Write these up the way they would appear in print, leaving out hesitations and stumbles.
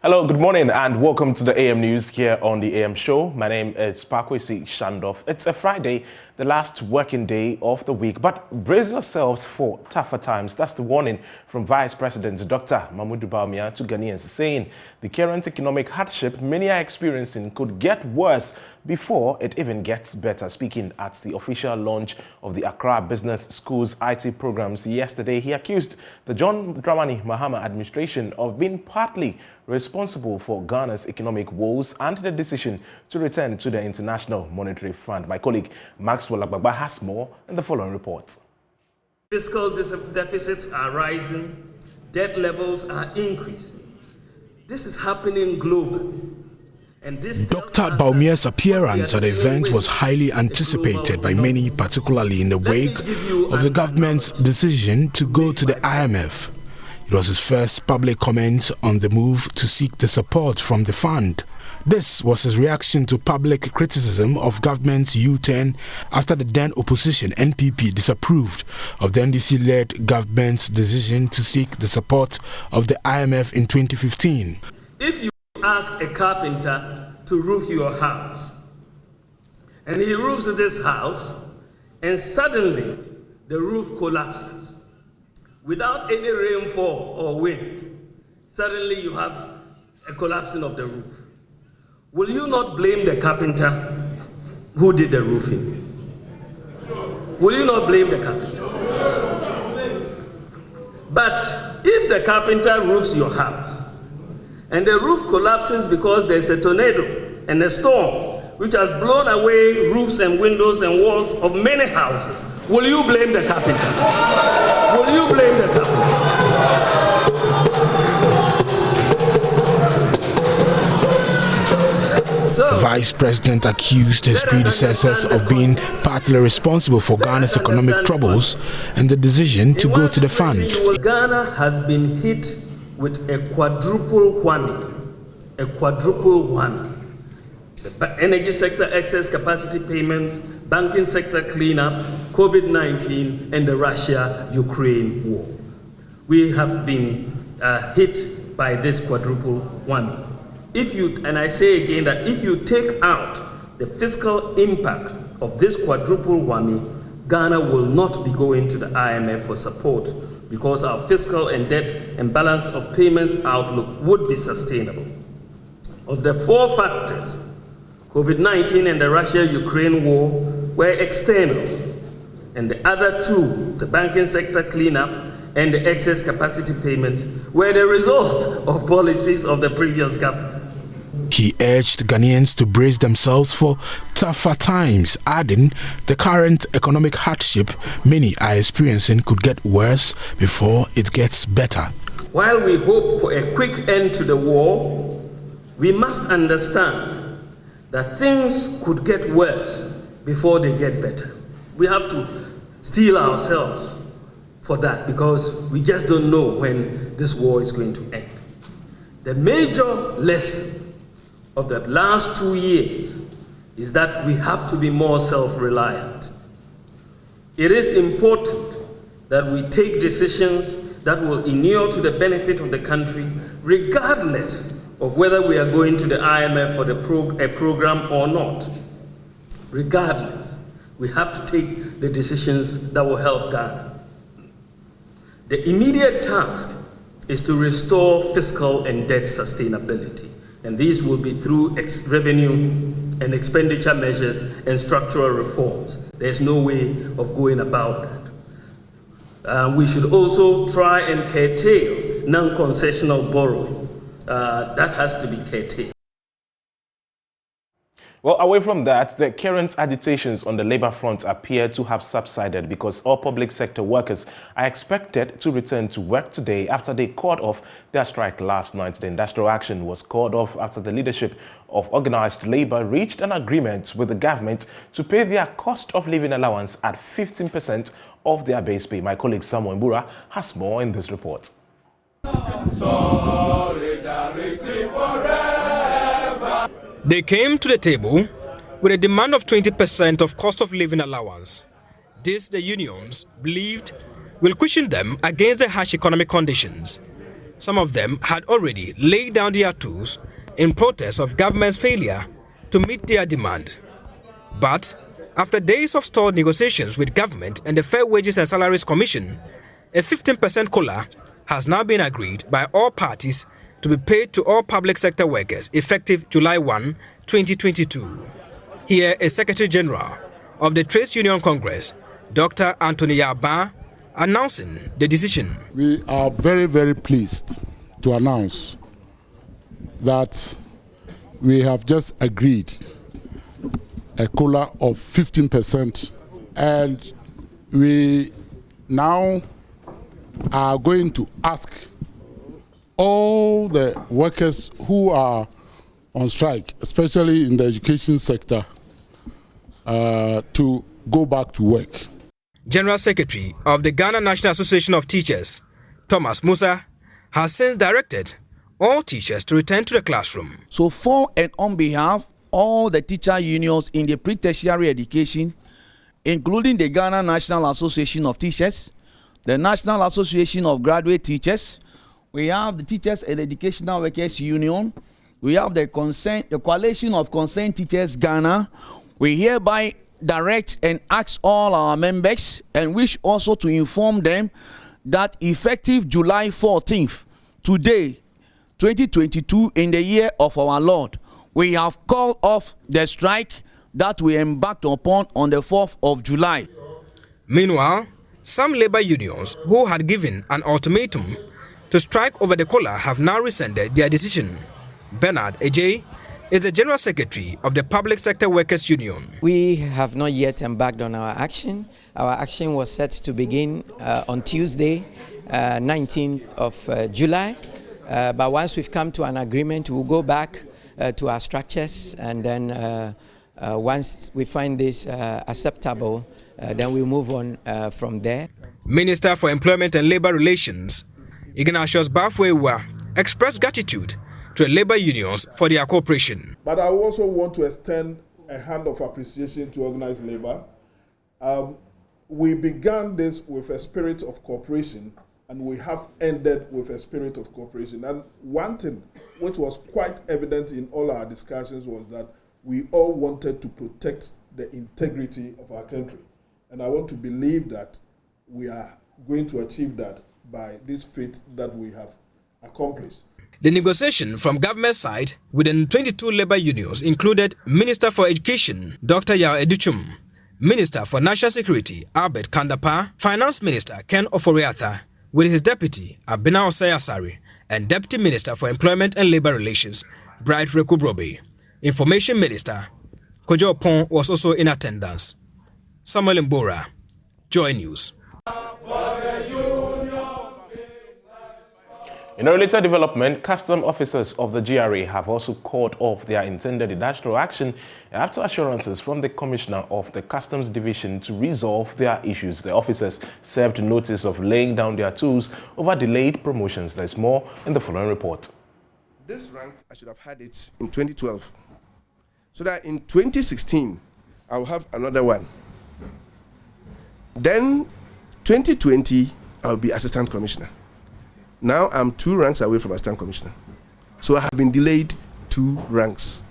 Hello, good morning and welcome to the AM News here on the AM Show. My name is Pakwesi Shandoff. It's a Friday, the last working day of the week, but brace yourselves for tougher times. That's the warning from Vice President Dr. Mamudu Bawumia to Ghanaians, saying the current economic hardship many are experiencing could get worse before it even gets better. Speaking at the official launch of the Accra Business School's IT programs yesterday, he accused the John Dramani Mahama administration of being partly responsible for Ghana's economic woes and the decision to return to the International Monetary Fund. My colleague Maxwell Agbagba has more in the following report. Fiscal deficits are rising, debt levels are increasing. This is happening globally. Dr. Bawumia's appearance at the event was highly anticipated by many, particularly in the wake of the government's decision to go to the IMF. It was his first public comment on the move to seek the support from the fund. This was his reaction to public criticism of government's U-turn after the then opposition NPP disapproved of the NDC-led government's decision to seek the support of the IMF in 2015. If you ask a carpenter to roof your house, and he roofs this house, and suddenly the roof collapses, without any rainfall or wind, suddenly you have a collapsing of the roof. Will you not blame the carpenter who did the roofing? Will you not blame the carpenter? But if the carpenter roofs your house and the roof collapses because there's a tornado and a storm which has blown away roofs and windows and walls of many houses, will you blame the carpenter? Will you blame the carpenter? The Vice President accused his predecessors of being partly responsible for Ghana's economic troubles and the decision to go to the fund. Ghana has been hit with a quadruple whammy. A quadruple whammy. The energy sector excess capacity payments, banking sector cleanup, COVID-19, and the Russia-Ukraine war. We have been hit by this quadruple whammy. And I say again that if you take out the fiscal impact of this quadruple whammy, Ghana will not be going to the IMF for support because our fiscal and debt and balance of payments outlook would be sustainable. Of the four factors, COVID-19 and the Russia-Ukraine war were external, and the other two, the banking sector cleanup and the excess capacity payments, were the result of policies of the previous government. He urged Ghanaians to brace themselves for tougher times, adding the current economic hardship many are experiencing could get worse before it gets better. While we hope for a quick end to the war, we must understand that things could get worse before they get better. We have to steel ourselves for that because we just don't know when this war is going to end. The major lesson of the last 2 years is that we have to be more self-reliant. It is important that we take decisions that will inure to the benefit of the country, regardless of whether we are going to the IMF for a program or not. Regardless, we have to take the decisions that will help Ghana. The immediate task is to restore fiscal and debt sustainability. And these will be through revenue and expenditure measures and structural reforms. There's no way of going about that. We should also try and curtail non-concessional borrowing. That has to be curtailed. Well, away from that, the current agitations on the labor front appear to have subsided because all public sector workers are expected to return to work today after they called off their strike last night. The industrial action was called off after the leadership of organized labor reached an agreement with the government to pay their cost of living allowance at 15% of their base pay. My colleague Samuel Mbura has more in this report. Solidarity forever. They came to the table with a demand of 20% of cost of living allowance. This, the unions believed, will cushion them against the harsh economic conditions. Some of them had already laid down their tools in protest of government's failure to meet their demand. But after days of stalled negotiations with government and the Fair Wages and Salaries Commission, a 15% COLA has now been agreed by all parties to be paid to all public sector workers effective July 1, 2022. Here is Secretary General of the Trades Union Congress, Dr. Anthony Yaba, announcing the decision. We are very, very pleased to announce that we have just agreed a COLA of 15%, and we now are going to ask all the workers who are on strike, especially in the education sector, to go back to work. General Secretary of the Ghana National Association of Teachers, Thomas Musa, has since directed all teachers to return to the classroom. So for and on behalf all the teacher unions in the pre-tertiary education, including the Ghana National Association of Teachers, the National Association of Graduate Teachers, we have the Teachers and Educational Workers Union, we have the Coalition of Concerned Teachers Ghana. We hereby direct and ask all our members and wish also to inform them that effective July 14th, today, 2022, in the year of our Lord, we have called off the strike that we embarked upon on the 4th of July. Meanwhile, some labor unions who had given an ultimatum to strike over the COLA have now rescinded their decision. Bernard Ejay is the General Secretary of the Public Sector Workers Union. We have not yet embarked on our action. Our action was set to begin on Tuesday, 19th of July. But once we've come to an agreement, we'll go back to our structures, and then once we find this acceptable, then we'll move on from there. Minister for Employment and Labour Relations, Ignatius Bafwewa, expressed gratitude to the labor unions for their cooperation. But I also want to extend a hand of appreciation to organized labor. We began this with a spirit of cooperation, and we have ended with a spirit of cooperation. And one thing which was quite evident in all our discussions was that we all wanted to protect the integrity of our country. And I want to believe that we are going to achieve that by this feat that we have accomplished. The negotiation from government side within 22 labor unions included Minister for Education, Dr. Yao Educhum, Minister for National Security, Albert Kandapa, Finance Minister, Ken Oforiatta, with his deputy, Abina Osayasari, and Deputy Minister for Employment and Labour Relations, Bright Rekubrobe. Information Minister, Kojo Pon, was also in attendance. Samuel Mbora, Joy News. In a related development, custom officers of the GRA have also called off their intended industrial action after assurances from the Commissioner of the Customs Division to resolve their issues. The officers served notice of laying down their tools over delayed promotions. There's more in the following report. This rank, I should have had it in 2012, so that in 2016, I'll have another one. Then, 2020, I'll be Assistant Commissioner. Now I'm 2 ranks away from Assistant Commissioner. So I have been delayed 2 ranks,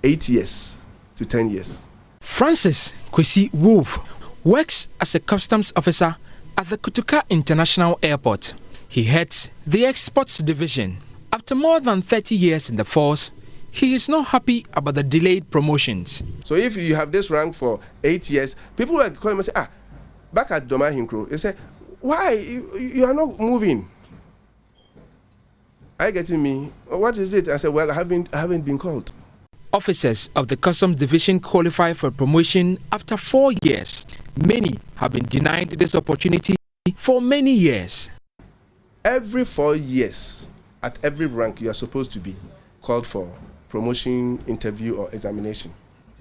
8 years to 10 years. Francis Kwesi Wolf works as a customs officer at the Kutuka International Airport. He heads the exports division. After more than 30 years in the force, he is not happy about the delayed promotions. So if you have this rank for 8 years, people will call him and say, back at Doma Hinkro, they say, why? You are not moving. Are you getting me? What is it? I said, well, I haven't been called. Officers of the Customs Division qualify for promotion after 4 years. Many have been denied this opportunity for many years. Every 4 years, at every rank, you are supposed to be called for promotion, interview, or examination.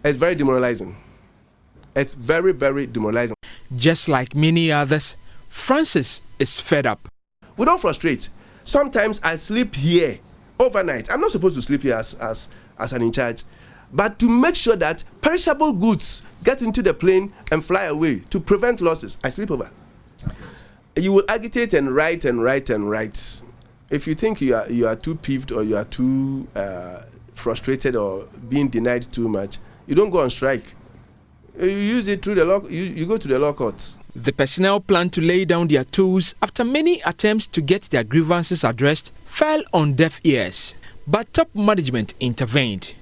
It's very demoralizing. It's very, very demoralizing. Just like many others, Francis is fed up. We don't frustrate. Sometimes I sleep here overnight. I'm not supposed to sleep here as an in charge. But to make sure that perishable goods get into the plane and fly away to prevent losses, I sleep over. You will agitate and write and write and write. If you think you are too peeved or you are too frustrated or being denied too much, you don't go on strike. You use it through the law. You go to the law courts. The personnel plan to lay down their tools after many attempts to get their grievances addressed fell on deaf ears. But top management intervened.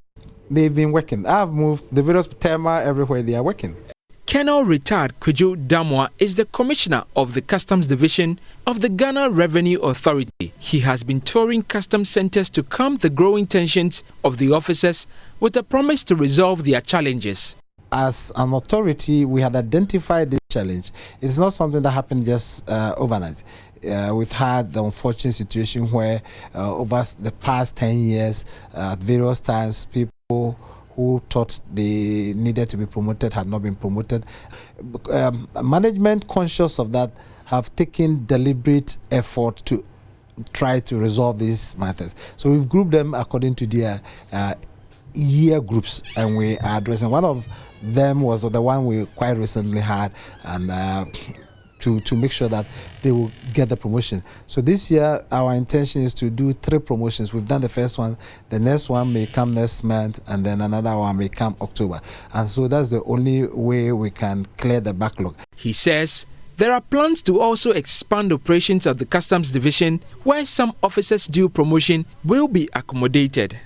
They've been working. I've moved the various terma everywhere they are working. Colonel retired Kujo Damwa is the commissioner of the Customs Division of the Ghana Revenue Authority. He has been touring customs centers to calm the growing tensions of the officers with a promise to resolve their challenges. As an authority, we had identified this challenge. It's not something that happened just overnight. We've had the unfortunate situation where over the past 10 years, at various times, people who thought they needed to be promoted had not been promoted. Management, conscious of that, have taken deliberate effort to try to resolve these matters. So we've grouped them according to their year groups, and we are addressing. One of them was the one we quite recently had, and to make sure that they will get the promotion. So this year, our intention is to do 3 promotions. We've done the first one. The next one may come next month, and then another one may come October. And so that's the only way we can clear the backlog. He says there are plans to also expand operations of the Customs Division, where some officers due promotion will be accommodated.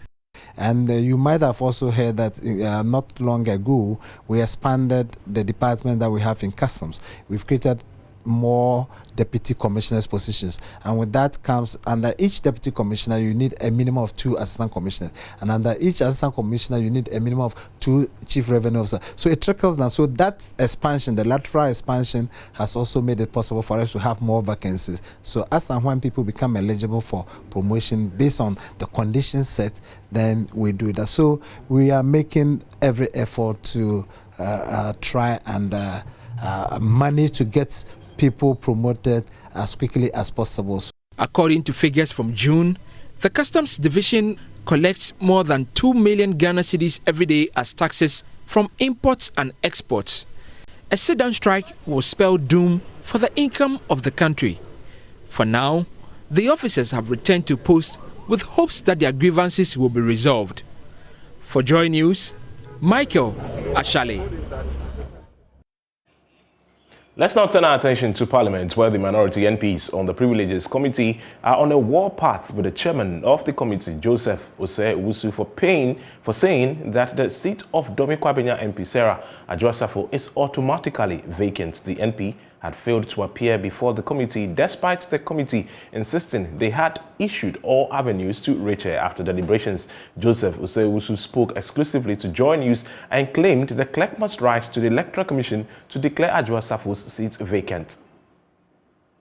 And you might have also heard that not long ago, we expanded the department that we have in Customs. We've created more deputy commissioners positions, and with that comes, under each deputy commissioner you need a minimum of 2 assistant commissioners, and under each assistant commissioner you need a minimum of 2 chief revenue officers. So it trickles down. So that expansion, the lateral expansion, has also made it possible for us to have more vacancies. So as and when people become eligible for promotion based on the conditions set, then we do that. So we are making every effort to try and manage to get people promoted as quickly as possible. According to figures from June, the Customs Division collects more than 2 million Ghana cedis every day as taxes from imports and exports. A sit-down strike will spell doom for the income of the country. For now, the officers have returned to post with hopes that their grievances will be resolved. For Joy News, Michael Ashale. Let's now turn our attention to Parliament, where the minority MPs on the Privileges Committee are on a warpath with the chairman of the committee, Joseph Osei-Owusu, for saying that the seat of Domi Kwabenya MP Sarah Adjosafo is automatically vacant. The MP had failed to appear before the committee, despite the committee insisting they had issued all avenues to reach her. After deliberations, Joseph Osei-Owusu spoke exclusively to Joy News and claimed the clerk must write to the Electoral Commission to declare Adjosafo's seat vacant.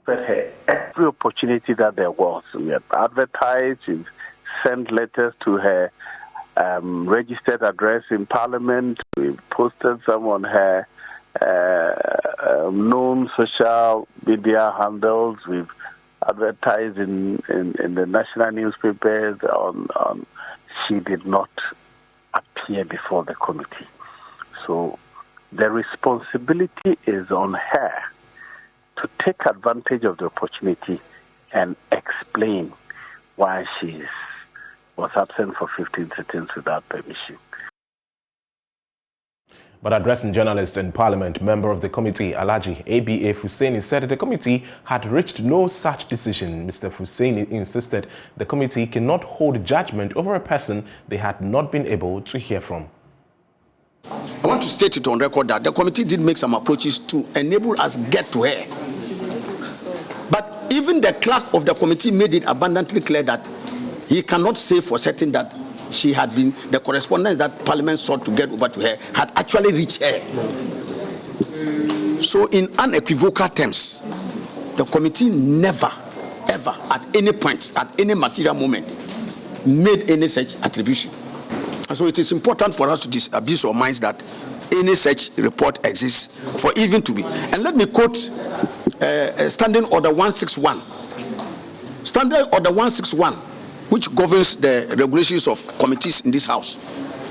Every opportunity that there was, we have advertised, we've sent letters to her registered address in Parliament, we've posted some on her known social media handles, we've advertised in the national newspapers on she did not appear before the committee. So the responsibility is on her to take advantage of the opportunity and explain why she was absent for 15 sittings without permission. But addressing journalists in Parliament, member of the committee, Alhaji ABA Fuseni, said that the committee had reached no such decision. Mr. Fuseni insisted the committee cannot hold judgment over a person they had not been able to hear from. I want to state it on record that the committee did make some approaches to enable us get to her. But even the clerk of the committee made it abundantly clear that he cannot say for certain that she had been, the correspondence that Parliament sought to get over to her had actually reached her. So in unequivocal terms, the committee never, ever, at any point, at any material moment, made any such attribution. And so it is important for us to disabuse our minds that any such report exists for even to be. And let me quote Standing Order 161. Standing Order 161, which governs the regulations of committees in this House,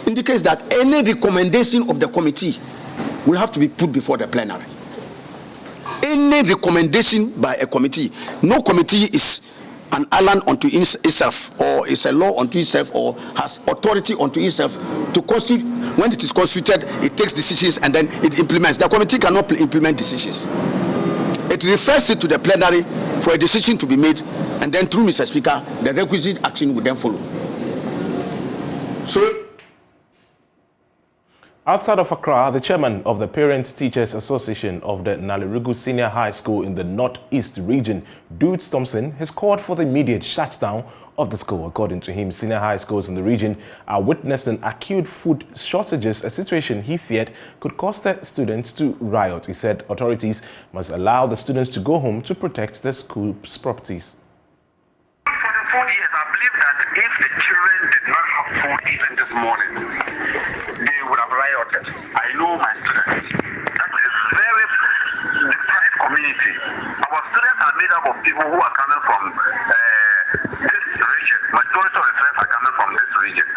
indicates that any recommendation of the committee will have to be put before the plenary. Any recommendation by a committee, no committee is an island unto itself, or is a law unto itself, or has authority unto itself to constitute. When it is constituted, it takes decisions and then it implements. The committee cannot implement decisions. It refers it to the plenary for a decision to be made, and then through Mr. Speaker, the requisite action would then follow. So, outside of Accra, the chairman of the Parent Teachers Association of the Nalirugu Senior High School in the Northeast region, Dudes Thompson, has called for the immediate shutdown of the school. According to him, senior high schools in the region are witnessing acute food shortages, a situation he feared could cause the students to riot. He said authorities must allow the students to go home to protect the school's properties. For the 4 years, I believe that if the children did not have food even this morning, they would have rioted. I know my students. That is a very deprived community. Our students are made up of people who are coming from this region. Majority of the students are coming from this region.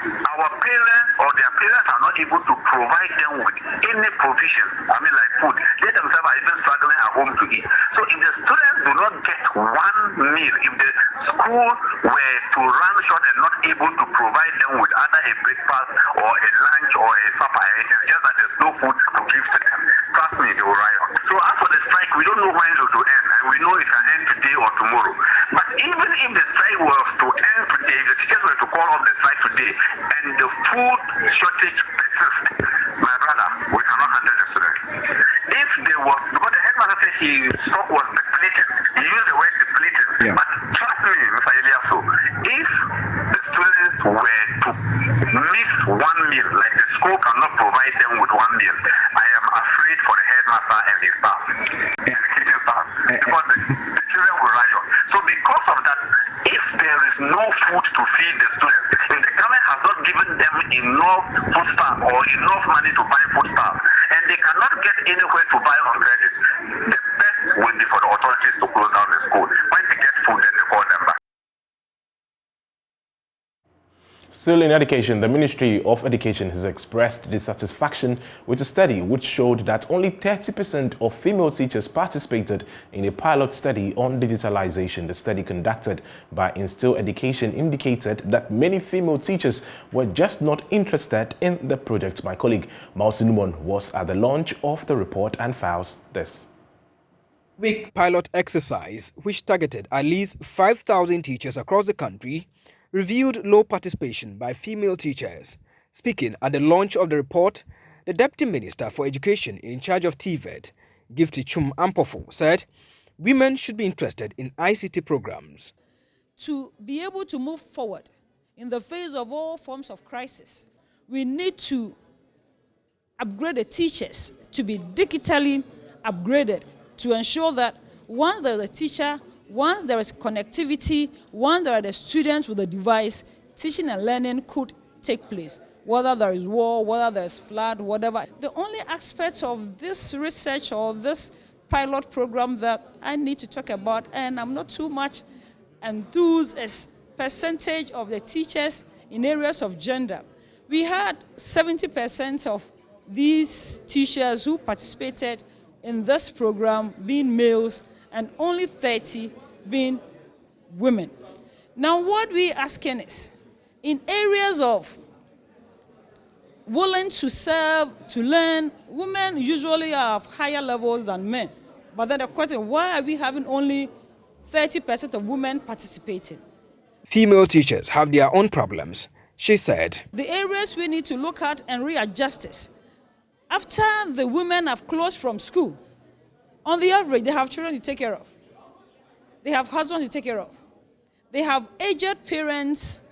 Our parents or their parents are not able to provide them with any provision. I mean, like food. They themselves are even struggling at home to eat. So if the students do not get one meal, if the school were to run short and not able to provide them with either a breakfast or a lunch or a supper, it's just that there's no food to give to them. Trust me, they will riot. So as for the strike, we don't know when it will end, and we know it can end today or tomorrow. But even if the strike was to end today, if the teachers were to call off the strike today, and the food shortage persists, my brother, we cannot handle the students. If there was, because the headmaster said his stock was depleted, he used the word depleted. Yeah. But trust me, Mr. Eliaso, if the students were to miss one meal, like the school cannot provide them with one meal, I am afraid for the headmaster and his staff, and the kitchen staff, because the children will riot. So because of that, if there is no food to feed the students, if the government has not given them enough food stuff or enough money to buy food stuff, and they cannot get anywhere to buy on credit, the best will be for the authorities to close down the school. When they get food, then they call them back. Still in education, the Ministry of Education has expressed dissatisfaction with a study which showed that only 30% of female teachers participated in a pilot study on digitalization. The study conducted by Instill Education indicated that many female teachers were just not interested in the project. My colleague Mausi Numon was at the launch of the report and files this. Week pilot exercise, which targeted at least 5,000 teachers across the country, revealed low participation by female teachers. Speaking at the launch of the report, the Deputy Minister for Education in charge of TVET, Gifty Chum Ampofo, said women should be interested in ICT programs. To be able to move forward in the face of all forms of crisis, we need to upgrade the teachers to be digitally upgraded to ensure that once there is a teacher, once there is connectivity, once there are the students with a device, teaching and learning could take place. Whether there is war, whether there is flood, whatever. The only aspect of this research or this pilot program that I need to talk about, and I'm not too much enthused, is percentage of the teachers in areas of gender. We had 70% of these teachers who participated in this program being males, and only 30 being women. Now what we're asking is, in areas of willing to serve, to learn, women usually have higher levels than men. But then the question, why are we having only 30% of women participating? Female teachers have their own problems, she said. The areas we need to look at and readjust is, after the women have closed from school, on the average, they have children to take care of. They have husbands to take care of. They have aged parents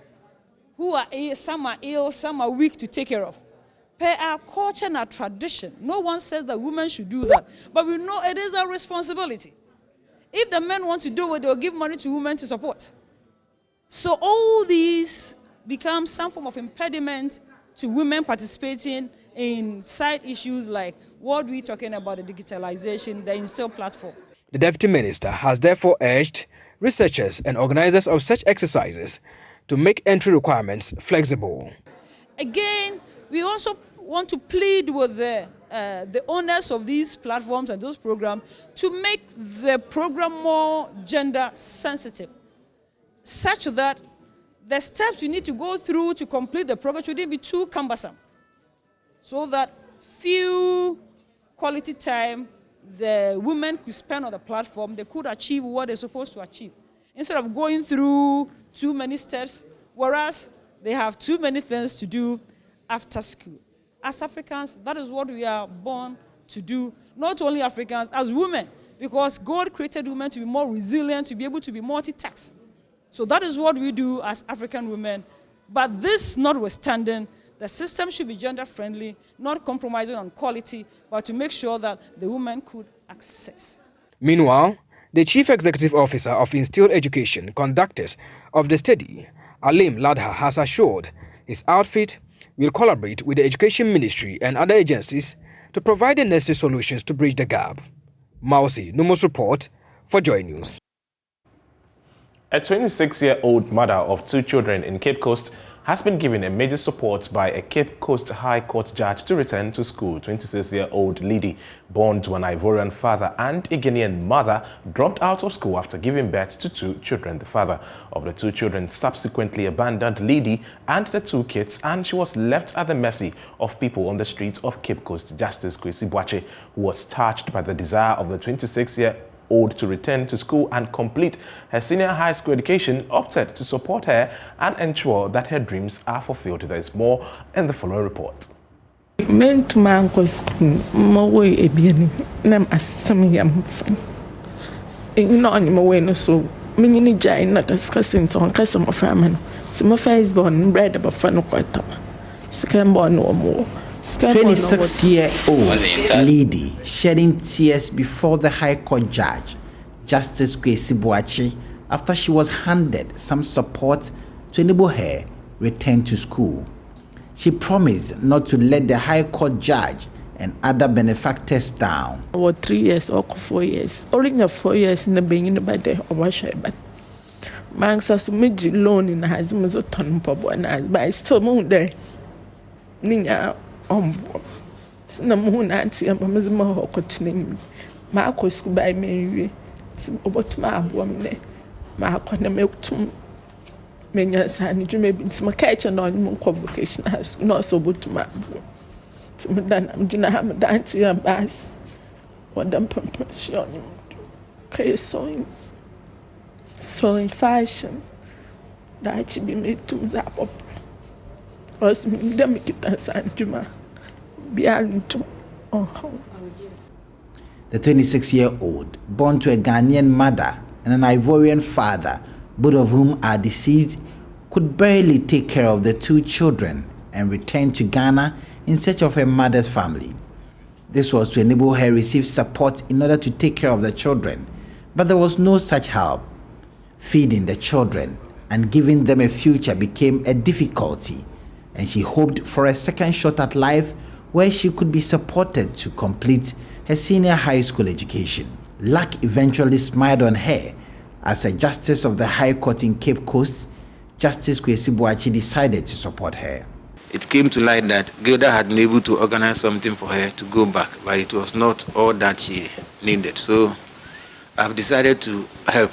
who are some are ill, some are weak to take care of. Per our culture and our tradition, no one says that women should do that. But we know it is our responsibility. If the men want to do it, they'll give money to women to support. So all these become some form of impediment to women participating in side issues like what we're talking about, the digitalization, the Instill platform. The Deputy Minister has therefore urged researchers and organizers of such exercises to make entry requirements flexible. Again, we also want to plead with the owners of these platforms and those programs to make the program more gender sensitive. such that the steps you need to go through to complete the program shouldn't be too cumbersome, so that few quality time the women could spend on the platform, they could achieve what they're supposed to achieve, instead of going through too many steps, whereas they have too many things to do after school. As Africans, that is what we are born to do. Not only Africans, as women, because God created women to be more resilient, to be able to be multitask. So that is what we do as African women. But this notwithstanding, the system should be gender-friendly, not compromising on quality, but to make sure that the women could access. Meanwhile, the Chief Executive Officer of Instilled Education Conductors of the study, Alim Ladha, has assured his outfit will collaborate with the Education Ministry and other agencies to provide the necessary solutions to bridge the gap. Mausi Numos report for Joy News. A 26-year-old mother of 2 children in Cape Coast has been given a major support by a Cape Coast High Court judge to return to school. 26-year-old lady, born to an Ivorian father and a Guinean mother, dropped out of school after giving birth to 2 children. The father of the 2 children subsequently abandoned Lady and the 2 kids, and she was left at the mercy of people on the streets of Cape Coast. Justice Kwesi Boakye, who was touched by the desire of the 26-year-old to return to school and complete her senior high school education, opted to support her and ensure that her dreams are fulfilled. There is more in the following report. Meant to my uncle's school, my way a beginning, nam as some young friend. In no way, no so, many giant not discussing on customer famine. So my face born bred about fun quite top. Second born no more. 26-year-old lady shedding tears before the High Court judge, Justice Kwesi Boakye, after she was handed some support to enable her return to school. She promised not to let the High Court judge and other benefactors down. Over 3 years or 4 years, only 4 years in the beginning by the Obasha. Manx has made loan in the husband's ton and I still moved there. Ninya. Na muhuna anti amazima hokotini ma akosku ba menwie obotuma abuamne ma akona metum menya sani dwuma bi ntima kache na onye convocation has no so obotuma abu timdan amdina ha anti abas wadam pension kai so in fashion that she be metum zapop was dem kita sani dwuma. The 26-year-old, born to a Ghanaian mother and an Ivorian father, both of whom are deceased, could barely take care of the 2 children and returned to Ghana in search of her mother's family. This was to enable her receive support in order to take care of the children, but there was no such help. Feeding the children and giving them a future became a difficulty, and she hoped for a second shot at life where she could be supported to complete her senior high school education. Luck eventually smiled on her as a justice of the High Court in Cape Coast. Justice Kwesi Boakye decided to support her. It came to light that Gilda had been able to organize something for her to go back, but it was not all that she needed. So I've decided to help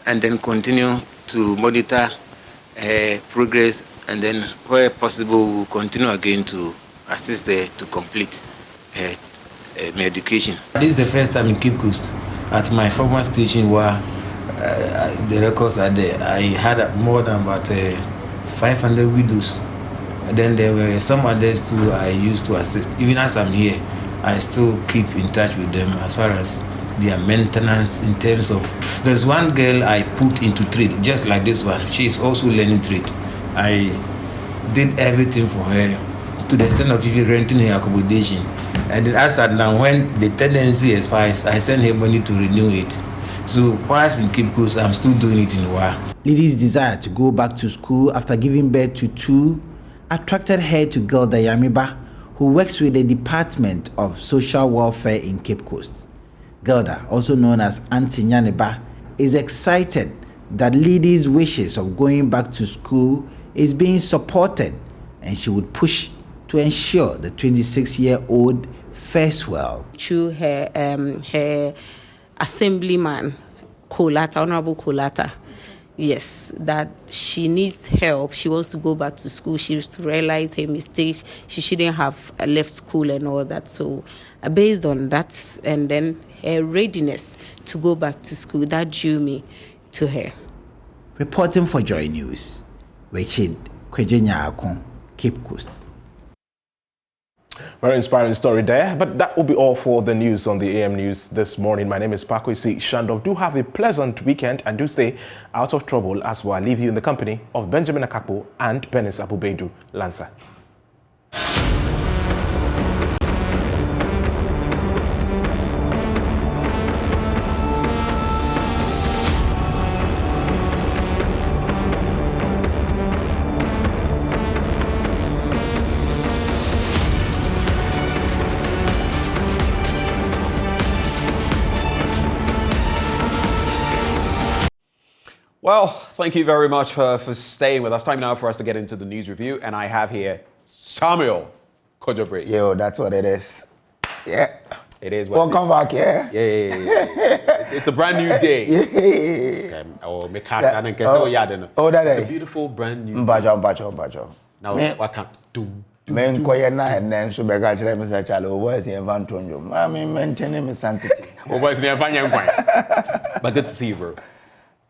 and then continue to monitor her progress, and then where possible we'll continue again to assist her to complete her education. This is the first time in Cape Coast at my former station where the records are there. I had more than about 500 widows. And then there were some others too I used to assist. Even as I'm here, I still keep in touch with them as far as their maintenance in terms of... There's one girl I put into trade, just like this one. She is also learning trade. I did everything for her, to the extent of even renting her accommodation. And then as at now, when the tenancy expires, I send her money to renew it. So whilst in Cape Coast, I'm still doing it in Wa. Lily's desire to go back to school after giving birth to 2 attracted her to Gilda Yamiba, who works with the Department of Social Welfare in Cape Coast. Gilda, also known as Auntie Nyaneba, is excited that Lily's wishes of going back to school is being supported, and she would push to ensure the 26-year-old fares well. Through her assemblyman, Kolata, Honorable Kolata, Yes, that she needs help. She wants to go back to school. She's realized her mistakes. She shouldn't have left school and all that. So based on that, and then her readiness to go back to school, that drew me to her. Reporting for Joy News, Richard Kwejenyako, Cape Coast. Very inspiring story there, but that will be all for the news on the AM News this morning. My name is Pakwesi Shandov. Do have a pleasant weekend and do stay out of trouble as well. I leave you in the company of Benjamin Akakpo and Benis Abubedu Lanza. Well, thank you very much for staying with us. Time now for us to get into the news review, and I have here Samuel Kojobrace. Yo, that's what it is. Yeah. It is what Welcome back, yeah? Yeah. It's a brand new day. Yeah. Oh, that is. It's a beautiful brand new day. Now, what can Men koye na and so bega chere me say chalo voice in Vantonjo. I mean maintaining my sanctity. Voice in But good to see you, bro.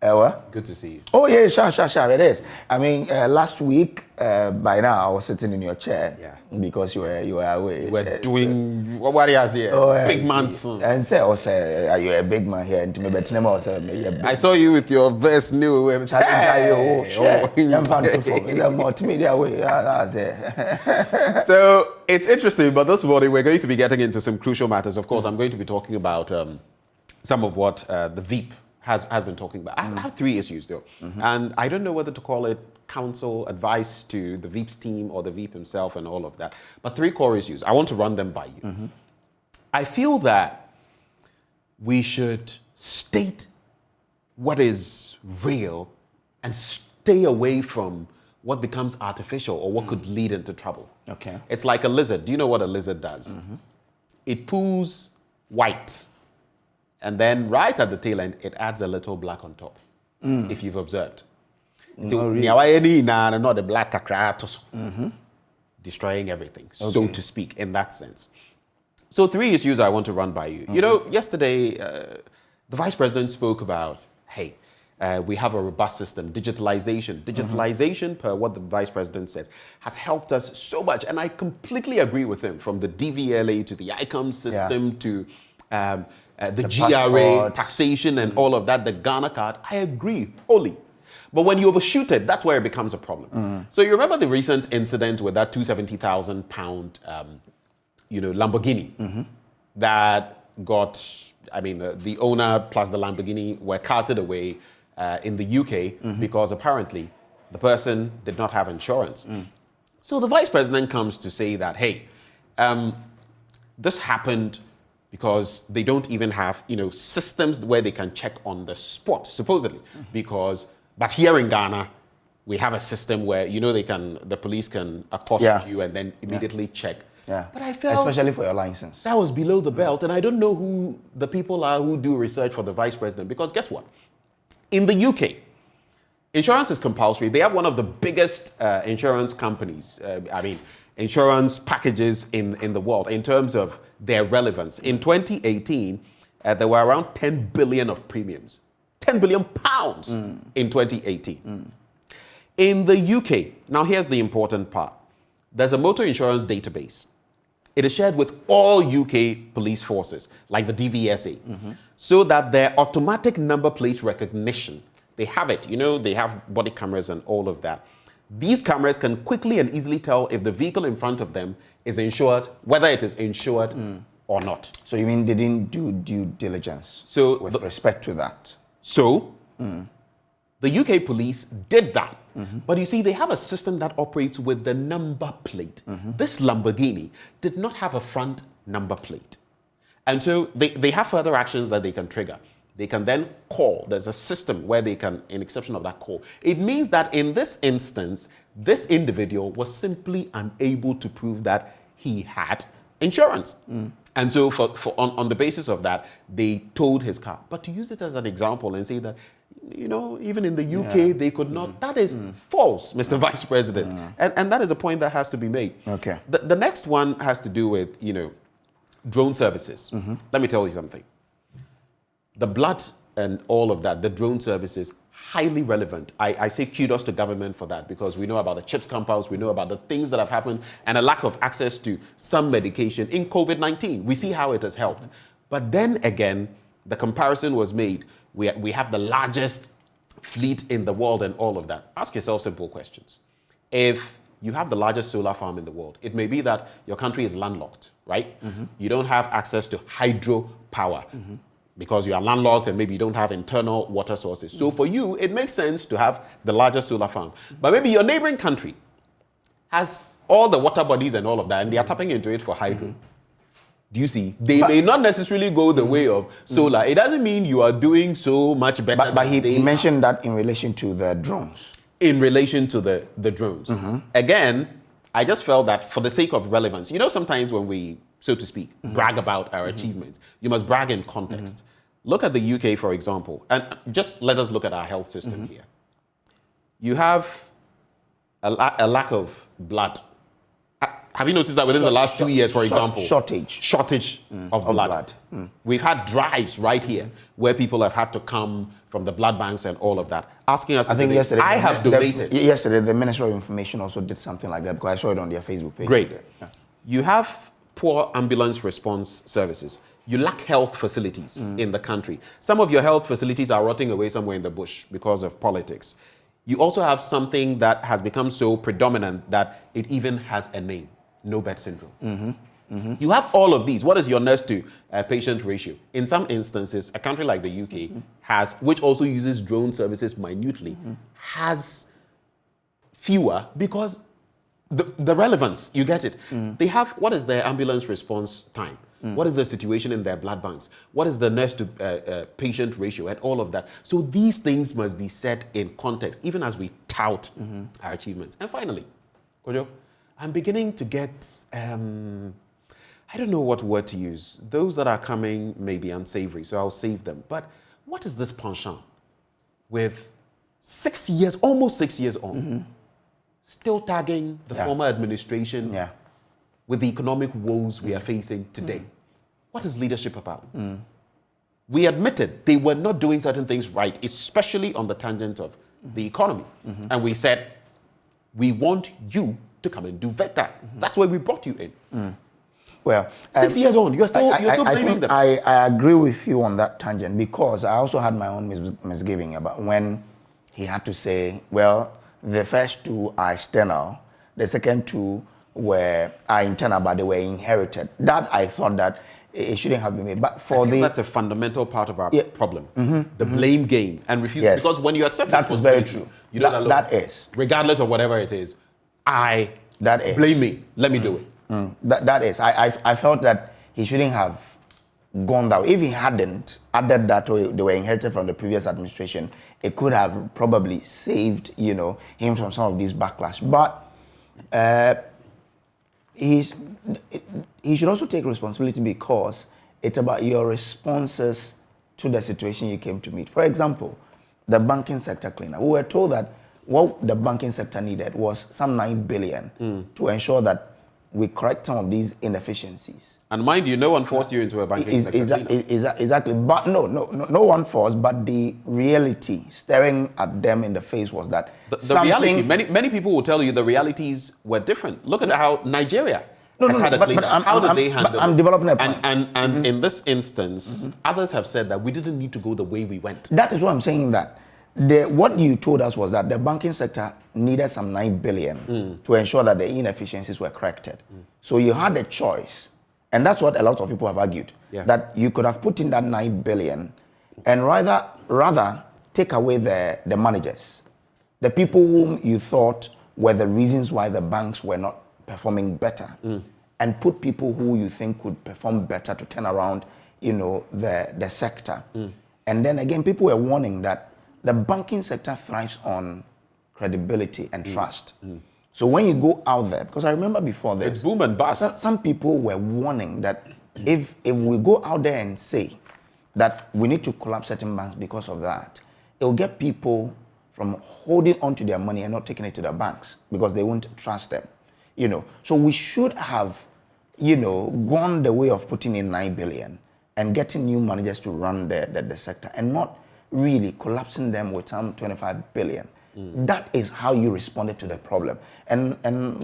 What? Good to see you. Oh yeah, sure. It is. I mean, last week, by now I was sitting in your chair because you were away. You were doing what are you here? Big man. And say, are you a big man here? And to me, but I saw you with your vest new. So it's interesting, but this morning we're going to be getting into some crucial matters. Of course, I'm going to be talking about some of what the Veep has been talking about. I have three issues though, and I don't know whether to call it counsel, advice to the Veep's team or the Veep himself and all of that, but three core issues. I want to run them by you. I feel that we should state what is real and stay away from what becomes artificial or what could lead into trouble. Okay. It's like a lizard. Do you know what a lizard does? It poos white. And then right at the tail end, it adds a little black on top, if you've observed. Not the black destroying everything, so to speak, in that sense. So three issues I want to run by you. You know, yesterday, the Vice President spoke about, hey, we have a robust system, digitalization. Digitalization, per what the Vice President says, has helped us so much. And I completely agree with him, from the DVLA to the ICOM system to the GRA, passport, taxation and all of that, the Ghana card. I agree wholly. But when you overshoot it, that's where it becomes a problem. So you remember the recent incident with that £270,000, Lamborghini that got, I mean, the owner plus the Lamborghini were carted away in the UK because apparently the person did not have insurance. So the Vice President comes to say that, hey, this happened because they don't even have, systems where they can check on the spot, supposedly. But here in Ghana, we have a system where, the police can accost you and then immediately check. Yeah. But I felt, especially for your license, that was below the belt. And I don't know who the people are who do research for the Vice President, because guess what? In the UK, insurance is compulsory. They have one of the biggest insurance companies, insurance packages in the world in terms of their relevance. In 2018, there were around 10 billion of premiums. 10 billion pounds in 2018. In the UK, now here's the important part. There's a motor insurance database. It is shared with all UK police forces, like the DVSA, so that their automatic number plate recognition, they have it. They have body cameras and all of that. These cameras can quickly and easily tell if the vehicle in front of them is insured, whether it is insured or not. So you mean they didn't do due diligence with respect to that? So the UK police did that. But you see, they have a system that operates with the number plate. This Lamborghini did not have a front number plate. And so they have further actions that they can trigger. They can then call. There's a system where they can, in exception of that call. It means that in this instance, this individual was simply unable to prove that he had insurance. And so on the basis of that, they towed his car. But to use it as an example and say that you know, even in the UK, they could not. That is false, Mr. Vice President. And that is a point that has to be made. Okay. The next one has to do with, you know, drone services. Let me tell you something. The blood and all of that, the drone services, highly relevant. I say kudos to government for that, because we know about the CHIPS compounds, we know about the things that have happened, and a lack of access to some medication in COVID-19. We see how it has helped. But then again, the comparison was made. We have the largest fleet in the world and all of that. Ask yourself simple questions. If you have the largest solar farm in the world, it may be that your country is landlocked, right? You don't have access to hydro power. Because you are landlocked and maybe you don't have internal water sources. So for you, it makes sense to have the largest solar farm. But maybe your neighboring country has all the water bodies and all of that, and they are tapping into it for hydro. Do you see? They may not necessarily go the way of solar. It doesn't mean you are doing so much better. But he mentioned that in relation to the drones. In relation to the drones. Again, I just felt that for the sake of relevance, you know, sometimes when we, so to speak, brag about our achievements, you must brag in context. Look at the UK, for example, and just let us look at our health system here. You have a lack of blood. Have you noticed that within the last 2 years, for example? Shortage of blood. We've had drives right here where people have had to come from the blood banks and all of that, asking us to donate. Yesterday, I have donated. Yesterday, the Ministry of Information also did something like that, because I saw it on their Facebook page. Great. You have poor ambulance response services. You lack health facilities in the country. Some of your health facilities are rotting away somewhere in the bush because of politics. You also have something that has become so predominant that it even has a name, no bed syndrome. You have all of these. What is your nurse to patient ratio? In some instances, a country like the UK has, which also uses drone services minutely, has fewer because the relevance, you get it. They have, what is their ambulance response time? What is the situation in their blood banks? What is the nurse to patient ratio and all of that? So these things must be set in context, even as we tout our achievements. And finally, Kojo, I'm beginning to get, I don't know what word to use. Those that are coming may be unsavory, so I'll save them. But what is this penchant with 6 years, almost 6 years on, still tagging the former administration with the economic woes we are facing today? What is leadership about? We admitted they were not doing certain things right, especially on the tangent of the economy. And we said, we want you to come and do better. That's why we brought you in. Well, 6 years on, you're still blaming them. I agree with you on that tangent, because I also had my own misgiving about when he had to say, well, the first two are external, the second two are internal, but they were inherited. That I thought that it shouldn't have been made. But for I think that's a fundamental part of our problem. The blame game and refuse. Because when you accept that is very true. You don't alone. That is. Regardless of whatever it is, blame me. Let me do it. That is. I felt that he shouldn't have gone that way. If he hadn't added that, or they were inherited from the previous administration, it could have probably saved, you know, him from some of these backlash. But he should also take responsibility, because it's about your responses to the situation you came to meet. For example, the banking sector cleanup. We were told that what the banking sector needed was some 9 billion to ensure that we correct some of these inefficiencies. And mind you, no one forced you into a banking sector cleanup. Exactly. But no one forced, but the reality staring at them in the face was that the reality, many people will tell you the realities were different. Look at how Nigeria has had a cleanup. How did they handle it? I'm developing a plan. And in this instance, others have said that we didn't need to go the way we went. That is what I'm saying, that what you told us was that the banking sector needed some 9 billion to ensure that the inefficiencies were corrected. So you had a choice. And that's what a lot of people have argued, that you could have put in that 9 billion and rather take away the managers, the people whom you thought were the reasons why the banks were not performing better, and put people who you think could perform better to turn around, you know, the sector. And then again, people were warning that the banking sector thrives on credibility and trust. So when you go out there, because I remember before this, it's boom and bust. Some people were warning that if we go out there and say that we need to collapse certain banks because of that, it will get people from holding on to their money and not taking it to the banks because they won't trust them. So we should have, gone the way of putting in 9 billion and getting new managers to run the sector and not really collapsing them with some 25 billion. That is how you responded to the problem. And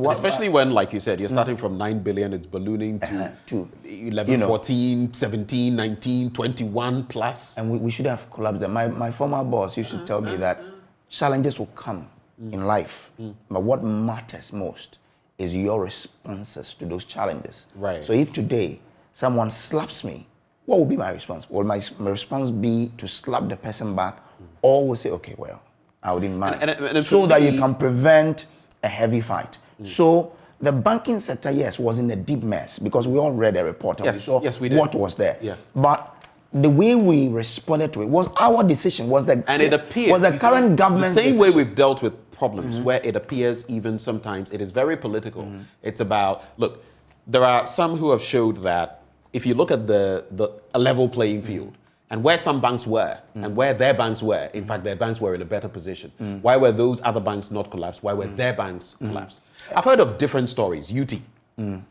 especially when, like you said, you're starting from 9 billion, it's ballooning to 11, 14, 17, 19, 21 plus. And we should have collapsed them. My former boss used to tell me that challenges will come in life, but what matters most is your responses to those challenges. Right. So if today someone slaps me, what will be my response? Will my response be to slap the person back, or will say, okay, well, I wouldn't mind, and so that you can prevent a heavy fight. So the banking sector, yes, was in a deep mess because we all read the report and we saw what was there. Yeah. But the way we responded to it was our decision. It appears was the current government the same decision. way we've dealt with problems where it appears even sometimes it is very political. It's about, look, there are some who have showed that if you look at a level playing field and where some banks were and where their banks were, in fact, their banks were in a better position. Why were those other banks not collapsed? Why were their banks collapsed? I've heard of different stories. UT,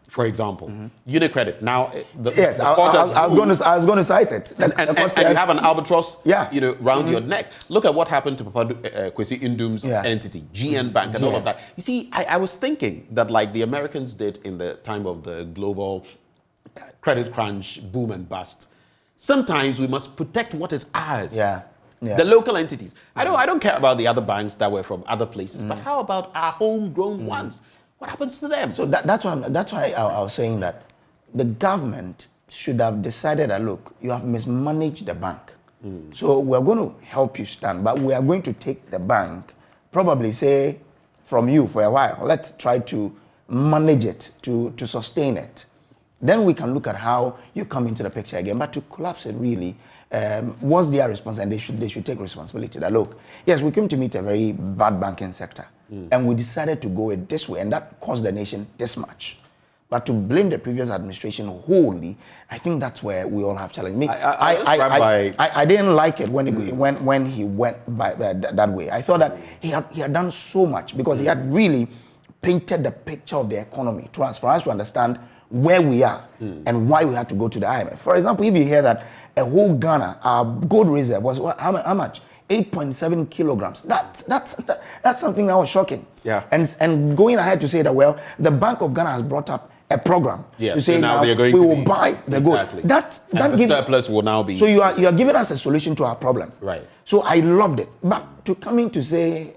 for example, UniCredit. Now, I was going to cite it. And you have an albatross, round your neck. Look at what happened to Kwesi Indum's entity, GN Bank, and all of that. You see, I was thinking that like the Americans did in the time of the global credit crunch, boom and bust. Sometimes we must protect what is ours. The local entities. I don't care about the other banks that were from other places, but how about our homegrown ones? What happens to them? So that's why I was saying that the government should have decided that, look, you have mismanaged the bank. So we're going to help you stand, but we are going to take the bank, probably say, from you for a while. Let's try to manage it, to sustain it. Then we can look at how you come into the picture again. But to collapse it really was their response, and they should take responsibility. That, look, yes, we came to meet a very bad banking sector, and we decided to go it this way, and that cost the nation this much. But to blame the previous administration wholly, I think that's where we all have challenge. I didn't like it when he went by that way. I thought that he had done so much because he had really painted the picture of the economy for us to understand where we are and why we had to go to the IMF. For example, if you hear that a whole Ghana, our gold reserve was how much? 8.7 kilograms. That's something that was shocking. And going ahead to say that, well, the Bank of Ghana has brought up a program to say so now we will buy the gold. That gives, the surplus will now be. So you are giving us a solution to our problem. Right. So I loved it. But to coming to say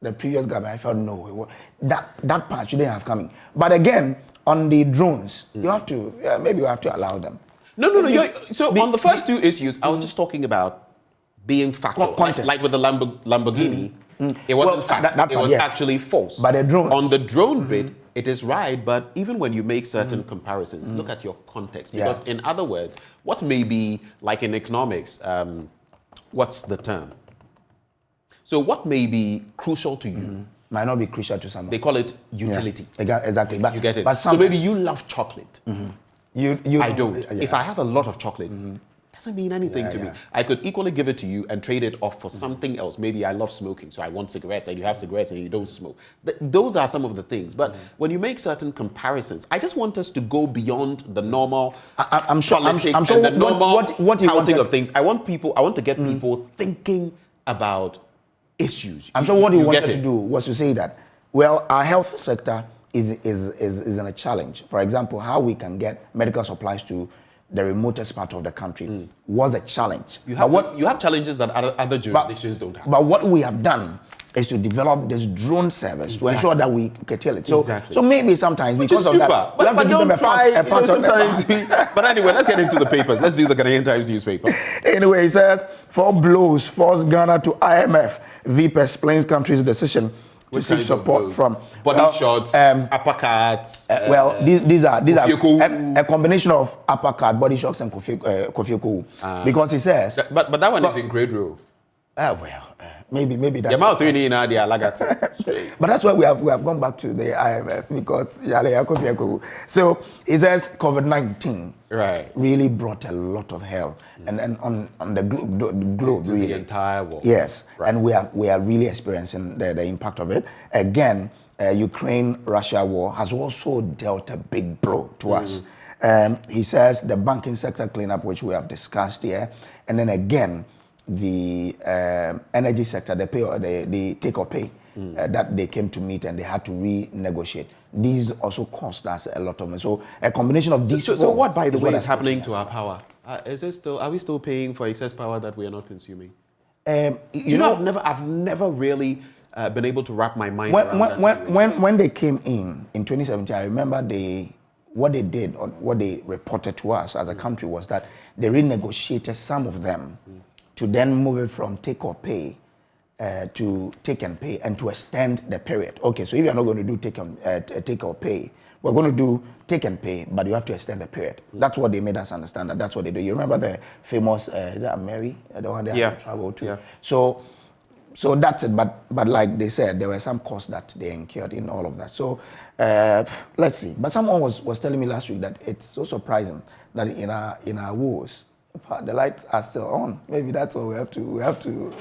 the previous government, I felt no, that part shouldn't have coming. But again, on the drones, you have to maybe you have to allow them. No. On the first two issues, I was just talking about being factual. Like with the Lamborghini, it wasn't fact. It was actually false. But the drones. On the drone bit, it is right. But even when you make certain comparisons, look at your context. Because in other words, what may be like in economics, what's the term? So what may be crucial to you might not be crucial to someone. They call it utility. Exactly. But you get it. But so maybe you love chocolate. I don't. Yeah. If I have a lot of chocolate, doesn't mean anything to me. I could equally give it to you and trade it off for something else. Maybe I love smoking, so I want cigarettes, and you have cigarettes and you don't smoke. Those are some of the things. But when you make certain comparisons, I just want us to go beyond the normal politics and the normal counting of things. I want to get people thinking about issues. I'm sure what you wanted to do was to say that, well, our health sector is in a challenge. For example, how we can get medical supplies to the remotest part of the country was a challenge. You have challenges that other jurisdictions don't have. But what we have done is to develop this drone service to ensure that we curtail it. So maybe sometimes because of that, we have to give them a part sometimes. But anyway, let's get into the papers. Let's do the Ghanaian Times newspaper. Anyway, it says, 4 blows force Ghana to IMF. VP explains country's decision to seek support from body shots, uppercuts. These are a combination of uppercut, body shots, and Kofi Oku. Because he says, but that one is in grade rule. Maybe that's. But that's why we have gone back to the IMF because so it says COVID-19 really brought a lot of hell and on the globe to really the entire world. Yes, and we are really experiencing the impact of it again. Ukraine-Russia war has also dealt a big blow to us. He says the banking sector cleanup, which we have discussed here, and then again the energy sector, the take or pay that they came to meet and they had to renegotiate. These also cost us a lot of money. So a combination of these. So what, by the way, is happening to our power? Are we still paying for excess power that we are not consuming? I've never really been able to wrap my mind around that. When they came in 2017, I remember what they did or what they reported to us as a country was that they renegotiated some of them to then move it from take or pay to take and pay and to extend the period. Okay, so if you're not going to do take or pay, we're going to do take and pay, but you have to extend the period. That's what they made us understand. That's what they do. You remember the famous, is that Mary? The one they had to travel to. Yeah. So that's it. But like they said, there were some costs that they incurred in all of that. So let's see. But someone was telling me last week that it's so surprising that in our wars, the lights are still on. Maybe that's all we have to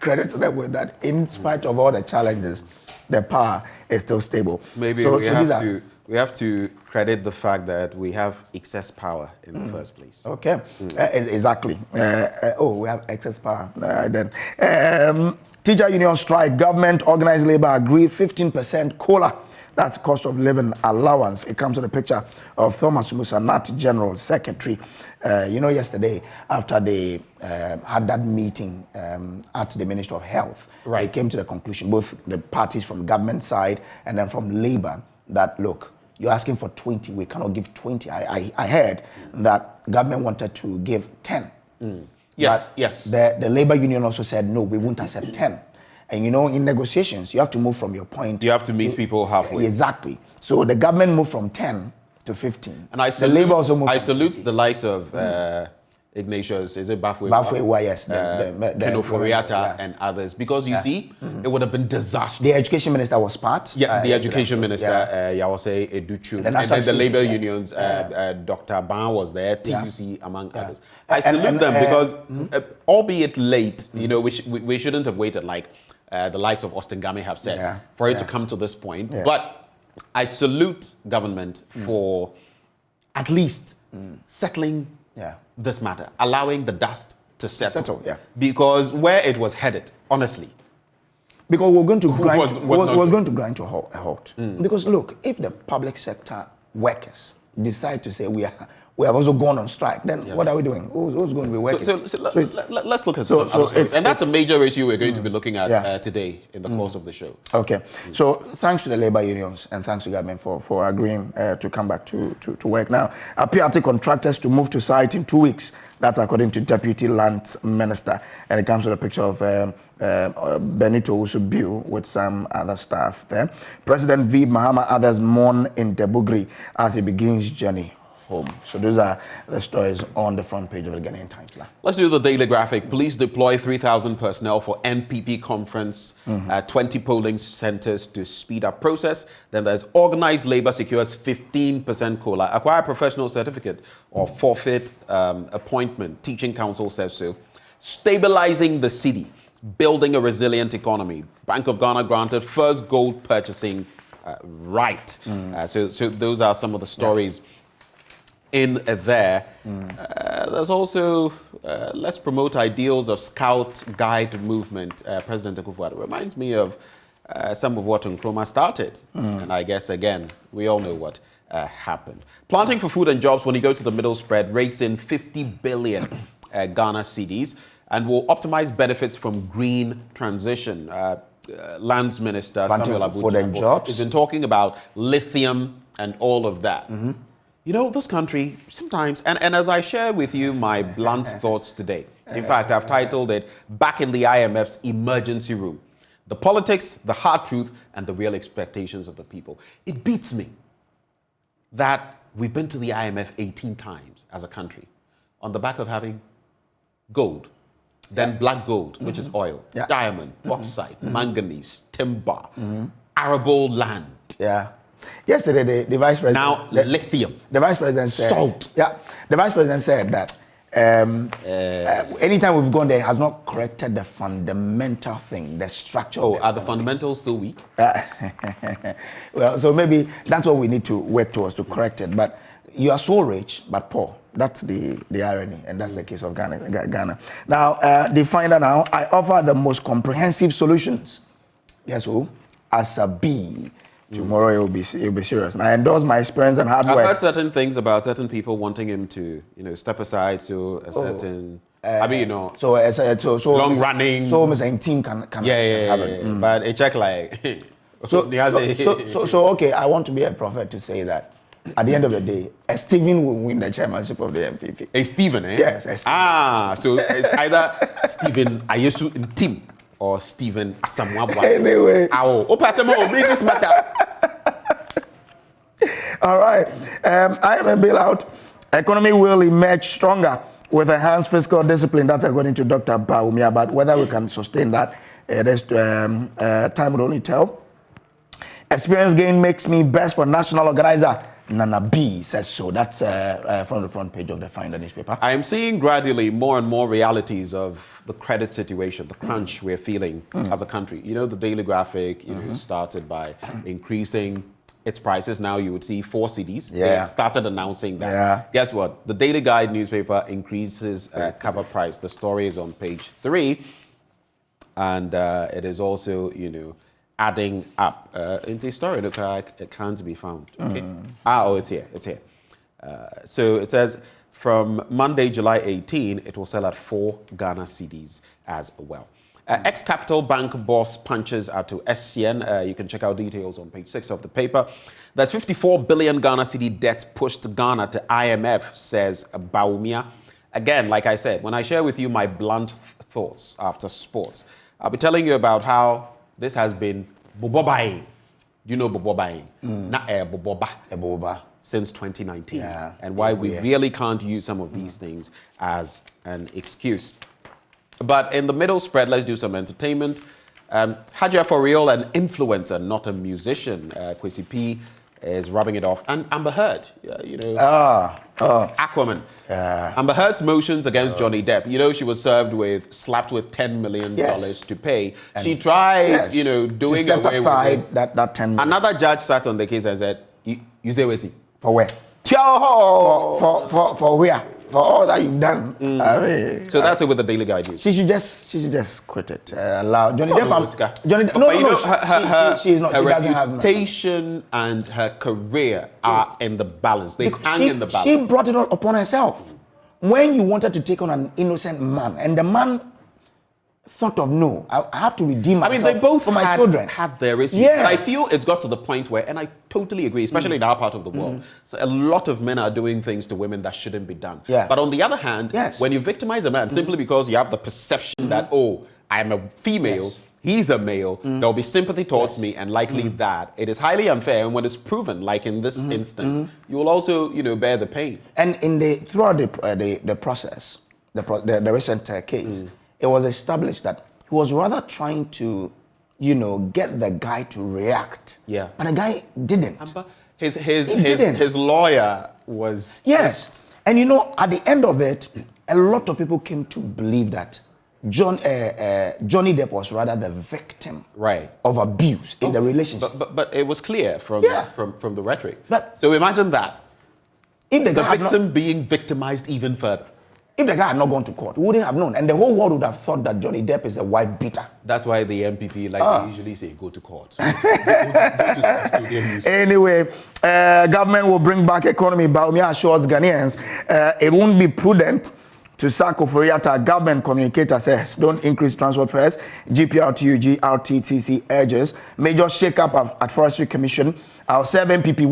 credit them with that. In spite of all the challenges, the power is still stable. Maybe we have to credit the fact that we have excess power in the first place. Okay, exactly. We have excess power. All right then. Teacher union strike. Government organized labor agree 15% COLA. That's cost of living allowance. It comes with a picture of Thomas Musa, NAT General Secretary. Yesterday, after they had that meeting at the Ministry of Health, they came to the conclusion, both the parties from government side and then from labor, that look, you're asking for 20, we cannot give 20. I heard that government wanted to give 10. Yes. The labor union also said, no, we won't accept 10. And in negotiations, you have to move from your point. You have to meet people halfway. Exactly. So the government moved from 10 to 15. And I salute the likes of Ignatius, is it Bafwe? Bafwe, yes. Keno Foriata and others. Because you see, it would have been disastrous. The education minister was part. Yeah, the education minister, Yawase Educhu. And then the labor unions, Dr. Ban was there, TUC, among others. I salute them because, albeit late, we shouldn't have waited like the likes of Austin Game have said for it to come to this point. Yes. But I salute government for at least settling this matter, allowing the dust to settle. Because where it was headed, honestly. Because we're going to grind to a halt. Because look, if the public sector workers decide to say we have also gone on strike, then what are we doing? Who's going to be working? So let's look at some other stories. And that's a major issue we're going to be looking at today in the course of the show. Okay. So thanks to the labor unions and thanks to government for agreeing to come back to work. Now, PRT contractors to move to site in 2 weeks. That's according to Deputy Land Minister. And it comes with a picture of Benito Usubiu with some other staff there. President V. Mahama, others mourn in Debugri as he begins journey home. So those are the stories on the front page of the Ghanaian Times. Let's do the daily graphic. Police deploy 3,000 personnel for NPP conference at 20 polling centers to speed up process. Then there's organized labor secures 15% COLA. Acquire professional certificate or forfeit appointment. Teaching council says so. Stabilizing the city. Building a resilient economy. Bank of Ghana granted first gold purchasing right. So those are some of the stories in there. There's also, let's promote ideals of Scout Guide movement. President Akufo-Addo reminds me of some of what Nkrumah started. And I guess, again, we all know what happened. Planting for food and jobs, when you go to the middle spread, rakes in 50 billion Ghana cedis and will optimize benefits from green transition. Lands Minister Samuel Abu has been talking about lithium and all of that. This country sometimes, and as I share with you my blunt thoughts today, in fact, I've titled it, Back in the IMF's Emergency Room. The politics, the hard truth, and the real expectations of the people. It beats me that we've been to the IMF 18 times as a country on the back of having gold. then black gold, which is oil, diamond, bauxite, manganese, timber, arable land. Yeah. Yesterday, the vice president. Now, lithium. The vice president said. Salt. Yeah. The vice president said that anytime we've gone there, it has not corrected the fundamental thing, the structure. Oh, are the fundamentals still weak? Well, so maybe that's what we need to work towards, to correct it. But you are so rich, but poor. That's the irony, and that's the case of Ghana. Now, the finder now, I offer the most comprehensive solutions. Yes, who? As a B. Tomorrow it will be serious. And I endorse my experience and hard work. I've heard certain things about certain people wanting him to, step aside so a certain. So long running. So Mr. Team can have it. But a check like. So okay, I want to be a prophet to say that at the end of the day, a Stephen will win the chairmanship of the MPP. A Stephen, eh? Yes, a Stephen. So it's either Stephen Ayesu in team or Stephen Asamoah. Anyway. Make this matter. All right. IMF bailout. Economy will emerge stronger with enhanced fiscal discipline. That's according to Dr. Baumia. But whether we can sustain that, time will only tell. Experience gain makes me best for national organizer. Nana B says so. That's from the front page of the Finder newspaper. I am seeing gradually more and more realities of the credit situation, the crunch we're feeling as a country. The Daily Graphic started by increasing its prices. Now you would see 4 CDs. Yeah. They started announcing that. Yeah. Guess what? The Daily Guide newspaper increases cover price. The story is on page 3. And it is also, adding up. It's a story, look, it can't be found. Okay. It's here. It's here. So it says from Monday, July 18, it will sell at 4 Ghana cedis as well. Ex-Capital Bank boss punches to SCN. You can check out details on page 6 of the paper. There's 54 billion Ghana cedi debt pushed Ghana to IMF, says Baumia. Again, like I said, when I share with you my blunt thoughts after sports, I'll be telling you about how this has been bobobaing. You know bobobaing? Boboba. Since 2019. Yeah. And why we really can't use some of these things as an excuse. But in the middle spread, let's do some entertainment. Hajia for real, an influencer, not a musician. Kwesi P is rubbing it off. And Amber Heard, Aquaman. Amber Heard's motions against Johnny Depp. She was slapped with $10 million to pay. And she tried, doing to set away aside with that $10 million. Another judge sat on the case and said, you say waiting. For where? For where? For all that you've done. So that's it with the Daily Guide news. She should just quit it. Allow Johnny Depp. She's not. Her she doesn't have reputation and her career are in the balance. They hang in the balance. She brought it all upon herself. When you wanted to take on an innocent man, and the man thought of no, I have to redeem myself. They both for my children had their issues. Yes. But I feel it's got to the point where, and I totally agree, especially in our part of the world, so a lot of men are doing things to women that shouldn't be done. Yeah. But on the other hand, when you victimize a man simply because you have the perception that, I'm a female, he's a male, there'll be sympathy towards me, and likely that it is highly unfair. And when it's proven, like in this instance, you will also, bear the pain. And throughout the process, the recent case, it was established that he was rather trying to, get the guy to react. Yeah. But the guy didn't. His lawyer was. Yes. And at the end of it, a lot of people came to believe that Johnny Depp was rather the victim of abuse in the relationship. But it was clear from the rhetoric. So imagine that. If the victim being victimized even further. If the guy had not gone to court, we wouldn't have known. And the whole world would have thought that Johnny Depp is a wife beater. That's why the MPP, they usually say, go to court. Anyway, government will bring back economy. Baumia assures Ghanaians it won't be prudent to sack Oforiatta. Government communicator says, don't increase transport fares. GPRTUG RTTC urges major shake-up at Forestry Commission. Our 7 MPP,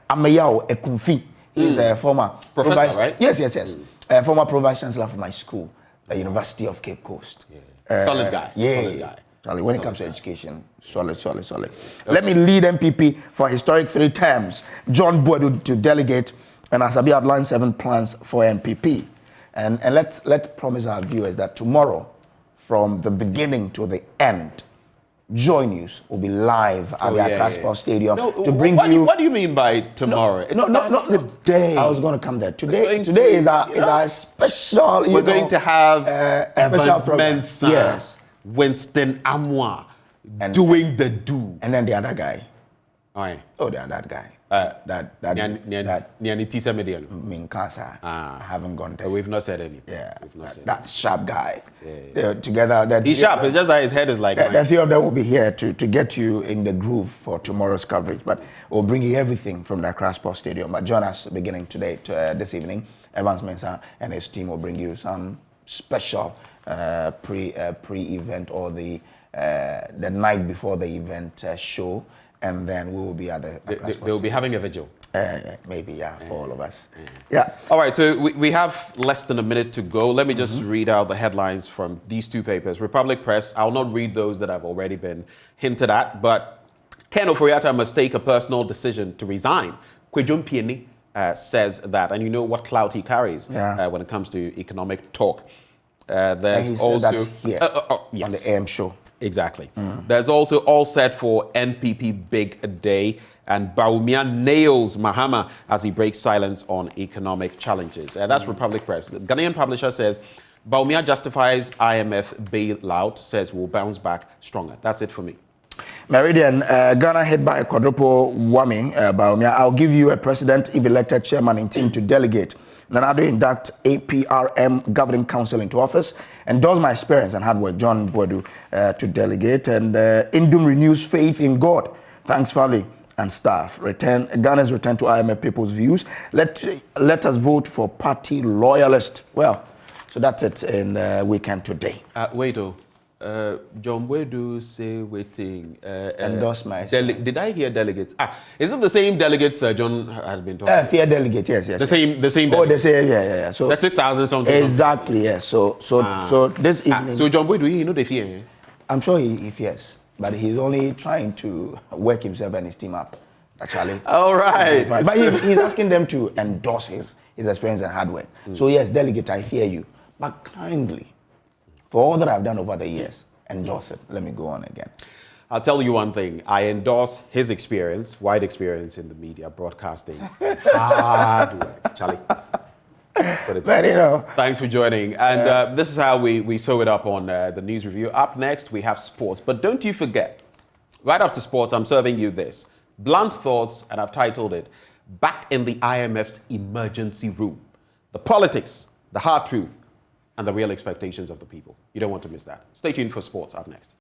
Amayao Ekunfi, is a former professor, right? Yes. Former Provice Chancellor for my school, the University of Cape Coast. Solid guy. Solid guy. When it comes to education, solid. Okay. Let me lead MPP for historic 3 terms. John Boadu to delegate, and Asabi outlined 7 plans for MPP. And let's promise our viewers that tomorrow from the beginning to the end. Joy News will be live at the Accra Sports Stadium to bring you. What do you mean by tomorrow? Not today. I was going to come there. Today is our special. We're going to have Evans Mensah, yes. Winston Amwa doing the do, and then the other guy. Aye. Oh, the other guy. Minkasa. I haven't gone there. We've not said anything. Yeah, that sharp guy. Together, he's sharp. It's just that his head is like. The three of them will be here to get you in the groove for tomorrow's coverage. But we'll bring you everything from the Accra Sports Stadium. But join us beginning today, this evening. Evans Mensah and his team will bring you some special pre-event or the night before the event show. And then we will be at the. They will be having a vigil. Maybe, for all of us. Yeah. All right, so we have less than a minute to go. Let me just read out the headlines from these two papers. Republic Press, I'll not read those that have already been hinted at, but Ken Ofori-Atta must take a personal decision to resign. Kwejun Pieni says that, and you know what clout he carries when it comes to economic talk. There's also that here on the AM show. Exactly. There's also all set for NPP Big Day, and Bawumia nails Mahama as he breaks silence on economic challenges. That's Republic Press. The Ghanaian publisher says Bawumia justifies IMF bailout, says we'll bounce back stronger. That's it for me. Meridian, Ghana hit by a quadruple whammy. Bawumia, I'll give you a president if elected chairman in team to delegate. Nanado induct APRM governing council into office. Endorse my experience and hard work, John Boadu, to delegate. And Indum renews faith in God. Thanks, family and staff. Ghana's return to IMF people's views. Let us vote for party loyalist. Well, so that's it in weekend today. Wait, John Boadu say waiting. Endorse my experience. Did I hear delegates? Is it the same delegates John had been talking about? Fair delegate, yes. The same delegates. Oh, they say, yeah. So the 6,000 something. Exactly, yes. So this evening. So John Boadu, you know the fear? I'm sure he fears, but he's only trying to work himself and his team up. Actually. All right. But he's asking them to endorse his experience and hard work. So yes, delegate, I fear you, but kindly, for all that I've done over the years, endorse it. Let me go on again. I'll tell you one thing. I endorse his experience, wide experience in the media, broadcasting, hard work. Charlie. But, thanks for joining. And this is how we sew it up on the news review. Up next, we have sports. But don't you forget, right after sports, I'm serving you this. Blunt thoughts, and I've titled it, Back in the IMF's Emergency Room. The politics, the hard truth, and the real expectations of the people. You don't want to miss that. Stay tuned for sports up next.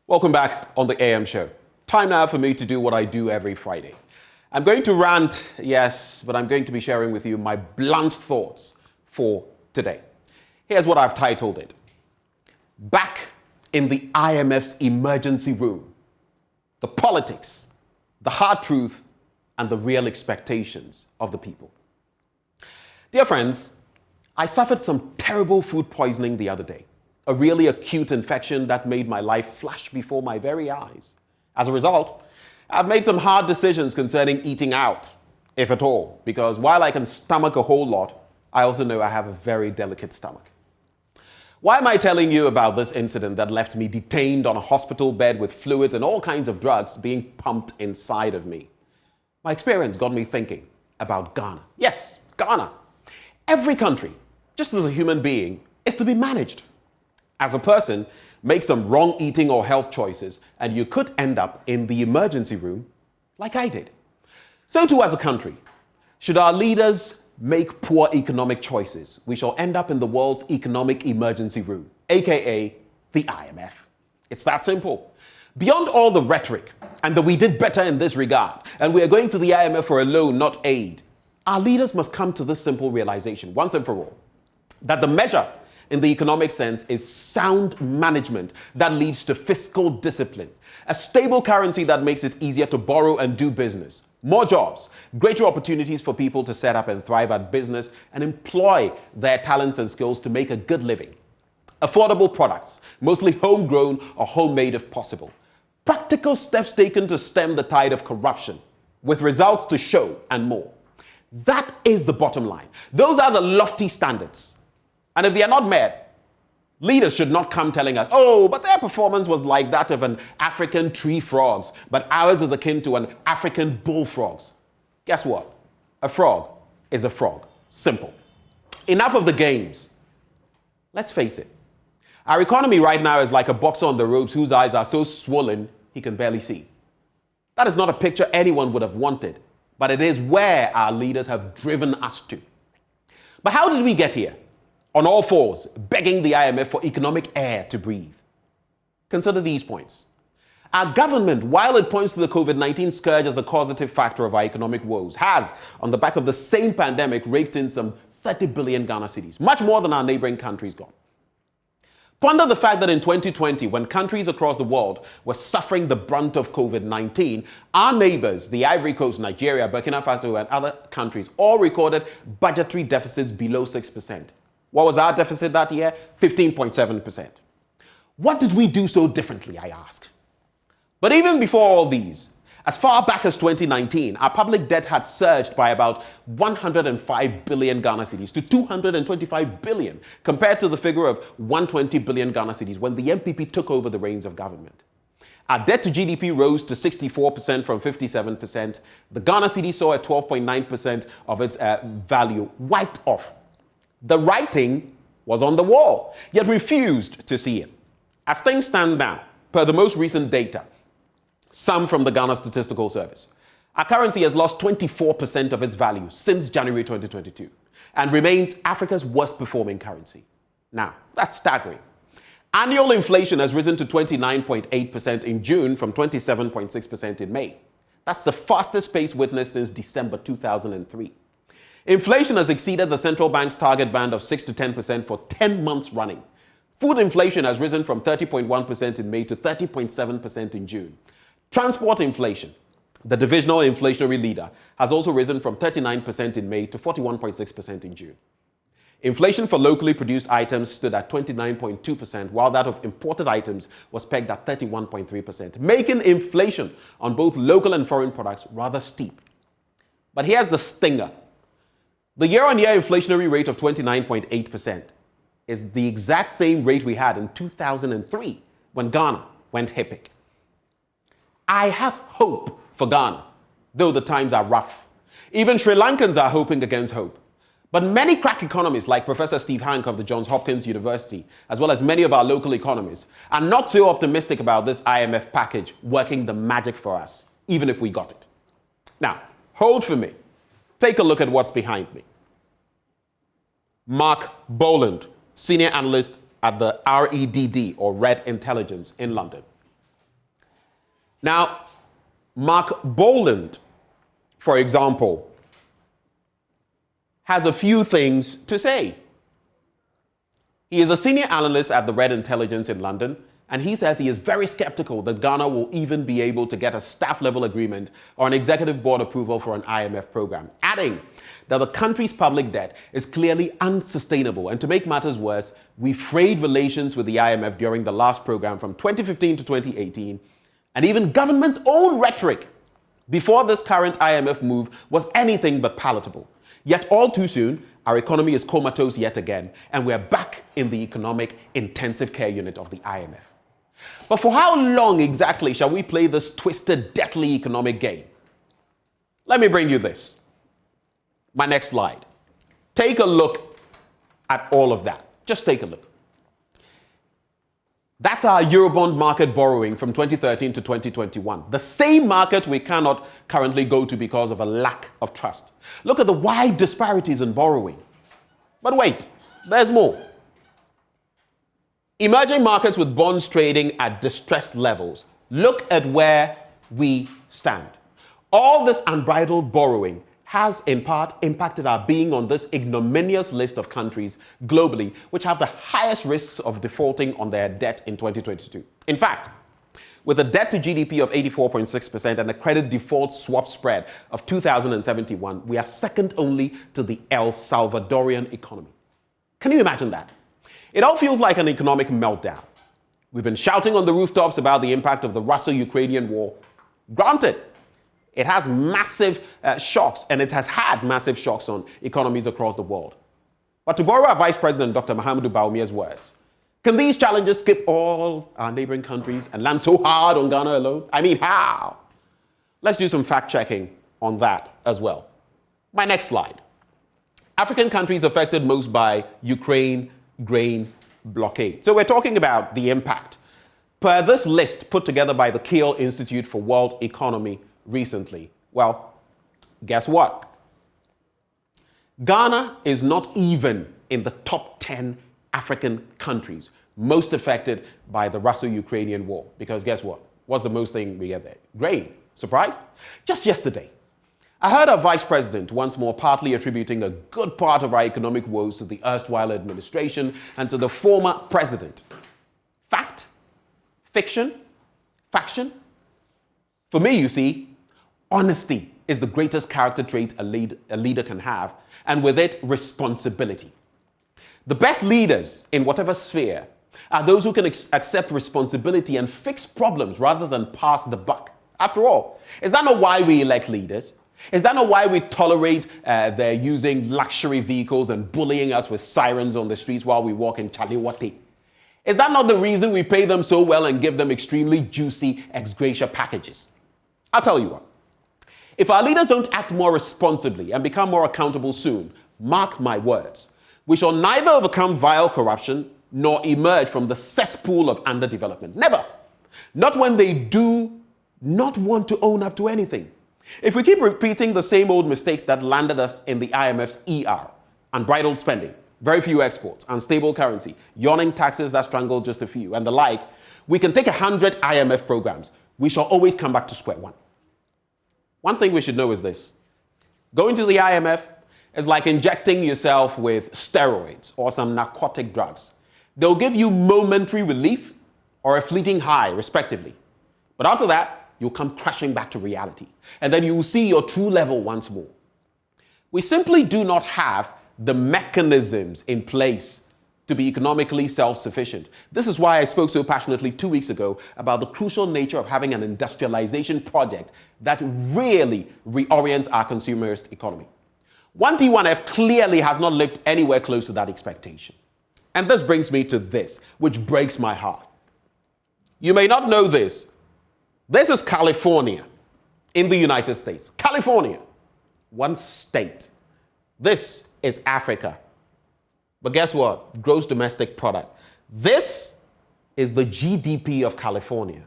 Welcome back on the AM show. Time now for me to do what I do every Friday. I'm going to rant, yes, but I'm going to be sharing with you my blunt thoughts for today. Here's what I've titled it. Back in the IMF's emergency room. The politics, the hard truth, and the real expectations of the people. Dear friends, I suffered some terrible food poisoning the other day. A really acute infection that made my life flash before my very eyes. As a result, I've made some hard decisions concerning eating out, if at all, because while I can stomach a whole lot, I also know I have a very delicate stomach. Why am I telling you about this incident that left me detained on a hospital bed with fluids and all kinds of drugs being pumped inside of me? My experience got me thinking about Ghana. Yes, Ghana. Every country, just as a human being, is to be managed. As a person, make some wrong eating or health choices, and you could end up in the emergency room like I did. So too as a country, should our leaders make poor economic choices, we shall end up in the world's economic emergency room, aka the IMF. It's that simple. Beyond all the rhetoric, and that we did better in this regard, and we are going to the IMF for a loan, not aid, our leaders must come to this simple realization, once and for all, that the measure in the economic sense is sound management that leads to fiscal discipline, a stable currency that makes it easier to borrow and do business, more jobs, greater opportunities for people to set up and thrive at business and employ their talents and skills to make a good living, affordable products, mostly homegrown or homemade if possible, practical steps taken to stem the tide of corruption, with results to show and more. That is the bottom line. Those are the lofty standards. And if they are not met, leaders should not come telling us, oh, but their performance was like that of an African tree frogs, but ours is akin to an African bullfrogs. Guess what? A frog is a frog. Simple. Enough of the games. Let's face it. Our economy right now is like a boxer on the ropes whose eyes are so swollen he can barely see. That is not a picture anyone would have wanted, but it is where our leaders have driven us to. But how did we get here? On all fours, begging the IMF for economic air to breathe. Consider these points. Our government, while it points to the COVID-19 scourge as a causative factor of our economic woes, has, on the back of the same pandemic, raked in some 30 billion Ghana cedis, much more than our neighboring countries got. Ponder the fact that in 2020, when countries across the world were suffering the brunt of COVID-19, our neighbors, the Ivory Coast, Nigeria, Burkina Faso, and other countries, all recorded budgetary deficits below 6%. What was our deficit that year? 15.7%. What did we do so differently, I ask? But even before all these, as far back as 2019, our public debt had surged by about 105 billion Ghana cedis to 225 billion, compared to the figure of 120 billion Ghana cedis when the MPP took over the reins of government. Our debt to GDP rose to 64% from 57%. The Ghana cedi saw a 12.9% of its value wiped off. The writing was on the wall, yet refused to see it. As things stand now, per the most recent data, some from the Ghana Statistical Service, our currency has lost 24% of its value since January 2022 and remains Africa's worst performing currency. Now, that's staggering. Annual inflation has risen to 29.8% in June from 27.6% in May. That's the fastest pace witnessed since December 2003. Inflation has exceeded the central bank's target band of 6 to 10% for 10 months running. Food inflation has risen from 30.1% in May to 30.7% in June. Transport inflation, the divisional inflationary leader, has also risen from 39% in May to 41.6% in June. Inflation for locally produced items stood at 29.2%, while that of imported items was pegged at 31.3%, making inflation on both local and foreign products rather steep. But here's the stinger. The year-on-year inflationary rate of 29.8% is the exact same rate we had in 2003 when Ghana went HIPIC. I have hope for Ghana, though the times are rough. Even Sri Lankans are hoping against hope. But many crack economists like Professor Steve Hank of the Johns Hopkins University, as well as many of our local economists, are not so optimistic about this IMF package working the magic for us, even if we got it. Now, hold for me. Take a look at what's behind me. Mark Boland, senior analyst at the REDD, or Red Intelligence, in London. Now, Mark Boland, for example, has a few things to say. He is a senior analyst at the Red Intelligence in London, and he says he is very skeptical that Ghana will even be able to get a staff-level agreement or an executive board approval for an IMF program, adding that the country's public debt is clearly unsustainable. And to make matters worse, we frayed relations with the IMF during the last program from 2015 to 2018, and even government's own rhetoric before this current IMF move was anything but palatable. Yet all too soon, our economy is comatose yet again, and we're back in the economic intensive care unit of the IMF. But for how long exactly shall we play this twisted, deadly economic game? Let me bring you this. My next slide. Take a look at all of that. Just take a look. That's our Eurobond market borrowing from 2013 to 2021. The same market we cannot currently go to because of a lack of trust. Look at the wide disparities in borrowing. But wait, there's more. Emerging markets with bonds trading at distressed levels. Look at where we stand. All this unbridled borrowing has in part impacted our being on this ignominious list of countries globally which have the highest risks of defaulting on their debt in 2022. In fact, with a debt to GDP of 84.6% and a credit default swap spread of 2,071, we are second only to the El Salvadorian economy. Can you imagine that? It all feels like an economic meltdown. We've been shouting on the rooftops about the impact of the Russo-Ukrainian war. Granted, It has massive shocks, and it has had massive shocks on economies across the world. But to borrow our Vice President, Dr. Mahamudu Bawumia's words, can these challenges skip all our neighboring countries and land so hard on Ghana alone? I mean, how? Let's do some fact-checking on that as well. My next slide. African countries affected most by Ukraine grain blockade. So we're talking about the impact. Per this list put together by the Kiel Institute for World Economy recently, well, guess what? Ghana is not even in the top 10 African countries most affected by the Russo-Ukrainian war. Because guess what? What's the most thing we get there? Grain. Surprised? Just yesterday, I heard our Vice President once more partly attributing a good part of our economic woes to the erstwhile administration and to the former president. Fact? Fiction? Faction? For me, you see, honesty is the greatest character trait a leader can have, and with it, responsibility. The best leaders in whatever sphere are those who can accept responsibility and fix problems rather than pass the buck. After all, is that not why we elect leaders? Is that not why we tolerate their using luxury vehicles and bullying us with sirens on the streets while we walk in Chaliwati? Is that not the reason we pay them so well and give them extremely juicy ex gratia packages? I'll tell you what. If our leaders don't act more responsibly and become more accountable soon, mark my words, we shall neither overcome vile corruption nor emerge from the cesspool of underdevelopment. Never. Not when they do not want to own up to anything. If we keep repeating the same old mistakes that landed us in the IMF's ER, unbridled spending, very few exports, unstable currency, yawning taxes that strangled just a few, and the like, we can take 100 IMF programs. We shall always come back to square one. One thing we should know is this. Going to the IMF is like injecting yourself with steroids or some narcotic drugs. They'll give you momentary relief or a fleeting high, respectively. But after that, you'll come crashing back to reality. And then you will see your true level once more. We simply do not have the mechanisms in place to be economically self-sufficient. This is why I spoke so passionately 2 weeks ago about the crucial nature of having an industrialization project that really reorients our consumerist economy. 1T1F clearly has not lived anywhere close to that expectation. And this brings me to this, which breaks my heart. You may not know this. This is California in the United States. California, one state. This is Africa. But guess what? Gross domestic product. This is the GDP of California.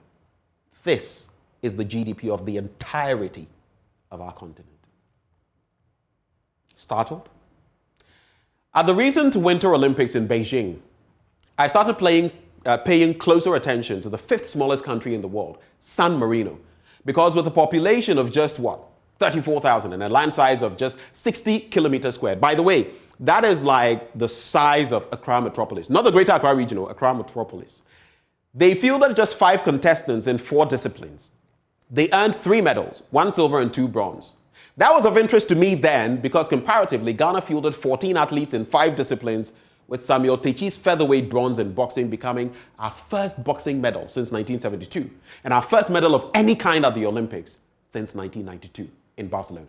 This is the GDP of the entirety of our continent. Startled? At the recent Winter Olympics in Beijing, I started paying closer attention to the fifth smallest country in the world, San Marino, because with a population of just 34,000 and a land size of just 60 kilometers squared. By the way, that is like the size of Accra Metropolis, not the Greater Accra Regional, Accra Metropolis. They fielded just 5 contestants in 4 disciplines. They earned 3 medals, 1 silver and 2 bronze. That was of interest to me then because comparatively, Ghana fielded 14 athletes in 5 disciplines, with Samuel Techi's featherweight bronze in boxing becoming our first boxing medal since 1972, and our first medal of any kind at the Olympics since 1992 in Barcelona.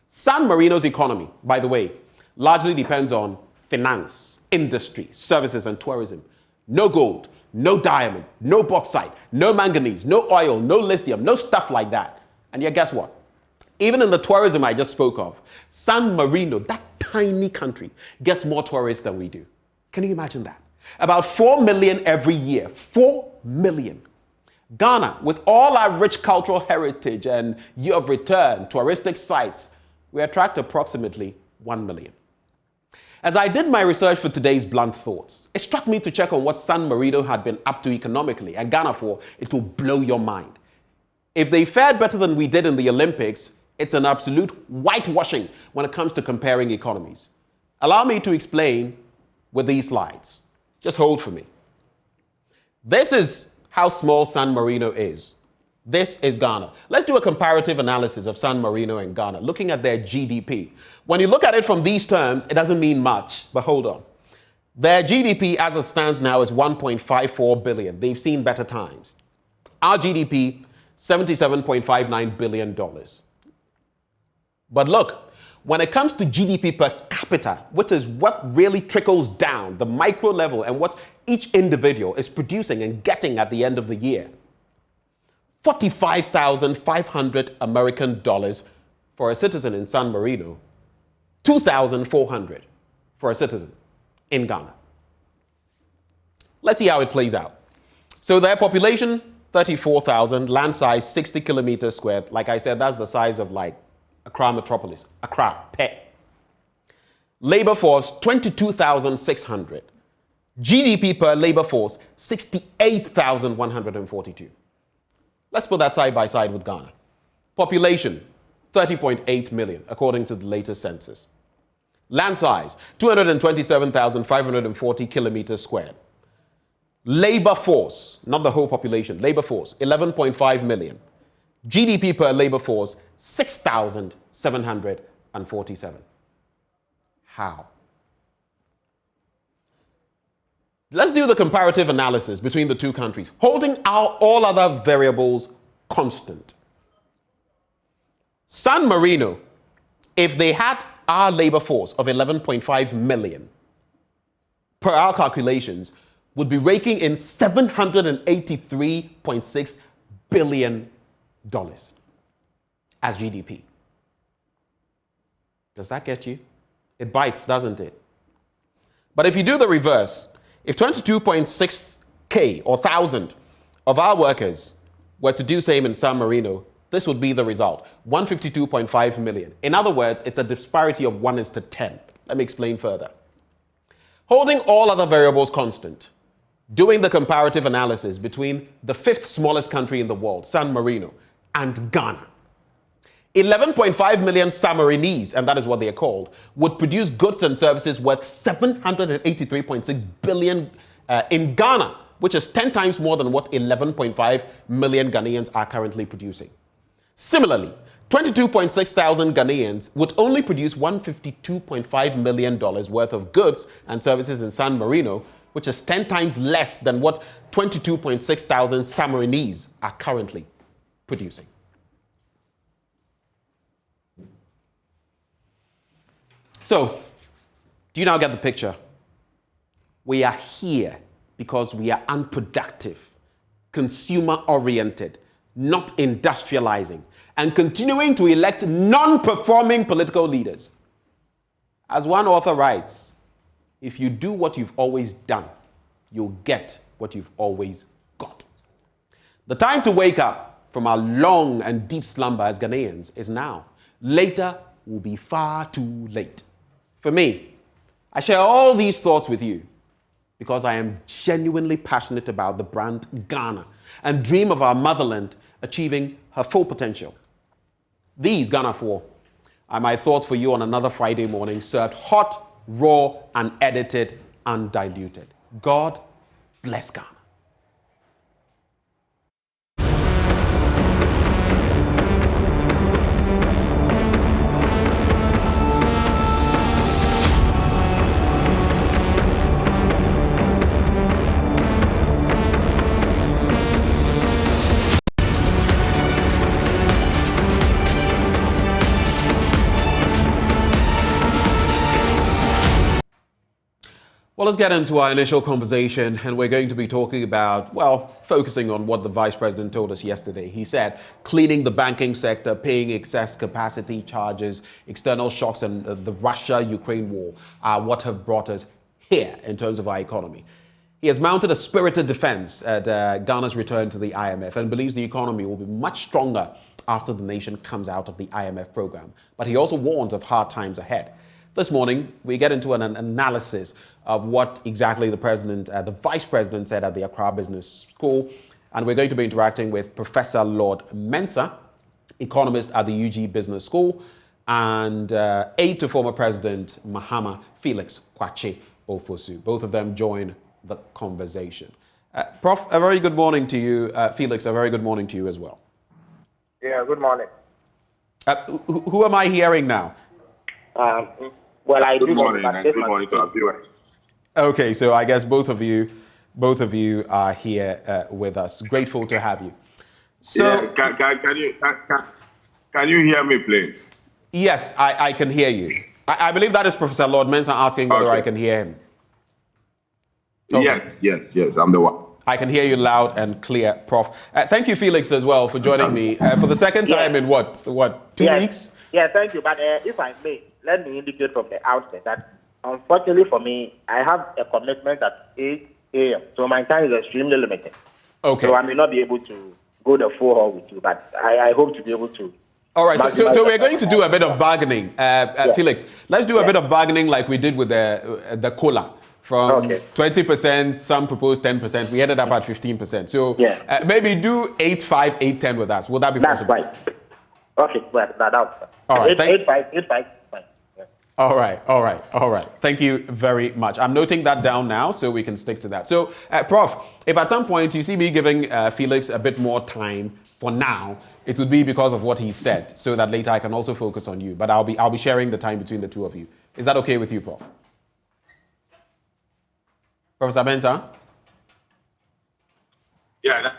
San Marino's economy, by the way, largely depends on finance, industry, services, and tourism. No gold, no diamond, no bauxite, no manganese, no oil, no lithium, no stuff like that. And yet, guess what? Even in the tourism I just spoke of, San Marino, that tiny country, gets more tourists than we do. Can you imagine that? About 4 million every year. 4 million. Ghana, with all our rich cultural heritage and year of return, touristic sites, we attract approximately 1 million. As I did my research for today's blunt thoughts, it struck me to check on what San Marino had been up to economically, and Ghana for it will blow your mind. If they fared better than we did in the Olympics, it's an absolute whitewashing when it comes to comparing economies. Allow me to explain with these slides. Just hold for me. This is how small San Marino is. This is Ghana. Let's do a comparative analysis of San Marino and Ghana, looking at their GDP. When you look at it from these terms, it doesn't mean much, but hold on. Their GDP as it stands now is 1.54 billion. They've seen better times. Our GDP $77.59 billion. But look, when it comes to GDP per capita, which is what really trickles down, the micro level, and what each individual is producing and getting at the end of the year, $45,500 American dollars for a citizen in San Marino, $2,400 for a citizen in Ghana. Let's see how it plays out. So their population, 34,000, land size 60 kilometers squared. Like I said, that's the size of like Accra metropolis, Accra, Pe. Labor force, 22,600. GDP per labor force, 68,142. Let's put that side by side with Ghana. Population, 30.8 million, according to the latest census. Land size, 227,540 kilometers squared. Labor force, not the whole population, labor force, 11.5 million. GDP per labor force, 6,747. How? Let's do the comparative analysis between the two countries, holding all other variables constant. San Marino, if they had our labor force of 11.5 million, per our calculations, would be raking in $783.6 billion as GDP. Does that get you? It bites, doesn't it? But if you do the reverse, if 22.6K or 1,000 of our workers were to do same in San Marino, this would be the result, 152.5 million. In other words, it's a disparity of 1:10. Let me explain further. Holding all other variables constant, doing the comparative analysis between the 5th smallest country in the world, San Marino, and Ghana, 11.5 million Samarinese, and that is what they are called, would produce goods and services worth 783.6 billion in Ghana, which is 10 times more than what 11.5 million Ghanaians are currently producing. Similarly, 22.6 thousand Ghanaians would only produce $152.5 million worth of goods and services in San Marino, which is 10 times less than what 22.6 thousand Samarinese are currently producing. So, do you now get the picture? We are here because we are unproductive, consumer-oriented, not industrializing, and continuing to elect non-performing political leaders. As one author writes, if you do what you've always done, you'll get what you've always got. The time to wake up from our long and deep slumber as Ghanaians is now. Later will be far too late. For me, I share all these thoughts with you because I am genuinely passionate about the brand Ghana and dream of our motherland achieving her full potential. These, Ghana 4, are my thoughts for you on another Friday morning, served hot, raw, unedited, undiluted. God bless Ghana. Well, let's get into our initial conversation, and we're going to be talking about, well, focusing on what the Vice President told us yesterday. He said cleaning the banking sector, paying excess capacity charges, external shocks, and the Russia-Ukraine war are what have brought us here in terms of our economy. He has mounted a spirited defense at Ghana's return to the IMF and believes the economy will be much stronger after the nation comes out of the IMF program. But he also warns of hard times ahead. This morning, we get into an analysis of what exactly the Vice President said at the Accra Business School. And we're going to be interacting with Professor Lord Mensah, economist at the UG Business School, and aide to former President Mahama, Felix Kwakye Ofosu. Both of them join the conversation. Prof, a very good morning to you. Felix, a very good morning to you as well. Yeah, good morning. Who am I hearing now? Well, I good do morning, and good morning to our viewers. Okay, so I guess both of you are here with us. Grateful to have you. So, can you hear me, please? Yes, I can hear you. I believe that is Professor Lord Mensah asking whether I can hear him. Okay. Yes, I'm the one. I can hear you loud and clear, Prof. Thank you, Felix, as well, for joining me for the second time in what, 2 weeks? Yeah, thank you. But if I may, let me indicate from the outset that, unfortunately for me, I have a commitment at 8 a.m., so my time is extremely limited. Okay. So I may not be able to go the full haul with you, but I hope to be able to. All right, so we're going to do a bit of bargaining. Felix, let's do a bit of bargaining like we did with the cola. From 20%, some proposed 10%. We ended up at 15%. So maybe do 8.5, 8.10 with us. Would that be possible? That's right. Okay, well, that's all right. 8.5. All right. Thank you very much. I'm noting that down now so we can stick to that. So, Prof, if at some point you see me giving Felix a bit more time for now, it would be because of what he said, so that later I can also focus on you. But I'll be sharing the time between the two of you. Is that okay with you, Prof? Professor Mensah? Yeah,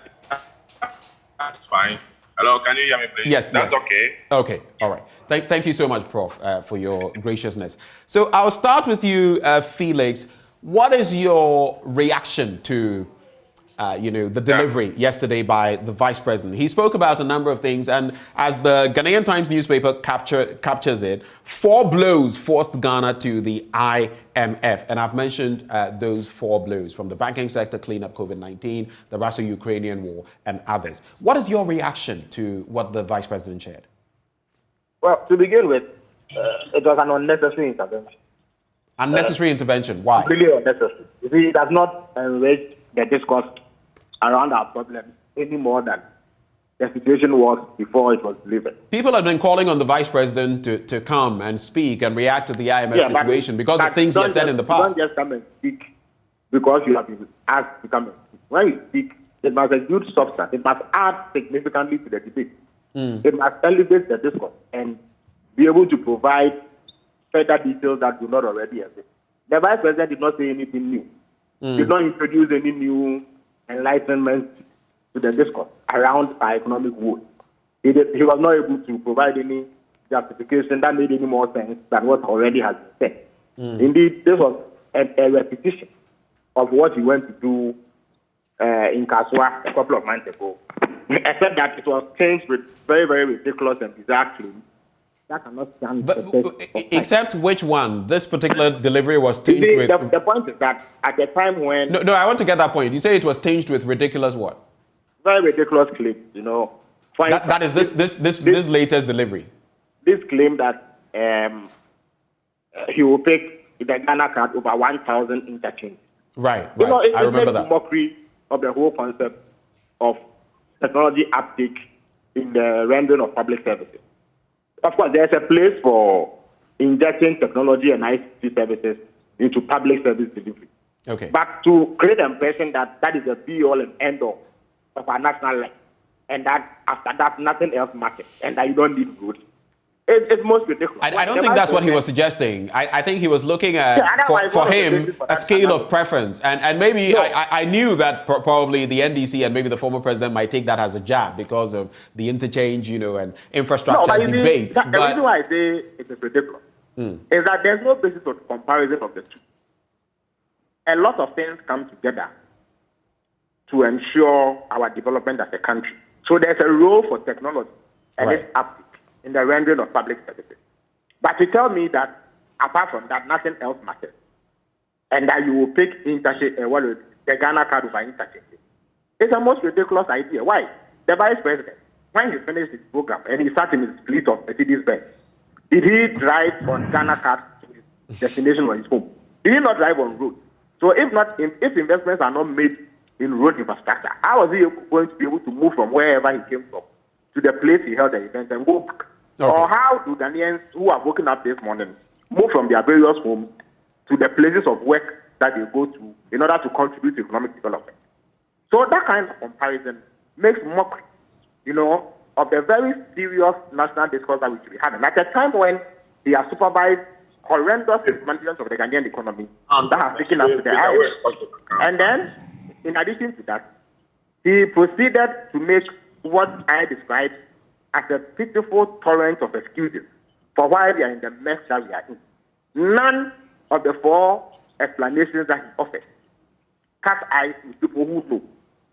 that's fine. Hello, can you hear me, please? Yes. That's okay. Okay, all right. Thank you so much, Prof, for your graciousness. So I'll start with you, Felix. What is your reaction to the delivery yesterday by the Vice President? He spoke about a number of things, and as the Ghanaian Times newspaper captures it, 4 blows forced Ghana to the IMF. And I've mentioned those 4 blows, from the banking sector cleanup, COVID-19, the Russia-Ukrainian war, and others. What is your reaction to what the Vice President shared? Well, to begin with, it was an unnecessary intervention. Unnecessary intervention? Why? Really unnecessary. You see, it does not enrich the discourse around our problems any more than the situation was before it was delivered. People have been calling on the Vice President to come and speak and react to the IMF situation because of things he had said in the past. You don't just come and speak because you have been asked to come and speak. When you speak, it must exude substance. It must add significantly to the debate. It must elevate the discourse and be able to provide further details that do not already exist. The Vice President did not say anything new. Did not introduce any new enlightenment to the discourse around our economic woes. He was not able to provide any justification that made any more sense than what already has been said. Indeed, this was a repetition of what he went to do in Kaswa a couple of months ago, except that it was changed with very, very ridiculous and bizarre claims. That cannot stand except which one? This particular delivery was tinged with... The point is that at the time when... No, I want to get that point. You say it was tinged with ridiculous what? Very ridiculous claims, That is this latest delivery. This claim that he will pick the Ghana card over 1,000 interchange. Right. I remember that. It's a mockery of the whole concept of technology uptake in the rendering of public services. Of course, there's a place for injecting technology and ICT services into public service delivery. Okay. But to create the impression that that is a be-all and end-all of our national life, and that after that nothing else matters, and that you don't need roads, it's most ridiculous. I don't think that's what he was suggesting. I think he was looking at, for him, a scale of preference. And maybe I knew that probably the NDC and maybe the former president might take that as a jab because of the interchange, and infrastructure debate. The reason why I say it is ridiculous is that there's no basis of comparison of the two. A lot of things come together to ensure our development as a country. So there's a role for technology and its uptake in the rendering of public services. But to tell me that apart from that, nothing else matters, and that you will pick the Ghana card over interchange, it's a most ridiculous idea. Why? The Vice President, when he finished his program and he sat in his fleet of Mercedes Benz, did he drive on Ghana card to his destination or his home? Did he not drive on road? So if investments are not made in road infrastructure, how was he going to be able to move from wherever he came from to the place he held the event and go back? Okay. Or how do Ghanaians who are waking up this morning move from their various homes to the places of work that they go to in order to contribute to economic development? So that kind of comparison makes mockery, of the very serious national discourse that we should be having. At a time when he has supervised horrendous dismantlement of the Ghanaian economy that has taken us to the IMF. And then, in addition to that, he proceeded to make what I described as a pitiful torrent of excuses for why we are in the mess that we are in. None of the 4 explanations that he offered catch eyes with people who know.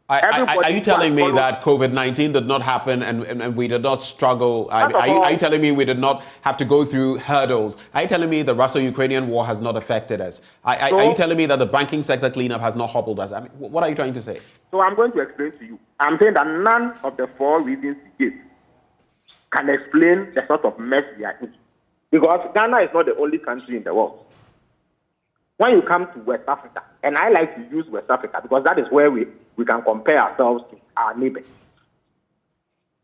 Are you telling me that COVID-19 did not happen and we did not struggle? Are you telling me we did not have to go through hurdles? Are you telling me the Russo-Ukrainian war has not affected us? Are you telling me that the banking sector cleanup has not hobbled us? I mean, what are you trying to say? So I'm going to explain to you. I'm saying that none of the 4 reasons he gave can explain the sort of mess we are in. Because Ghana is not the only country in the world. When you come to West Africa, and I like to use West Africa because that is where we can compare ourselves to our neighbors.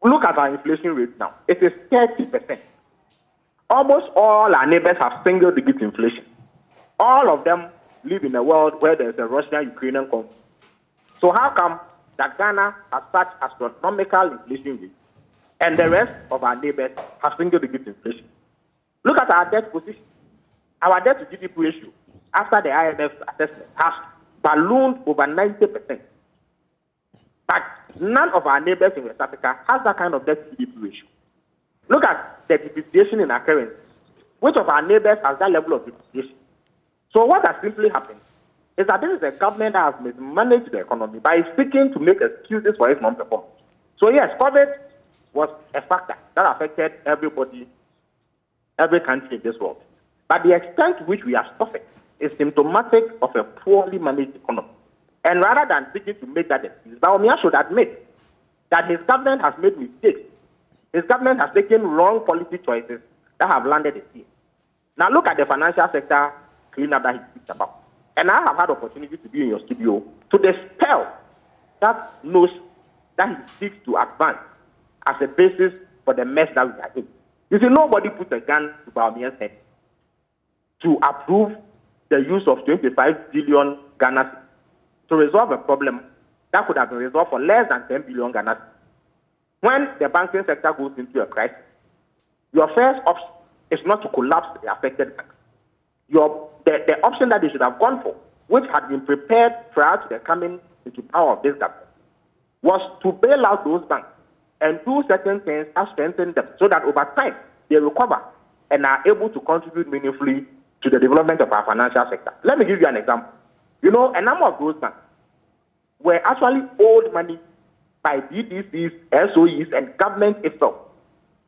Look at our inflation rate now. It is 30%. Almost all our neighbors have single-digit inflation. All of them live in a world where there's a Russian-Ukrainian conflict. So how come that Ghana has such astronomical inflation rate and the rest of our neighbors have single-digit inflation? Look at our debt position. Our debt-to-GDP ratio after the IMF assessment has ballooned over 90%. But none of our neighbors in West Africa has that kind of debt-to-GDP ratio. Look at the depreciation in our currency. Which of our neighbors has that level of depreciation? So what has simply happened is that this is a government that has mismanaged the economy by seeking to make excuses for its non-performance. So yes, COVID was a factor that affected everybody, every country in this world. But the extent to which we are suffering is symptomatic of a poorly managed economy. And rather than seeking to make that excuse, Bawumia should admit that his government has made mistakes. His government has taken wrong policy choices that have landed it here. Now look at the financial sector cleanup that he speaks about. And I have had opportunity to be in your studio to dispel that notion that he seeks to advance as a basis for the mess that we are in. You see, nobody put a gun to Bawumia's head to approve the use of 25 billion Ghana cedis to resolve a problem that could have been resolved for less than 10 billion Ghana cedis. When the banking sector goes into a crisis, your first option is not to collapse the affected banks. The option that they should have gone for, which had been prepared prior to the coming into power of this government, was to bail out those banks and do certain things that strengthen them so that over time they recover and are able to contribute meaningfully to the development of our financial sector. Let me give you an example. You know, a number of those banks were actually owed money by BDCs, SOEs, and government itself.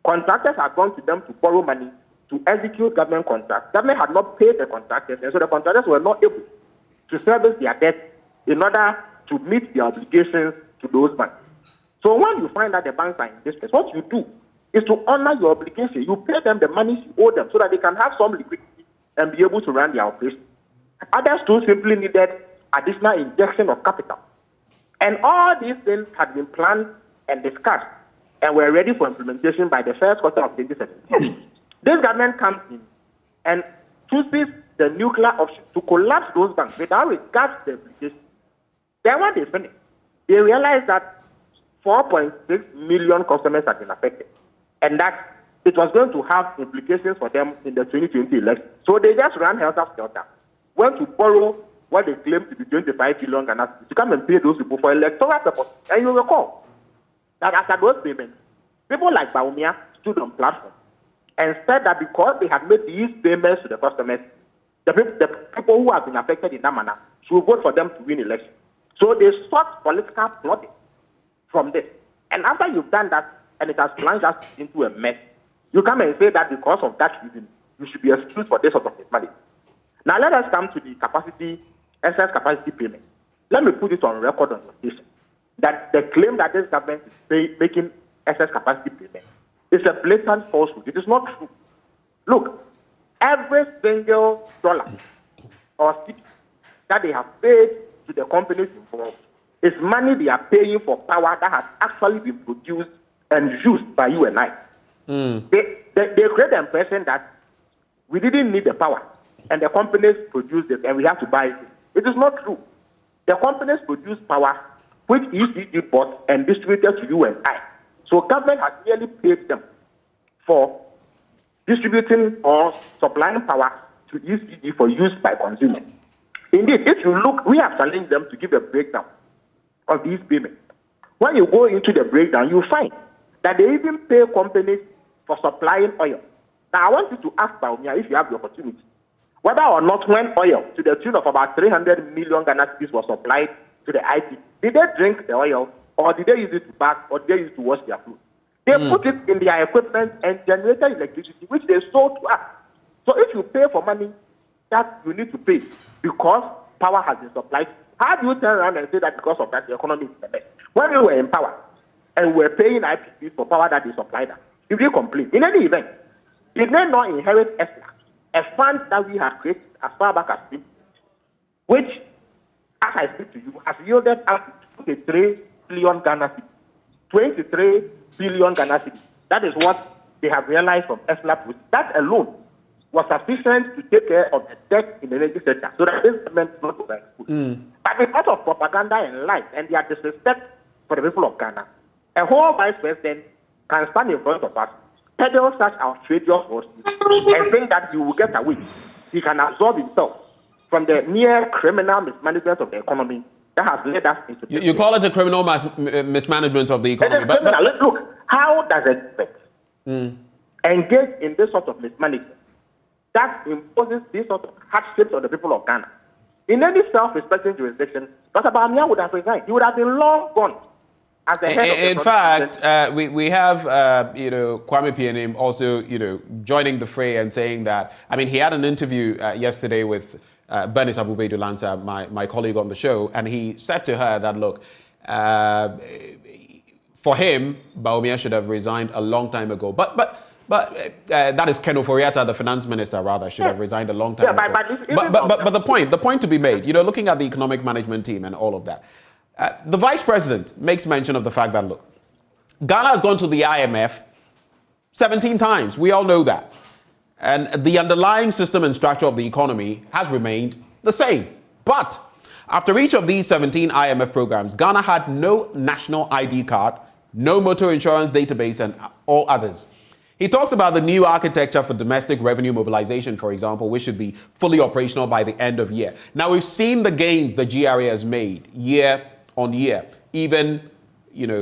Contractors had gone to them to borrow money to execute government contracts. Government had not paid the contractors, and so the contractors were not able to service their debt in order to meet their obligations to those banks. So when you find that the banks are in distress, what you do is to honor your obligation. You pay them the money you owe them so that they can have some liquidity and be able to run their operations. Others too simply needed additional injection of capital. And all these things had been planned and discussed and were ready for implementation by the first quarter of 2017. This government comes in and chooses the nuclear option to collapse those banks without regard to the implications. Then when they finish, they realize that 4.6 million customers have been affected and that it was going to have implications for them in the 2020 election. So they just ran helter-skelter, went to borrow what they claim to be 25 billion Ghana cedis to come and pay those people for electoral purposes. And you recall that after those payments, people like Bawumia stood on platform and said that because they had made these payments to the customers, the people who have been affected in that manner should vote for them to win election. So they sought political plotting from this. And after you've done that, and it has plunged us into a mess, you come and say that because of that reason, you should be excused for this sort of mismanagement. Now let us come to the excess capacity payment. Let me put it on record on your station that the claim that this government is making excess capacity payment is a blatant falsehood. It is not true. Look, every single dollar or cedi that they have paid to the companies involved is money they are paying for power that has actually been produced and used by you and I. They create the impression that we didn't need the power and the companies produced it and we have to buy it. It is not true. The companies produce power which ECG bought and distributed to you and I. So government has merely paid them for distributing or supplying power to ECG for use by consumers. Indeed, if you look, we have challenged them to give a breakdown of these payments. When you go into the breakdown, you find that they even pay companies for supplying oil. Now, I want you to ask Baumia, if you have the opportunity, whether or not when oil to the tune of about 300 million Ghana cedis was supplied to the IT, did they drink the oil, or did they use it to bath, or did they use it to wash their clothes? They put it in their equipment and generated electricity, which they sold to us. So if you pay for money that you need to pay because power has been supplied, how do you turn around and say that because of that the economy is the best? When we were in power and we were paying IPPs for power that they supplied us, did we complain? In any event, did they not inherit ESLA, a fund that we have created as far back as 20, which, as I speak to you, has yielded up to 23 billion Ghana cedis. 23 billion Ghana cedis. That is what they have realized from ESLA. That alone was sufficient to take care of the debt in the energy sector, so that this government is not overexposed. But because of propaganda and lies and their disrespect for the people of Ghana, a whole vice president can stand in front of us, peddle such outrageous words, and think that he will get away. He can absorb himself from the near criminal mismanagement of the economy that has led us into. You call it a criminal mismanagement of the economy. But look, how does a government engage in this sort of mismanagement that imposes these sort of hardships on the people of Ghana? In any self-respecting jurisdiction, Dr. Bamia would have resigned. He would have been long gone. As the head of the in fact, we have Kwame Pianim also joining the fray and saying that, I mean, he had an interview yesterday with Bernice Abubedu Lanza, my colleague on the show, and he said to her that, look, for him, Bawumia should have resigned a long time ago. But that is Ken Oforiatta, the finance minister, rather, should have resigned a long time ago. But the point to be made, looking at the economic management team and all of that, the vice president makes mention of the fact that, look, Ghana has gone to the IMF 17 times. We all know that. And the underlying system and structure of the economy has remained the same. But after each of these 17 IMF programs, Ghana had no national ID card, no motor insurance database, and all others. He talks about the new architecture for domestic revenue mobilization, for example, which should be fully operational by the end of year. Now, we've seen the gains the GRA has made year on year, even,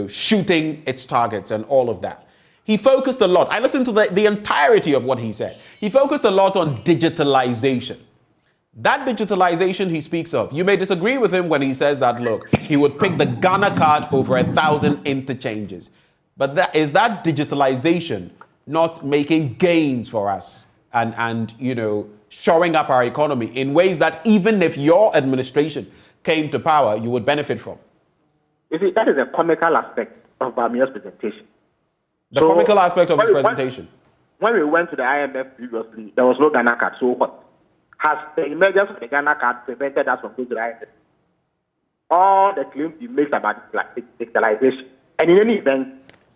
shooting its targets and all of that. He focused a lot. I listened to the entirety of what he said. He focused a lot on digitalization. That digitalization he speaks of, you may disagree with him when he says that, look, he would pick the Ghana card over 1,000 interchanges. But is that digitalization not making gains for us and shoring up our economy in ways that even if your administration came to power, you would benefit from? You see, that is a comical aspect of Bamia's presentation. The comical aspect of his presentation. When we went to the IMF previously, there was no Ghana card. So what? Has the emergence of the Ghana card prevented us from going to the IMF? All the claims he makes about digitalization. And in any event,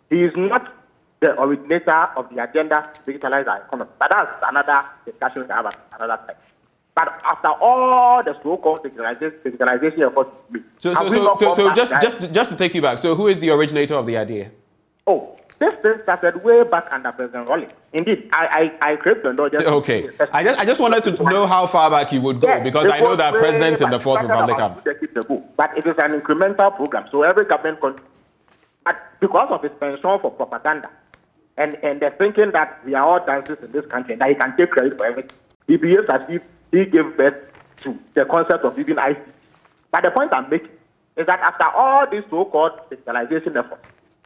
he is not the originator of the agenda to digitalize our economy. But that's another discussion we have at another time. But after all the so-called digitalization efforts, so just to take you back, so who is the originator of the idea? Oh, this thing started way back under President Rawlings. Indeed, I created the law. Okay, I just wanted to know how far back you would go, because I know that presidents in the Fourth Republic have. But it is an incremental program, so every government country. But because of his penchant for propaganda and the thinking that we are all dancers in this country and that he can take credit for everything, he behaves as if he gave birth to the concept of using ICT. But the point I'm making is that after all these so-called digitalization efforts,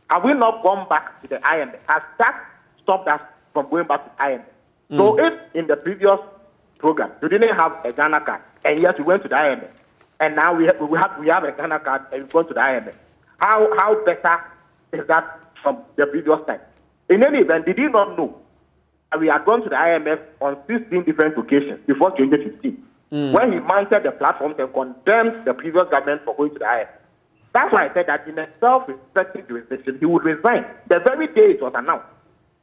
have we not gone back to the IMF? Has that stopped us from going back to the IMF? So if in the previous program you didn't have a Ghana card, and yet you went to the IMF, and now we have a Ghana card and we've gone to the IMF, how better is that from the previous time? In any event, did you not know that we had gone to the IMF on 16 different occasions before 2015, when he mounted the platforms and condemned the previous government for going to the IMF? That's why I said that in a self-respecting jurisdiction, he would resign. The very day it was announced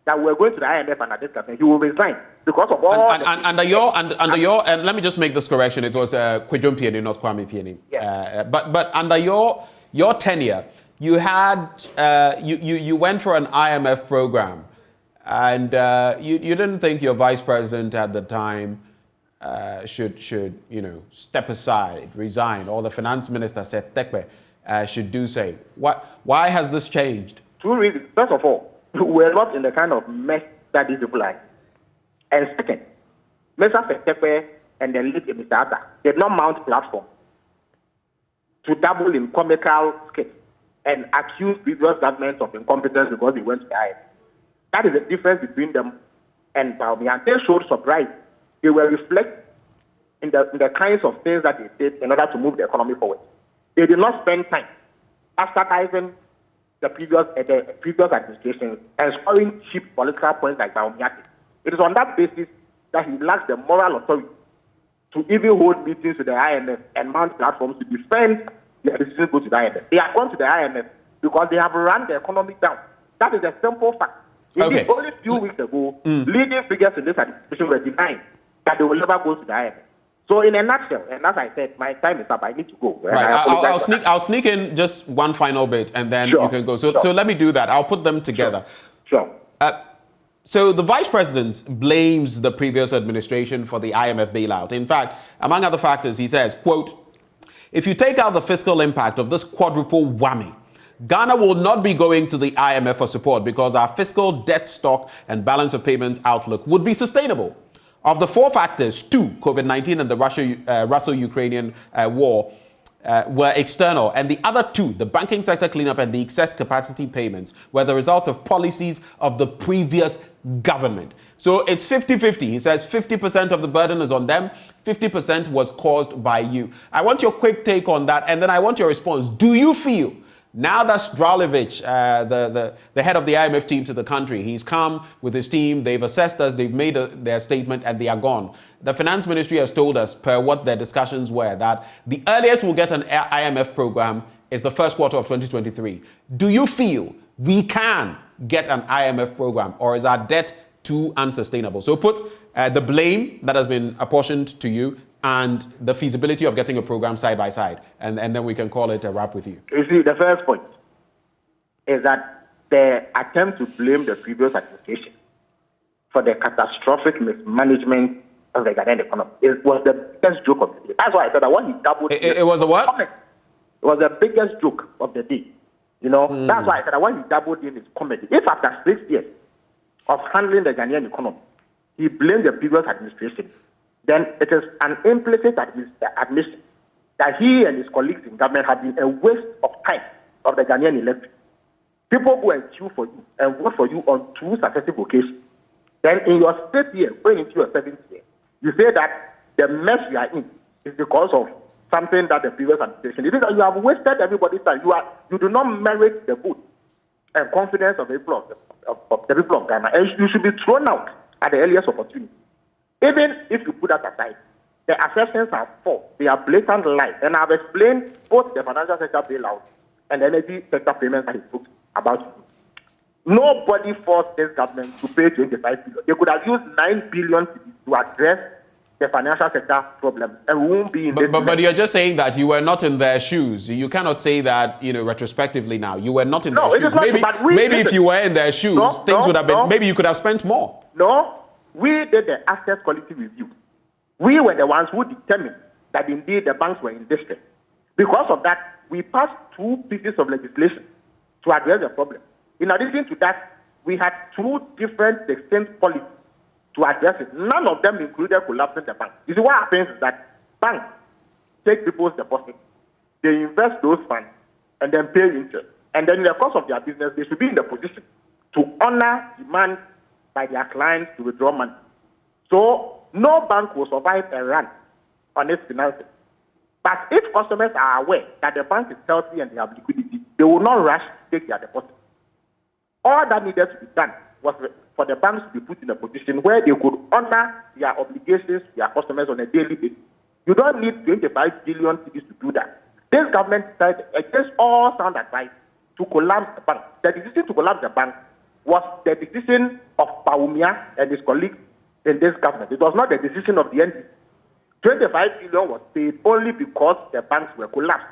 that we were going to the IMF and at this government, he will resign because of all. Under your, and let me just make this correction. It was Kwejum Pianim, not Kwame Pianim. Yeah. But under your tenure, you had you went for an IMF program, and you didn't think your vice president at the time should step aside, resign, or the finance minister said tekwe should do same. Why has this changed? 2 reasons. First of all, we're not in the kind of mess that these people are. And second, Mr. Fetepe and the lead Mr. Atta did not mount platform to double in comical skits and accuse previous governments of incompetence because they went to the IMF. That is the difference between them and Bawumia. They showed surprise. They were reflecting in the kinds of things that they did in order to move the economy forward. They did not spend time assertizing the previous administration and scoring cheap political points like Bawumia. It is on that basis that he lacks the moral authority to even hold meetings with the IMF and mount platforms to defend their decision to go to the IMF. They have gone to the IMF because they have run the economy down. That is a simple fact. Indeed, only a few weeks ago, leading figures in this administration were denying that they will never go to the IMF. So in a nutshell, and as I said, my time is up. I need to go. Right. I'll sneak in just one final bit, and then you can go. So let me do that. I'll put them together. Sure. So the vice president blames the previous administration for the IMF bailout. In fact, among other factors, he says, quote, "If you take out the fiscal impact of this quadruple whammy, Ghana will not be going to the IMF for support because our fiscal debt stock and balance of payments outlook would be sustainable. Of the 4 factors, 2, COVID-19 and the Russo-Ukrainian war, were external, and the other 2, the banking sector cleanup and the excess capacity payments, were the result of policies of the previous government." So it's 50-50. He says 50% of the burden is on them, 50% was caused by you. I want your quick take on that, and then I want your response. Do you feel, now that Stralevich, the head of the IMF team to the country, he's come with his team, they've assessed us, they've made their statement, and they are gone. The finance ministry has told us, per what their discussions were, that the earliest we'll get an IMF program is the first quarter of 2023. Do you feel we can get an IMF program, or is our debt too unsustainable? So put the blame that has been apportioned to you and the feasibility of getting a program side by side, and then we can call it a wrap with you. You see, the first point is that the attempt to blame the previous administration for the catastrophic mismanagement of the Ghanaian economy was the biggest joke of the day. That's why I said that when he doubled... It was the what? It was the biggest joke of the day. You know, that's why I said that when he doubled in his comedy, if after 6 years of handling the Ghanaian economy, he blamed the previous administration, then it is an implicit admission that he and his colleagues in government have been a waste of time of the Ghanaian electorate. People go and queue for you and vote for you on 2 successive occasions. Then in your 6th year, going into your 7th year, you say that the mess you are in is because of something that the previous administration did. You have wasted everybody's time. You do not merit the vote and confidence of the people of Ghana. And you should be thrown out at the earliest opportunity. Even if you put that aside, the assertions are false. They are blatant lies. And I've explained both the financial sector bailout and the energy sector payments that he spoke about. Nobody forced this government to pay 25 billion. They could have used 9 billion to address the financial sector problem and we won't be in this. But you're just saying that you were not in their shoes. You cannot say that, retrospectively now. You were not in their shoes. Maybe if you were in their shoes, things would have been, maybe you could have spent more. No. We did the asset quality review. We were the ones who determined that indeed the banks were in distress. Because of that, we passed 2 pieces of legislation to address the problem. In addition to that, we had 2 different distinct policies to address it. None of them included collapsing the bank. You see, what happens is that banks take people's deposits, they invest those funds, and then pay interest. And then in the course of their business, they should be in the position to honor demand by their clients to withdraw money. So no bank will survive a run on its finances. But if customers are aware that the bank is healthy and they have liquidity, they will not rush to take their deposit. All that needed to be done was for the banks to be put in a position where they could honor their obligations to their customers on a daily basis. You don't need 25 billion cedis to do that. This government decided against all sound advice to collapse the bank. The decision to collapse the bank was the decision of Bawumia and his colleagues in this government. It was not the decision of the NDC. 25 billion was paid only because the banks were collapsed.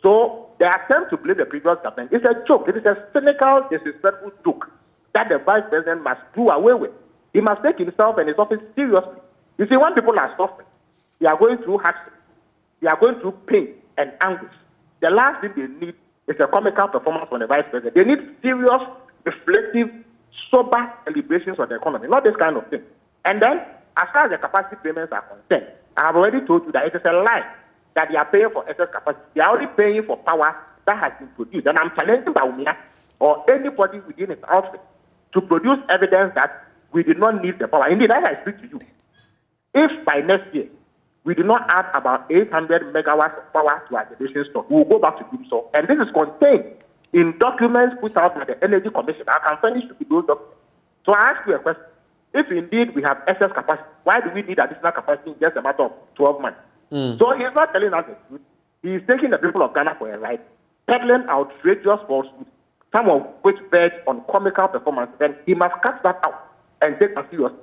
So the attempt to blame the previous government is a joke. It is a cynical, disrespectful joke that the vice president must do away with. He must take himself and his office seriously. You see, when people are suffering, they are going through hardship, they are going through pain and anguish. the last thing they need is a comical performance from the vice president. They need serious, reflective, sober deliberations on the economy, not this kind of thing. And then, as far as the capacity payments are concerned, I have already told you that it is a lie that they are paying for excess capacity. They are only paying for power that has been produced. And I'm challenging Baumia or anybody within its outfit to produce evidence that we did not need the power. Indeed, as I speak to you, if by next year we do not add about 800 megawatts of power to our generation stock, we will go back to doing so. And this is contained in documents put out by the Energy Commission. I can furnish you with those documents. So I ask you a question. If indeed we have excess capacity, why do we need additional capacity in just a matter of 12 months? So he's not telling us the truth. He is taking the people of Ghana for a ride, peddling outrageous falsehoods, some of which verge on comical performance. Then he must cut that out and take us seriously.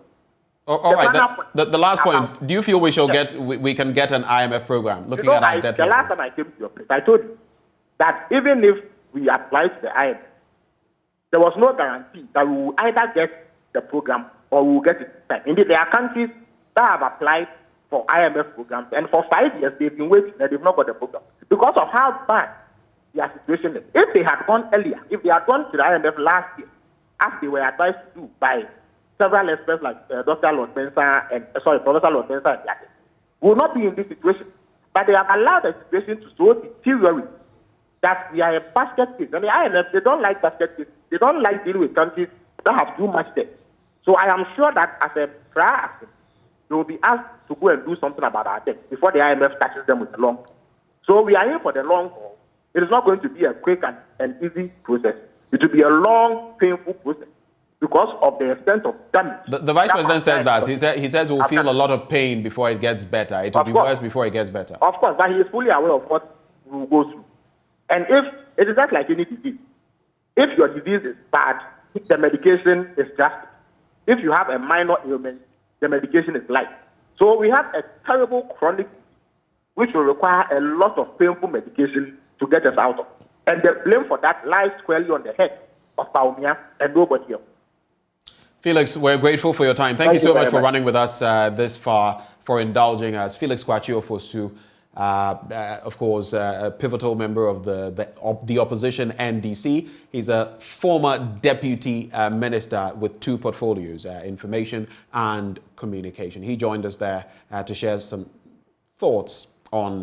All right. The last point. Do you feel we shall we can get an IMF program looking at our debt the level? last time I came to your place, I told you that even if we apply to the IMF, there was no guarantee that we will either get the program or we will get it time. Indeed, there are countries that have applied for IMF programs, and for 5 years they've been waiting and they've not got the program because of how bad their situation is. If they had gone earlier, if they had gone to the IMF last year, as they were advised to do by several experts like Professor Lord Benson and Yate, we will not be in this situation. But they have allowed the situation to so deteriorate that we are a basket case. And the IMF, they don't like basket case. They don't like dealing with countries that have too much debt. So I am sure that as a prior action, they will be asked to go and do something about our debt before the IMF touches them with the long haul. So we are here for the long haul. It is not going to be a quick and easy process. It will be a long, painful process because of the extent of damage. The Vice President says that. He says we'll feel a lot of pain before it gets better. It will be worse before it gets better. Of course, but he is fully aware of what we will go through. And if it is just like any disease, if your disease is bad, the medication is drastic. If you have a minor ailment, the medication is light. So we have a terrible chronic disease, which will require a lot of painful medication to get us out of. And the blame for that lies squarely on the head of Baumia and nobody else. Felix, we're grateful for your time. Thank you so much for running with us this far, for indulging us. Felix Kwachio-Fosu, of course, a pivotal member of the opposition NDC. He's a former deputy minister with two portfolios, information and communication. He joined us there to share some thoughts on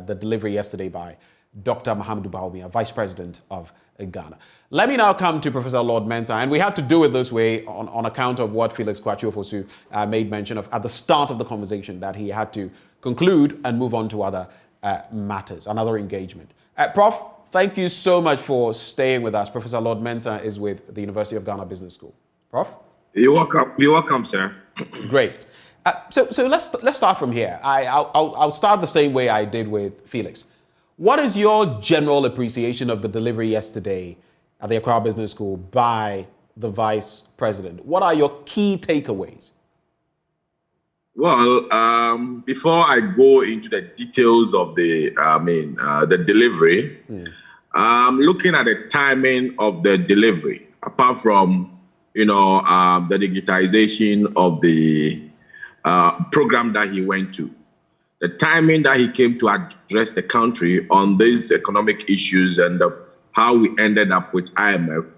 the delivery yesterday by Dr. Mahamudu Bawumia, Vice President of Ghana. Let me now come to Professor Lord Mensah, and we had to do it this way on account of what Felix Kwachio-Fosu made mention of at the start of the conversation, that he had to conclude and move on to other matters, another engagement. Prof, thank you so much for staying with us. Professor Lord Mensah is with the University of Ghana Business School. Prof? You're welcome. You're welcome, sir. Great. So let's start from here. I'll start the same way I did with Felix. What is your general appreciation of the delivery yesterday at the Accra Business School by the Vice President? What are your key takeaways? Well, before I go into the details of the delivery, looking at the timing of the delivery, apart from, the digitization of the program that he went to, the timing that he came to address the country on these economic issues and how we ended up with IMF,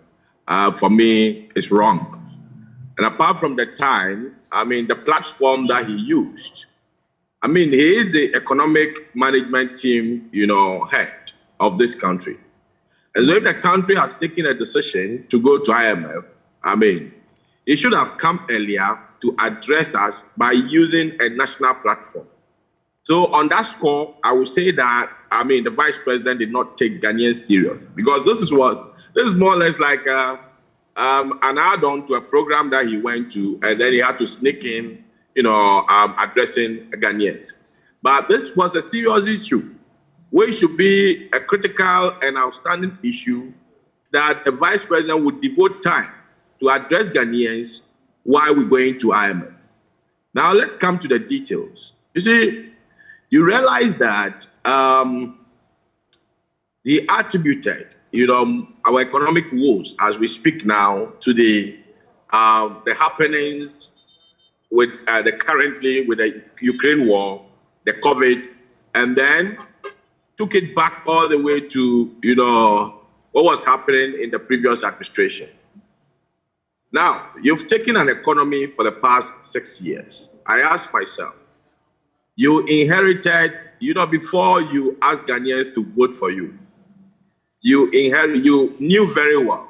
for me, is wrong. And apart from the time, the platform that he used, he is the economic management team, head of this country. And so if the country has taken a decision to go to IMF, it should have come earlier to address us by using a national platform. So on that score, I would say that, the Vice President did not take Ghanaians serious, because this is more or less like an add-on to a program that he went to, and then he had to sneak in, addressing Ghanaians. But this was a serious issue, which should be a critical and outstanding issue that the Vice President would devote time to address Ghanaians while we're going to IMF. Now, let's come to the details. You see, you realize that he attributed, our economic woes as we speak now to the happenings with currently with the Ukraine war, the COVID, and then took it back all the way to, you know, what was happening in the previous administration. Now, you've taken an economy for the past 6 years. I ask myself, you inherited, you know, before you asked Ghanaians to vote for you, you knew very well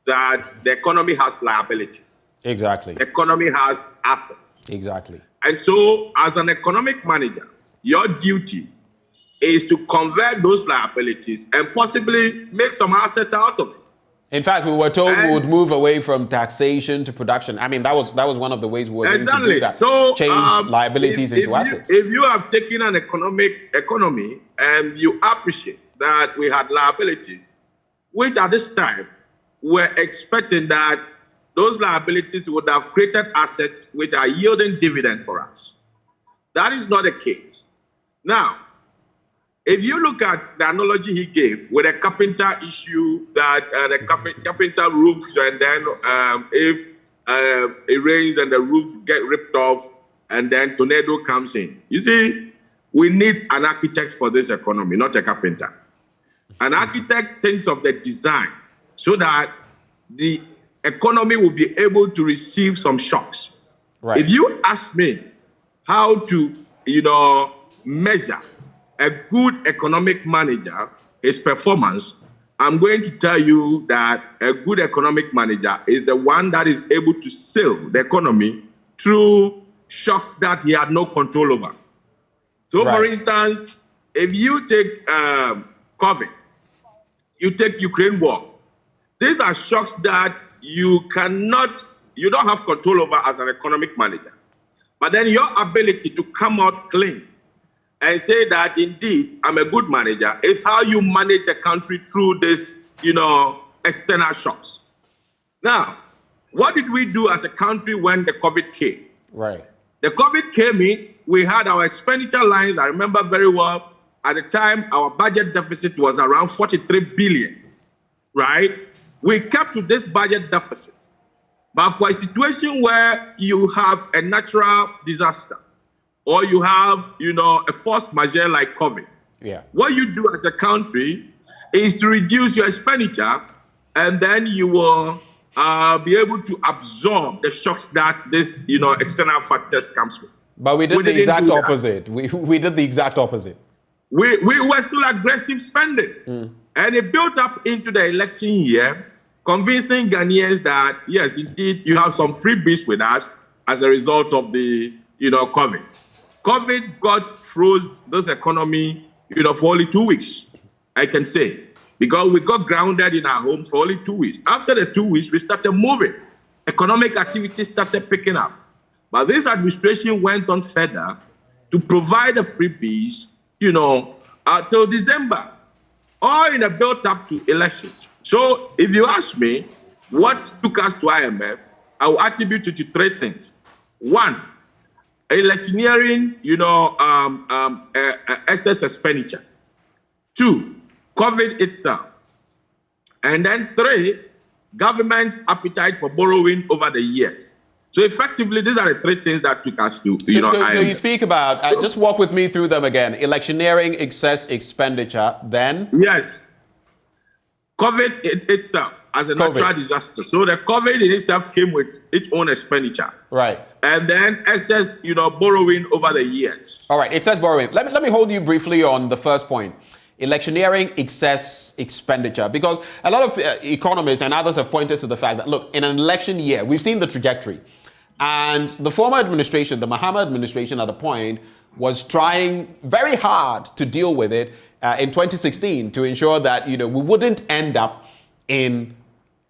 that the economy has liabilities. Exactly. The economy has assets. Exactly. And so, as an economic manager, your duty is to convert those liabilities and possibly make some assets out of it. In fact, we were told we would move away from taxation to production. I mean, that was one of the ways we were going to do that. So, change liabilities into assets. If you have taken an economy and you appreciate that we had liabilities, which at this time we're expecting that those liabilities would have created assets which are yielding dividend for us. That is not the case. Now, if you look at the analogy he gave with a carpenter issue that the carpenter roof, and then if it rains and the roof get ripped off and then tornado comes in. You see, we need an architect for this economy, not a carpenter. An architect thinks of the design so that the economy will be able to receive some shocks. Right. If you ask me how to, you know, measure a good economic manager, his performance, I'm going to tell you that a good economic manager is the one that is able to sail the economy through shocks that he had no control over. So, for instance, if you take COVID, you take Ukraine war, these are shocks that you don't have control over as an economic manager. But then your ability to come out clean and say that indeed I'm a good manager is how you manage the country through this, you know, external shocks. Now, what did we do as a country when the COVID came? Right. The COVID came in, we had our expenditure lines, I remember very well, at the time our budget deficit was around 43 billion, right? We kept to this budget deficit. But for a situation where you have a natural disaster, or you have, you know, a force majeure like COVID, what you do as a country is to reduce your expenditure, and then you will be able to absorb the shocks that this, you know, external factors comes with. But we did the exact opposite. We did the exact opposite. We were still aggressive spending. And it built up into the election year, convincing Ghanaians that, yes, indeed, you have some freebies with us as a result of the, you know, COVID. COVID got froze this economy, you know, for only 2 weeks, I can say, because we got grounded in our homes for only 2 weeks. After the 2 weeks, we started moving. Economic activity started picking up. But this administration went on further to provide the freebies, you know, till December, all in a build-up to elections. So if you ask me what took us to IMF, I will attribute it to three things. One, electioneering, you know, excess expenditure. Two, COVID itself. And then three, government appetite for borrowing over the years. So effectively, these are the three things that took us to, you know. So you speak about, just walk with me through them again. Electioneering, excess expenditure, then? Yes. COVID itself as a natural disaster. So the COVID in itself came with its own expenditure. Right. And then excess, you know, borrowing over the years. All right, excess borrowing. Let me hold you briefly on the first point. Electioneering, excess expenditure. Because a lot of economists and others have pointed to the fact that, look, in an election year, we've seen the trajectory. And the former administration, the Mahama administration at the point, was trying very hard to deal with it in 2016 to ensure that, you know, we wouldn't end up in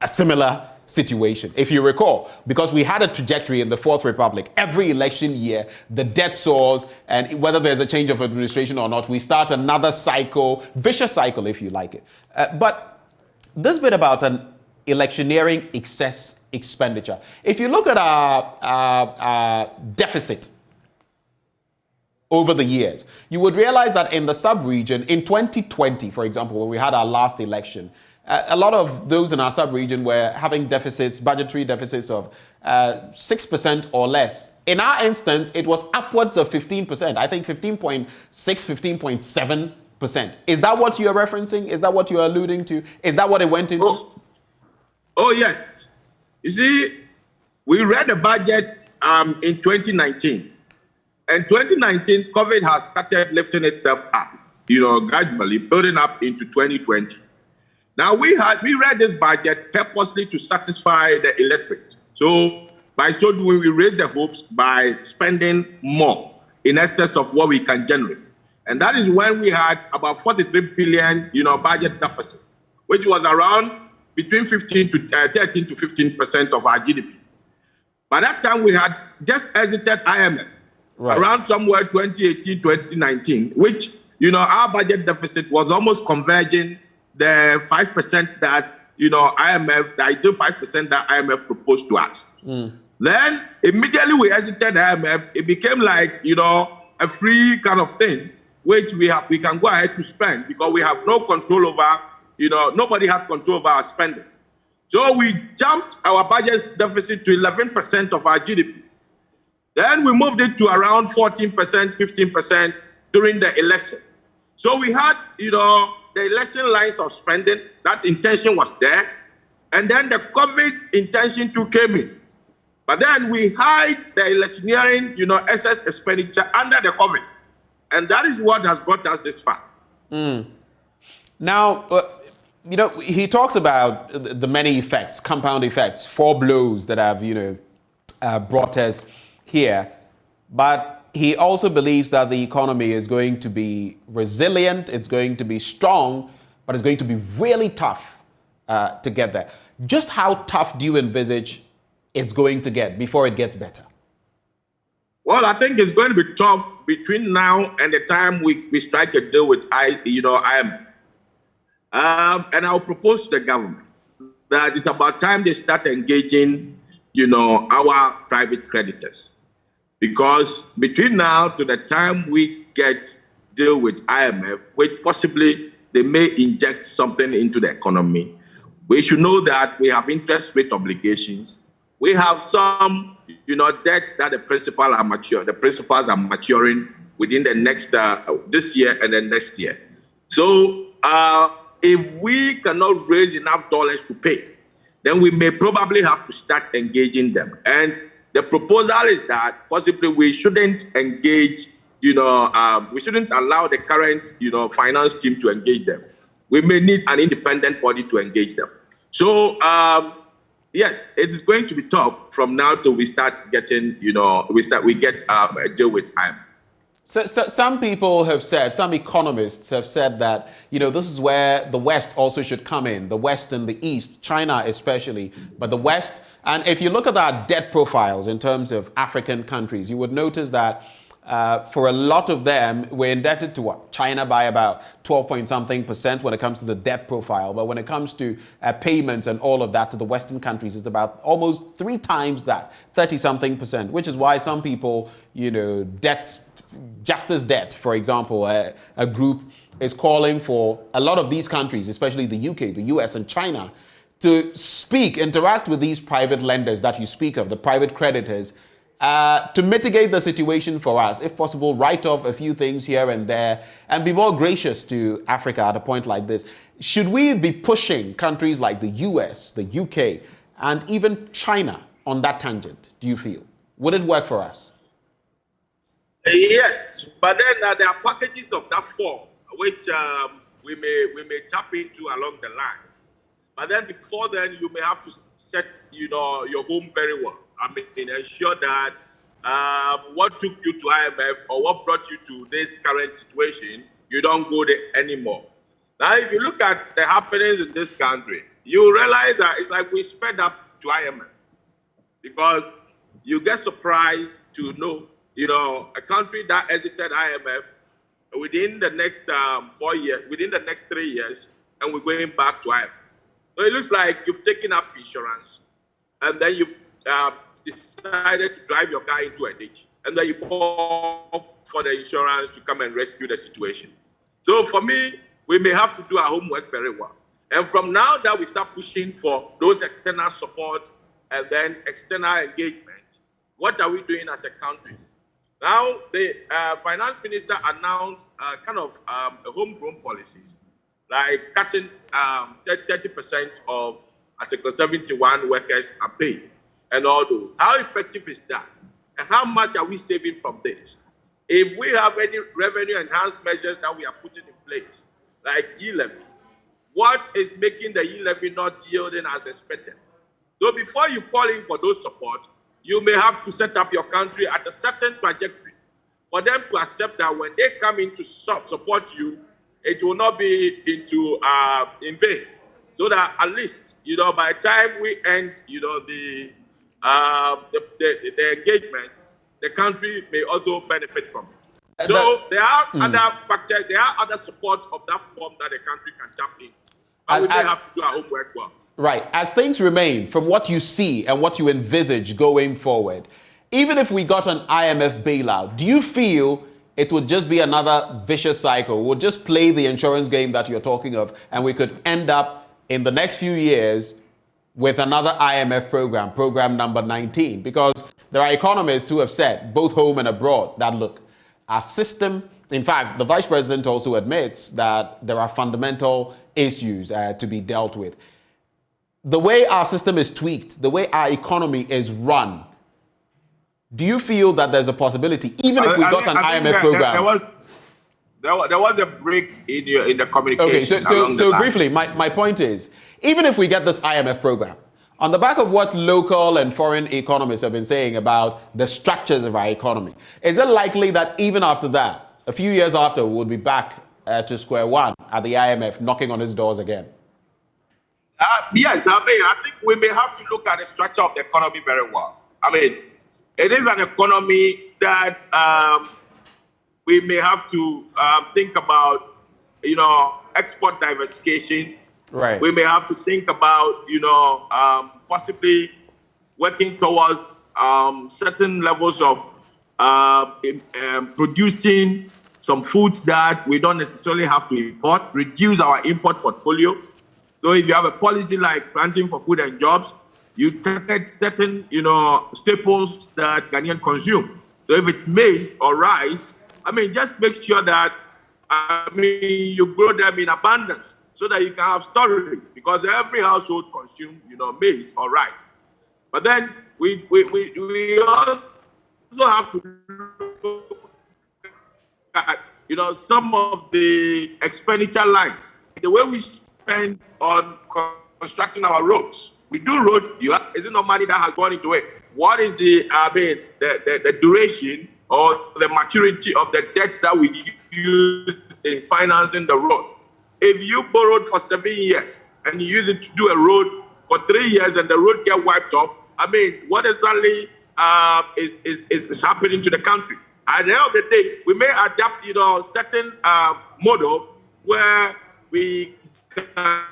a similar situation. If you recall, because we had a trajectory in the Fourth Republic, every election year, the debt soars, and whether there's a change of administration or not, we start another cycle, vicious cycle, if you like it. But this bit about an electioneering excess expenditure. If you look at our deficit over the years, you would realize that in the sub-region, in 2020, for example, when we had our last election, a lot of those in our sub-region were having deficits, budgetary deficits of 6% or less. In our instance, it was upwards of 15%. I think 15.6, 15.7 Is that what you're referencing? Is that what you're alluding to? Is that what it went into? Oh yes. You see, we read the budget in 2019. And 2019, COVID has started lifting itself up, gradually building up into 2020. Now, we read this budget purposely to satisfy the electorate. So, by so doing, we raised the hopes by spending more in excess of what we can generate. And that is when we had about 43 billion, budget deficit, which was around between 13 to 15% of our GDP. By that time, we had just exited IMF, around somewhere 2018, 2019, which, our budget deficit was almost converging the 5% that, IMF, the ideal 5% that IMF proposed to us. Then immediately we exited IMF, it became like, a free kind of thing, which we can go ahead to spend because we have no control over, nobody has control over our spending. So we jumped our budget deficit to 11% of our GDP. Then we moved it to around 14%, 15% during the election. So we had, the election lines of spending, that intention was there. And then the COVID intention too came in. But then we hide the electioneering, excess expenditure under the COVID. And that is what has brought us this far. Now, he talks about the many effects, compound effects, 4 blows that have, brought us here. But he also believes that the economy is going to be resilient, it's going to be strong, but it's going to be really tough to get there. Just how tough do you envisage it's going to get before it gets better? Well, I think it's going to be tough between now and the time we strike a deal with IMF. And I'll propose to the government that it's about time they start engaging, our private creditors. Because between now to the time we get deal with IMF, which possibly they may inject something into the economy, we should know that we have interest rate obligations. We have some, debts that the principals are maturing within the next, this year and then next year. So if we cannot raise enough dollars to pay, then we may probably have to start engaging them. And the proposal is that possibly we shouldn't engage, we shouldn't allow the current, finance team to engage them. We may need an independent body to engage them. So, yes, it is going to be tough from now till we start getting, we get a deal with IMF. So some people have said, some economists have said that, this is where the West also should come in, the West and the East, China especially, but the West. And if you look at our debt profiles in terms of African countries, you would notice that for a lot of them, we're indebted to what? China by about 12-point-something% when it comes to the debt profile. But when it comes to payments and all of that to the Western countries, it's about almost 3 times that, 30-something%, which is why some people, debt, justice debt, for example, a group is calling for a lot of these countries, especially the UK, the US and China, to interact with these private lenders that you speak of, the private creditors, to mitigate the situation for us, if possible, write off a few things here and there, and be more gracious to Africa at a point like this. Should we be pushing countries like the US, the UK, and even China on that tangent, do you feel? Would it work for us? Yes, but then there are packages of that form, which we may tap into along the line. But then before then, you may have to set, your home very well. Ensure that what took you to IMF or what brought you to this current situation, you don't go there anymore. Now, if you look at the happenings in this country, you realize that it's like we sped up to IMF because you get surprised to know, a country that exited IMF within the next 4 years, within the next 3 years, and we're going back to IMF. So it looks like you've taken up insurance, and then you decided to drive your car into a ditch, and then you call for the insurance to come and rescue the situation. So for me, we may have to do our homework very well. And from now that we start pushing for those external support and then external engagement, what are we doing as a country? Now, the finance minister announced kind of a homegrown policy, like cutting 30% of Article 71 workers are paid and all those. How effective is that? And how much are we saving from this? If we have any revenue enhanced measures that we are putting in place, like e-levy, what is making the e-levy not yielding as expected? So before you call in for those support, you may have to set up your country at a certain trajectory for them to accept that when they come in to support you, it will not be in vain. So that at least, by the time we end, the engagement, the country may also benefit from it. So there are other factors, there are other support of that form that the country can tap in. And we may have to do our homework well. Right. As things remain, from what you see and what you envisage going forward, even if we got an IMF bailout, do you feel it would just be another vicious cycle? We'll just play the insurance game that you're talking of, and we could end up in the next few years with another IMF program number 19? Because there are economists who have said, both home and abroad, that look, our system, in fact, the vice president also admits that there are fundamental issues to be dealt with. The way our system is tweaked, the way our economy is run, do you feel that there's a possibility, even if we got an IMF program? There was a break in the communication. Okay, so briefly, my point is, even if we get this IMF program, on the back of what local and foreign economists have been saying about the structures of our economy, is it likely that even after that, a few years after, we'll be back to square one at the IMF, knocking on its doors again? Yes, I think we may have to look at the structure of the economy very well. It is an economy that we may have to think about, export diversification. Right. We may have to think about, possibly working towards certain levels of producing some foods that we don't necessarily have to import, reduce our import portfolio. So if you have a policy like planting for food and jobs, you target certain, staples that Ghanaians consume. So if it's maize or rice, just make sure that, you grow them in abundance so that you can have storage, because every household consumes, maize or rice. But then we also have to look at, some of the expenditure lines, the way we spend on constructing our roads. We do roads, is it not money that has gone into it? What is the duration or the maturity of the debt that we use in financing the road? If you borrowed for 7 years and you use it to do a road for 3 years and the road get wiped off, what exactly is happening to the country? At the end of the day, we may adapt, certain model where we can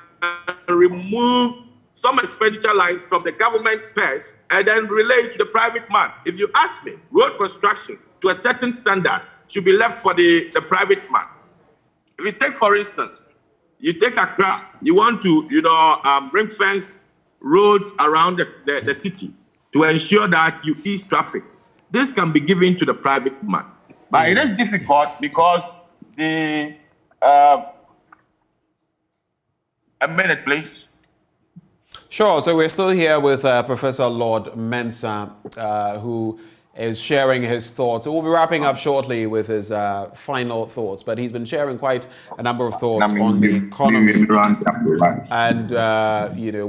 remove some expenditure lines from the government purse and then relate to the private man. If you ask me, road construction to a certain standard should be left for the private man. If you take, for instance, you take Accra, you want to, ring fence roads around the city to ensure that you ease traffic. This can be given to the private man. But it is difficult because a minute, please. Sure. So we're still here with Professor Lord Mensah, who is sharing his thoughts. We'll be wrapping up shortly with his final thoughts, but he's been sharing quite a number of thoughts on the economy and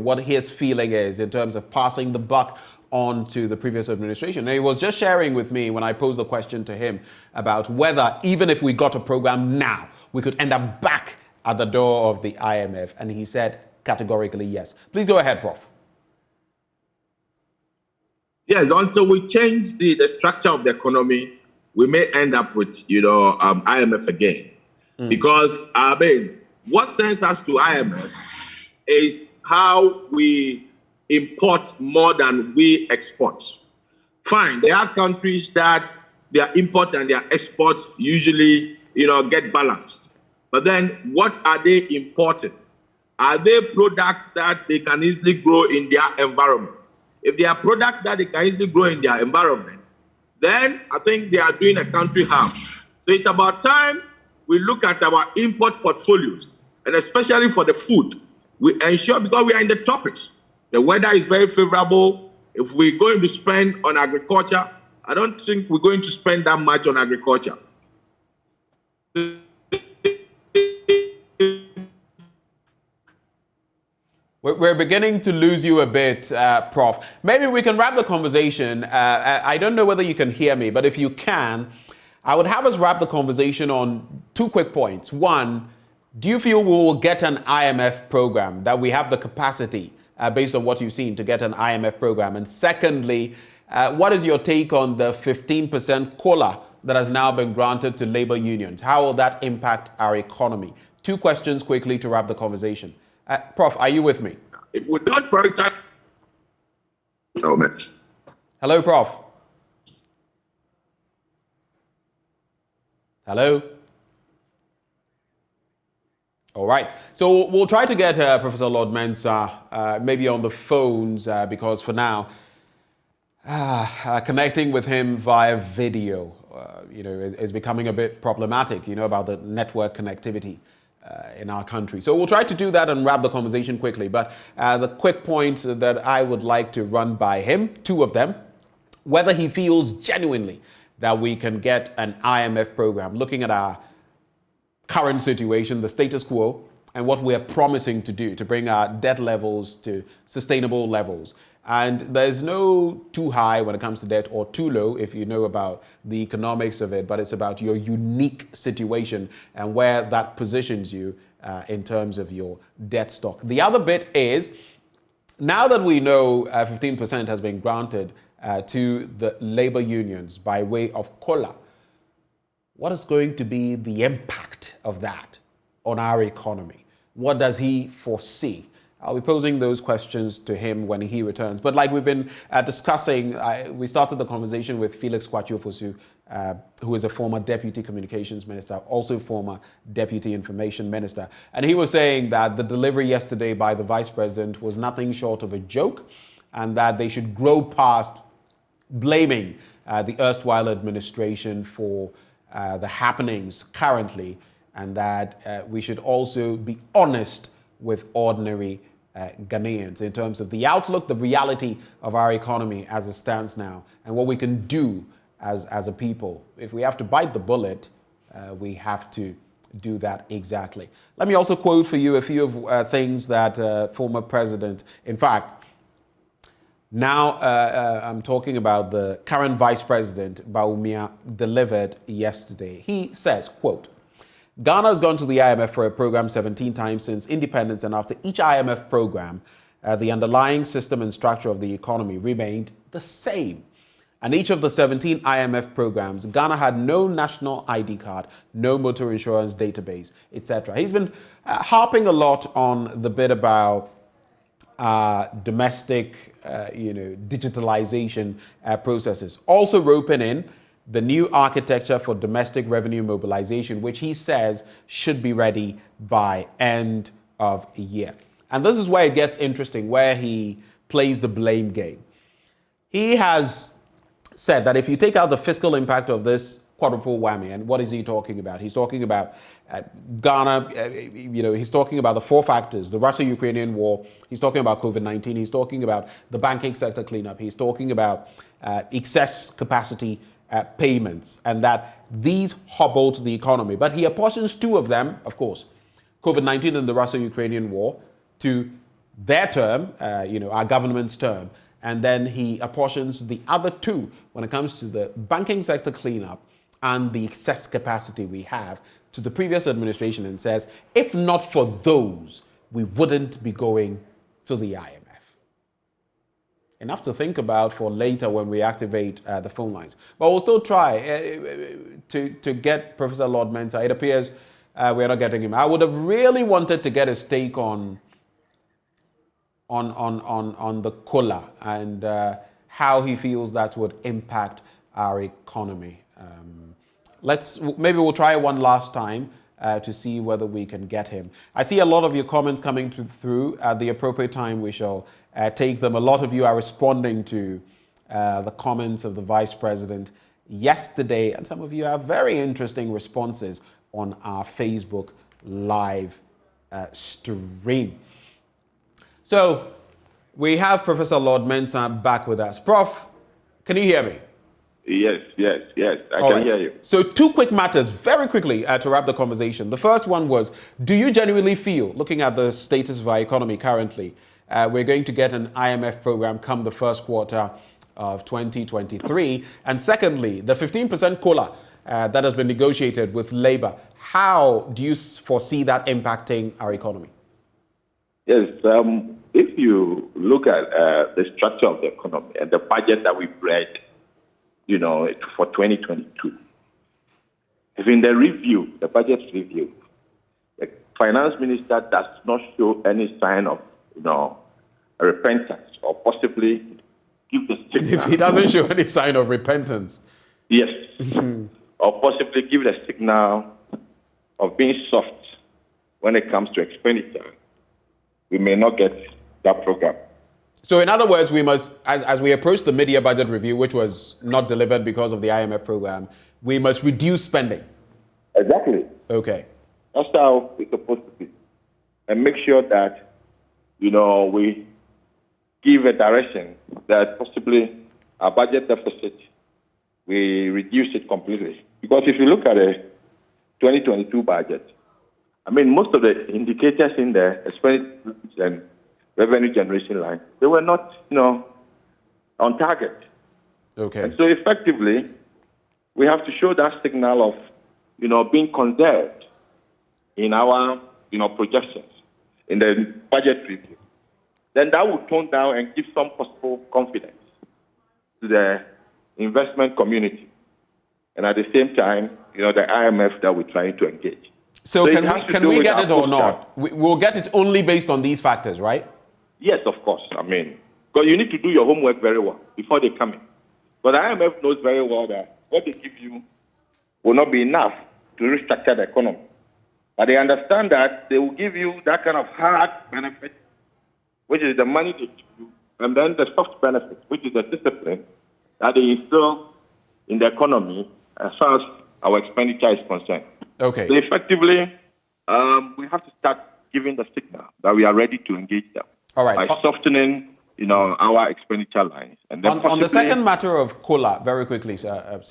what his feeling is in terms of passing the buck on to the previous administration. And he was just sharing with me when I posed a question to him about whether, even if we got a program now, we could end up back at the door of the IMF. And he said categorically yes. Please go ahead, Prof. Yes, until we change the structure of the economy, we may end up with, IMF again. Because, what sends us to IMF is how we import more than we export. Fine, there are countries that their import and their export usually, get balanced. But then what are they importing? Are they products that they can easily grow in their environment? If they are products that they can easily grow in their environment, then I think they are doing a country harm. So it's about time we look at our import portfolios, and especially for the food, we ensure, because we are in the tropics, the weather is very favorable. If we're going to spend on agriculture, I don't think we're going to spend that much on agriculture. We're beginning to lose you a bit, Prof. Maybe we can wrap the conversation. I don't know whether you can hear me, but if you can, I would have us wrap the conversation on 2 quick points. One, do you feel we will get an IMF program, that we have the capacity, based on what you've seen, to get an IMF program? And secondly, what is your take on the 15% COLA that has now been granted to labor unions? How will that impact our economy? 2 questions quickly to wrap the conversation. Prof, are you with me? If we don't prioritize... Oh, man. Hello, Prof. Hello? All right. So we'll try to get Professor Lord Mensah maybe on the phones because for now, connecting with him via video, is becoming a bit problematic, about the network connectivity in our country. So we'll try to do that and wrap the conversation quickly. But the quick point that I would like to run by him, 2 of them, whether he feels genuinely that we can get an IMF program, looking at our current situation, the status quo, and what we're promising to do to bring our debt levels to sustainable levels. And there's no too high when it comes to debt or too low if you know about the economics of it, but it's about your unique situation and where that positions you in terms of your debt stock. The other bit is, now that we know 15% has been granted to the labor unions by way of COLA, what is going to be the impact of that on our economy? What does he foresee? I'll be posing those questions to him when he returns. But like we've been discussing, we started the conversation with Felix Kwatiofosu, who is a former Deputy Communications Minister, also former Deputy Information Minister. And he was saying that the delivery yesterday by the Vice President was nothing short of a joke, and that they should grow past blaming the erstwhile administration for the happenings currently, and that we should also be honest with ordinary Ghanaians in terms of the outlook, the reality of our economy as it stands now, and what we can do as a people. If we have to bite the bullet, we have to do that exactly. Let me also quote for you a few of things that former president, in fact, now I'm talking about the current Vice President, Bawumia, delivered yesterday. He says, quote, Ghana has gone to the IMF for a program 17 times since independence, and after each IMF program, the underlying system and structure of the economy remained the same. And each of the 17 IMF programs, Ghana had no national ID card, no motor insurance database, etc. He's been harping a lot on the bit about domestic, digitalization processes. Also roping in the new architecture for domestic revenue mobilization, which he says should be ready by end of year. And this is where it gets interesting, where he plays the blame game. He has said that if you take out the fiscal impact of this quadruple whammy, and what is he talking about? He's talking about Ghana, he's talking about the 4 factors, the Russia-Ukrainian war, he's talking about COVID-19, he's talking about the banking sector cleanup, he's talking about excess capacity payments, and that these hobbled the economy. But he apportions 2 of them, of course, COVID-19 and the Russia-Ukrainian war, to their term, our government's term, and then he apportions the other 2 when it comes to the banking sector cleanup and the excess capacity we have to the previous administration, and says, if not for those, we wouldn't be going to the IMF. Enough to think about for later when we activate the phone lines. But we'll still try to get Professor Lord Mensah. It appears we're not getting him. I would have really wanted to get his take on the COLA and how he feels that would impact our economy. Maybe we'll try one last time to see whether we can get him. I see a lot of your comments coming through. At the appropriate time, we shall take them. A lot of you are responding to the comments of the Vice President yesterday, and some of you have very interesting responses on our Facebook live stream. So we have Professor Lord Mensah back with us. Prof, can you hear me? Yes, I All can right. hear you. So 2 quick matters, very quickly, to wrap the conversation. The first one was, do you genuinely feel, looking at the status of our economy currently, we're going to get an IMF program come the first quarter of 2023? And secondly, the 15% COLA that has been negotiated with Labour, how do you foresee that impacting our economy? Yes, if you look at the structure of the economy and the budget that we read, for 2022, if in the review, the budget review, the finance minister does not show any sign of, repentance or possibly give the signal. If he doesn't show any sign of repentance. Yes. Or possibly give the signal of being soft when it comes to expenditure, we may not get that program. So in other words, we must, as we approach the mid-year budget review, which was not delivered because of the IMF program, we must reduce spending. Exactly. Okay. That's how it's supposed to be. And make sure that, we give a direction that possibly our budget deficit, we reduce it completely. Because if you look at the 2022 budget, most of the indicators in there, expenditure and revenue generation line, they were not, on target. Okay. And so effectively, we have to show that signal of, being conserved in our, projections in the budget review. Then that will tone down and give some possible confidence to the investment community. And at the same time, the IMF that we're trying to engage. So can we get it or not? We'll get it only based on these factors, right? Yes, of course. Because you need to do your homework very well before they come in. But the IMF knows very well that what they give you will not be enough to restructure the economy. But they understand that they will give you that kind of hard benefit, which is the money they give you, and then the soft benefit, which is the discipline that they instill in the economy as far as our expenditure is concerned. Okay. So effectively, we have to start giving the signal that we are ready to engage them. All right. By softening, our expenditure lines. And then on the second matter of COLA, very quickly, sir,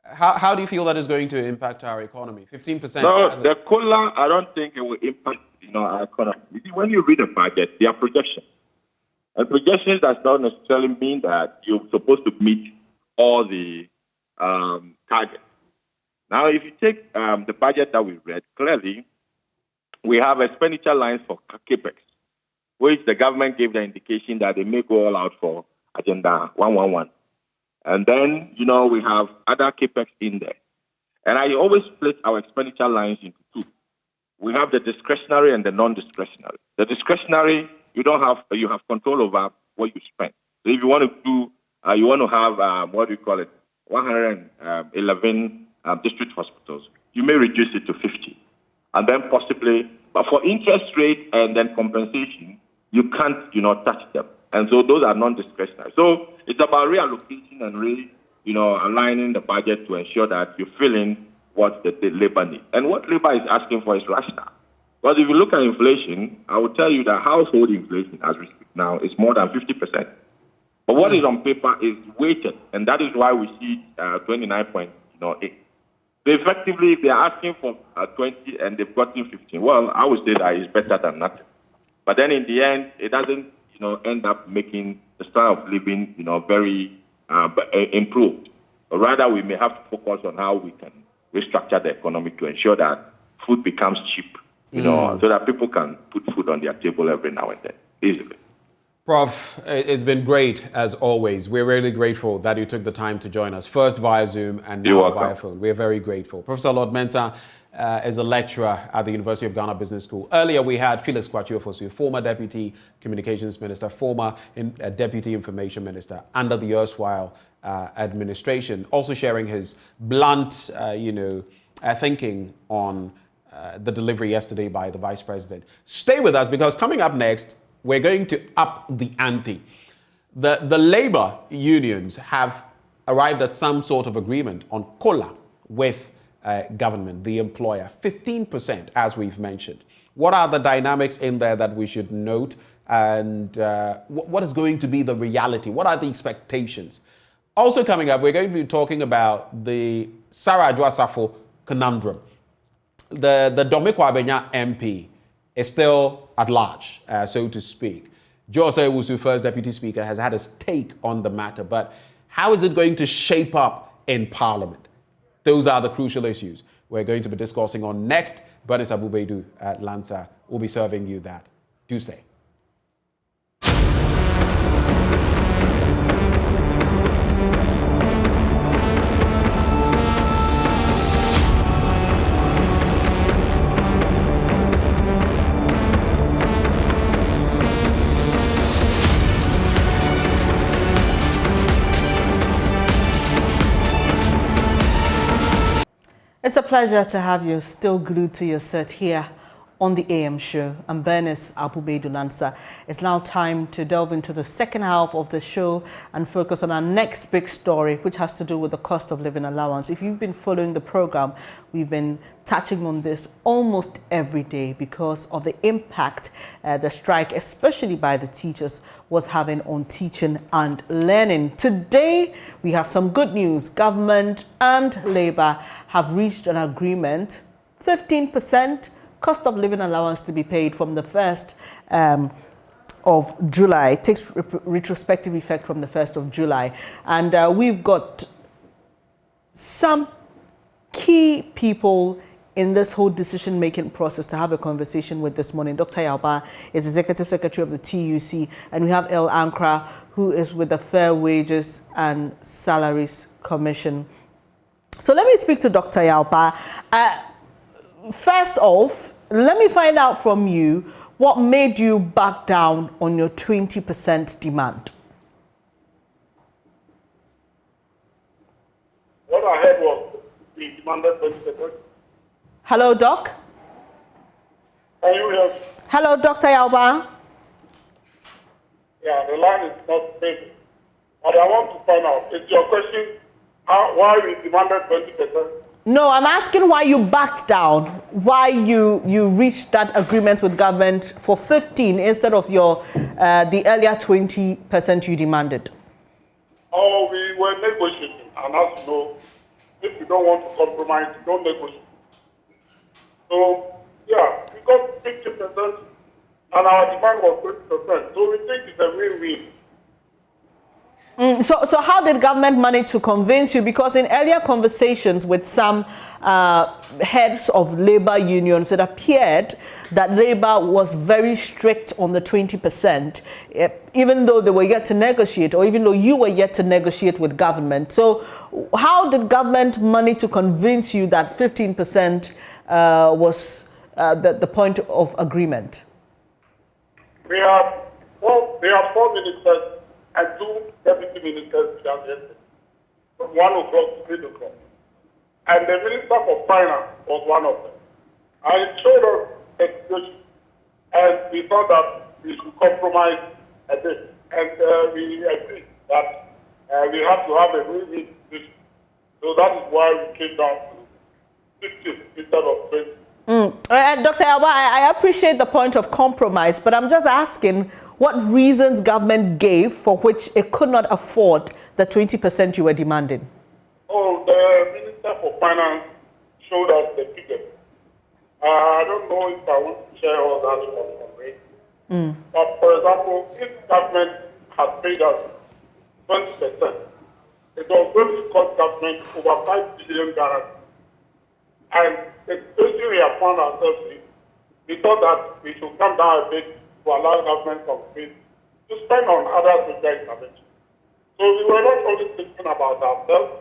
how do you feel that is going to impact our economy? 15%? No, the COLA, I don't think it will impact, our economy. You see, when you read a budget, they are projections. And projections does not necessarily mean that you're supposed to meet all the targets. Now, if you take the budget that we read, clearly, we have expenditure lines for CAPEX, which the government gave the indication that they may go all out for Agenda 111. And then, we have other CAPEX in there. And I always split our expenditure lines into two. We have the discretionary and the non-discretionary. The discretionary, you have control over what you spend. So if you want to do, you want to have, 111 district hospitals, you may reduce it to 50. And then possibly, but for interest rate and then compensation, you can't, touch them. And so those are non-discretionary. So it's about reallocation and aligning the budget to ensure that you're filling what the labor needs. And what labor is asking for is rational. Because if you look at inflation, I will tell you that household inflation, as we speak now, is more than 50%. But what is on paper is weighted, and that is why we see 29.8. So effectively, if they are asking for 20 and they've gotten 15, well, I would say that is better than nothing. But then in the end, it doesn't, end up making the style of living, very improved. Or rather, we may have to focus on how we can restructure the economy to ensure that food becomes cheap, so that people can put food on their table every now and then, easily. Prof, it's been great as always. We're really grateful that you took the time to join us, first via Zoom and now via phone. We're very grateful. Professor Lord Mensah is a lecturer at the University of Ghana Business School. Earlier we had Felix Kwatio-Fosu, former Deputy Communications Minister, former Deputy Information Minister under the erstwhile administration, also sharing his blunt, thinking on the delivery yesterday by the Vice President. Stay with us because coming up next, we're going to up the ante. The labor unions have arrived at some sort of agreement on COLA with government, the employer, 15%, as we've mentioned. What are the dynamics in there that we should note? And what is going to be the reality? What are the expectations? Also coming up, we're going to be talking about the Sarah Adwoasafo conundrum. The Domiko Abenya MP is still at large, so to speak. Joe Osei-Owusu, first Deputy Speaker, has had his take on the matter, but how is it going to shape up in Parliament? Those are the crucial issues we're going to be discussing on next. Bernice Abubedu at Lanza will be serving you that. Do stay. It's a pleasure to have you still glued to your seat here on the AM show. I'm Bernice Abubedu Lanza. It's now time to delve into the second half of the show and focus on our next big story, which has to do with the cost of living allowance. If you've been following the program, we've been touching on this almost every day because of the impact the strike, especially by the teachers, was having on teaching and learning. Today, we have some good news. Government and Labour have reached an agreement, 15% cost of living allowance to be paid from the 1st of July. It takes retrospective effect from the 1st of July. And we've got some key people in this whole decision-making process to have a conversation with this morning. Dr. Yalba is Executive Secretary of the TUC, and we have El Ankra, who is with the Fair Wages and Salaries Commission. So let me speak to Dr. Yalba. First off, let me find out from you what made you back down on your 20% demand. What I heard was we demanded 20%. Hello, Doc. Can you hear me? Hello, Dr. Yalba. Yeah, the line is not stable. But I want to find out, is your question why we demanded 20%? No, I'm asking why you backed down, why you reached that agreement with government for 15 instead of your the earlier 20% you demanded. Oh, we were negotiating, and as you know, if you don't want to compromise, you don't negotiate. So, yeah, we got 50%, and our demand was 20%. So we think it's a win-win. So how did government manage to convince you? Because in earlier conversations with some heads of labor unions, it appeared that Labour was very strict on the 20%, even though they were yet to negotiate, or even though you were yet to negotiate with government. So how did government manage to convince you that 15% was the point of agreement? We have 4 ministers and 2 deputy ministers yesterday, from 1 o'clock to 3 o'clock. And the Minister for Finance was one of them. And it showed us a situation, and we thought that we should compromise a bit. And we agreed that we have to have a win-win situation. So that is why we came down to 15 instead of 20. Dr. Yalba, I appreciate the point of compromise, but I'm just asking what reasons government gave for which it could not afford the 20% you were demanding. Oh, the Minister for Finance showed us the figures. I don't know if I want to share all that from it. But for example, if government had paid us 20%, it was going to cost government over 5 billion Ghana. And the situation we have found ourselves in, we thought that we should come down a bit to allow government some space to spend on other social interventions. So we were not only thinking about ourselves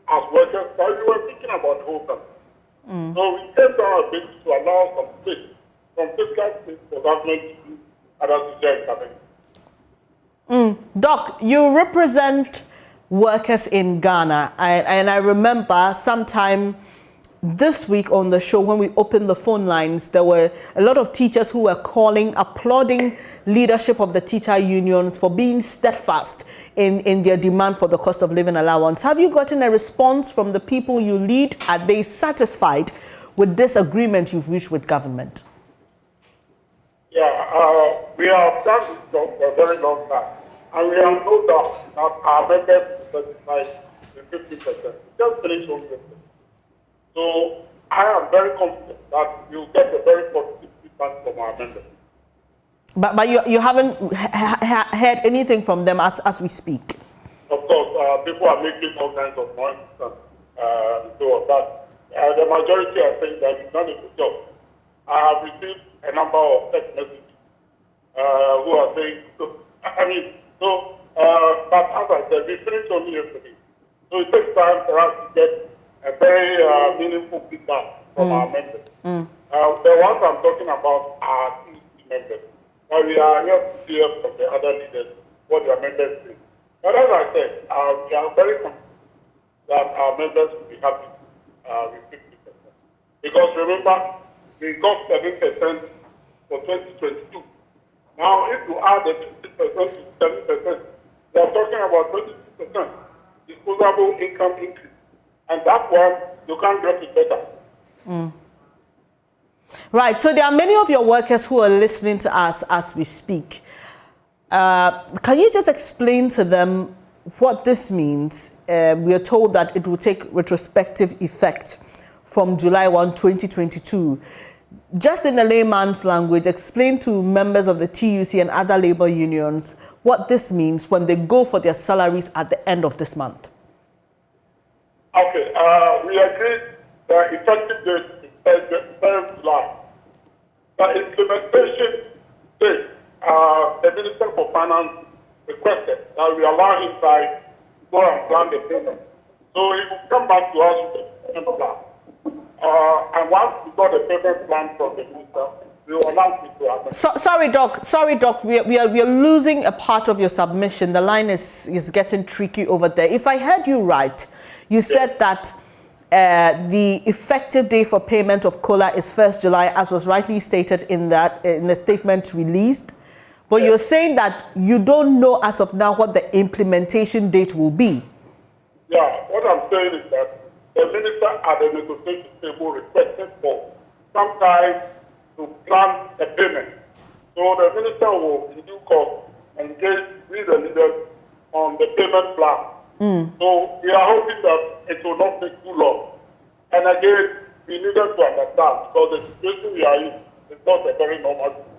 as workers, but we were thinking about the whole country. So we came down a bit to allow some space, some fiscal space for government to do other social interventions. Doc, you represent workers in Ghana, and I remember sometime this week on the show, when we opened the phone lines, there were a lot of teachers who were calling, applauding leadership of the teacher unions for being steadfast in their demand for the cost of living allowance. Have you gotten a response from the people you lead? Are they satisfied with this agreement you've reached with government? Yeah, we have done this job for a very long time, and we have no doubt that our members will satisfy the 50%. Just finish on this. So I am very confident that you will get a very positive feedback from our members. But you haven't heard anything from them as we speak? Of course, people are making all kinds of noise and so on. But the majority are saying that you've done a good job. I have received a number of text messages who are saying, but as I said, we finished only yesterday. So it takes time for us to get a very meaningful feedback from our members. The ones I'm talking about are TUC members. But we are here to hear from the other leaders what their members think. But as I said, we are very confident that our members will be happy with 50%. Because remember, we got 7% for 2022. Now, if you add the 50% to 7%, we are talking about 22% disposable income increase. And that one, you can't get it better. Right, so there are many of your workers who are listening to us as we speak. Can you just explain to them what this means? We are told that it will take retrospective effect from July 1, 2022. Just in a layman's language, explain to members of the TUC and other labor unions what this means when they go for their salaries at the end of this month. Okay, we agreed the effective date is 3rd July. The implementation date, the Minister for Finance requested that we allow him time to go and plan the payment. So he will come back to us with the payment plan. And once we got the payment plan from the Minister, we will announce it to our Sorry, Doc, we are losing a part of your submission. The line is getting tricky over there. If I heard you right, you said that the effective day for payment of COLA is 1st July, as was rightly stated in the statement released. But you're saying that you don't know as of now what the implementation date will be. Yeah, what I'm saying is that the Minister at the negotiation table requested for some time to plan the payment. So the Minister will, in due course, engage with the leaders on the payment plan. So we are hoping that it will not take too long. And again, we needed to understand because the situation we are in is not a very normal situation.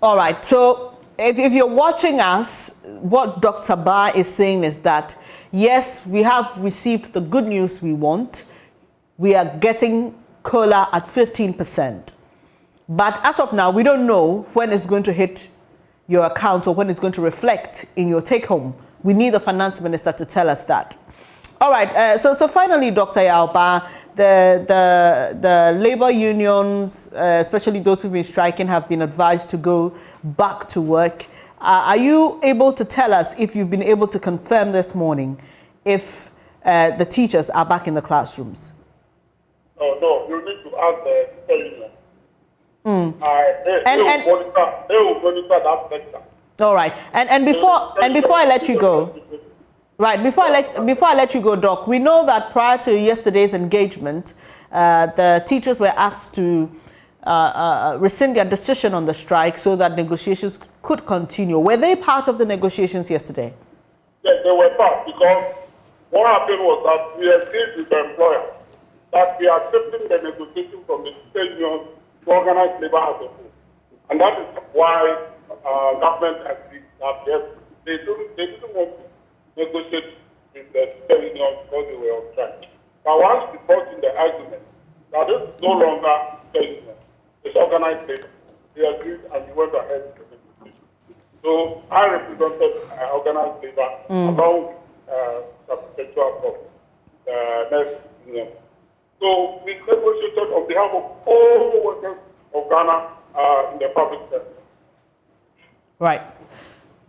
All right, so if you're watching us, what Dr. Ba is saying is that, yes, we have received the good news we want. We are getting COLA at 15%. But as of now, we don't know when it's going to hit your account or when it's going to reflect in your take-home. We need the finance minister to tell us that. All right. So finally, Dr. Yao-Ba, the labor unions, especially those who've been striking, have been advised to go back to work. Are you able to tell us if you've been able to confirm this morning if the teachers are back in the classrooms? No. You need to ask the teacher union. They will monitor that sector. All right, and before I let you go, right? Before I let you go, Doc, we know that prior to yesterday's engagement, the teachers were asked to rescind their decision on the strike so that negotiations could continue. Were they part of the negotiations yesterday? Yes, they were part, because what happened was that we agreed with the employer that we are accepting the negotiation from the teacher union to organize labor as a whole, and that is why. Government agreed that yes, they didn't want to negotiate with the teacher union because they were on strike. But once we brought in the argument that this is no longer teacher union, it's organized labor, they agreed and we went ahead with the negotiation. So I represented organized labor along with the nurse union. So we negotiated on behalf of all the workers of Ghana in the public sector. Right.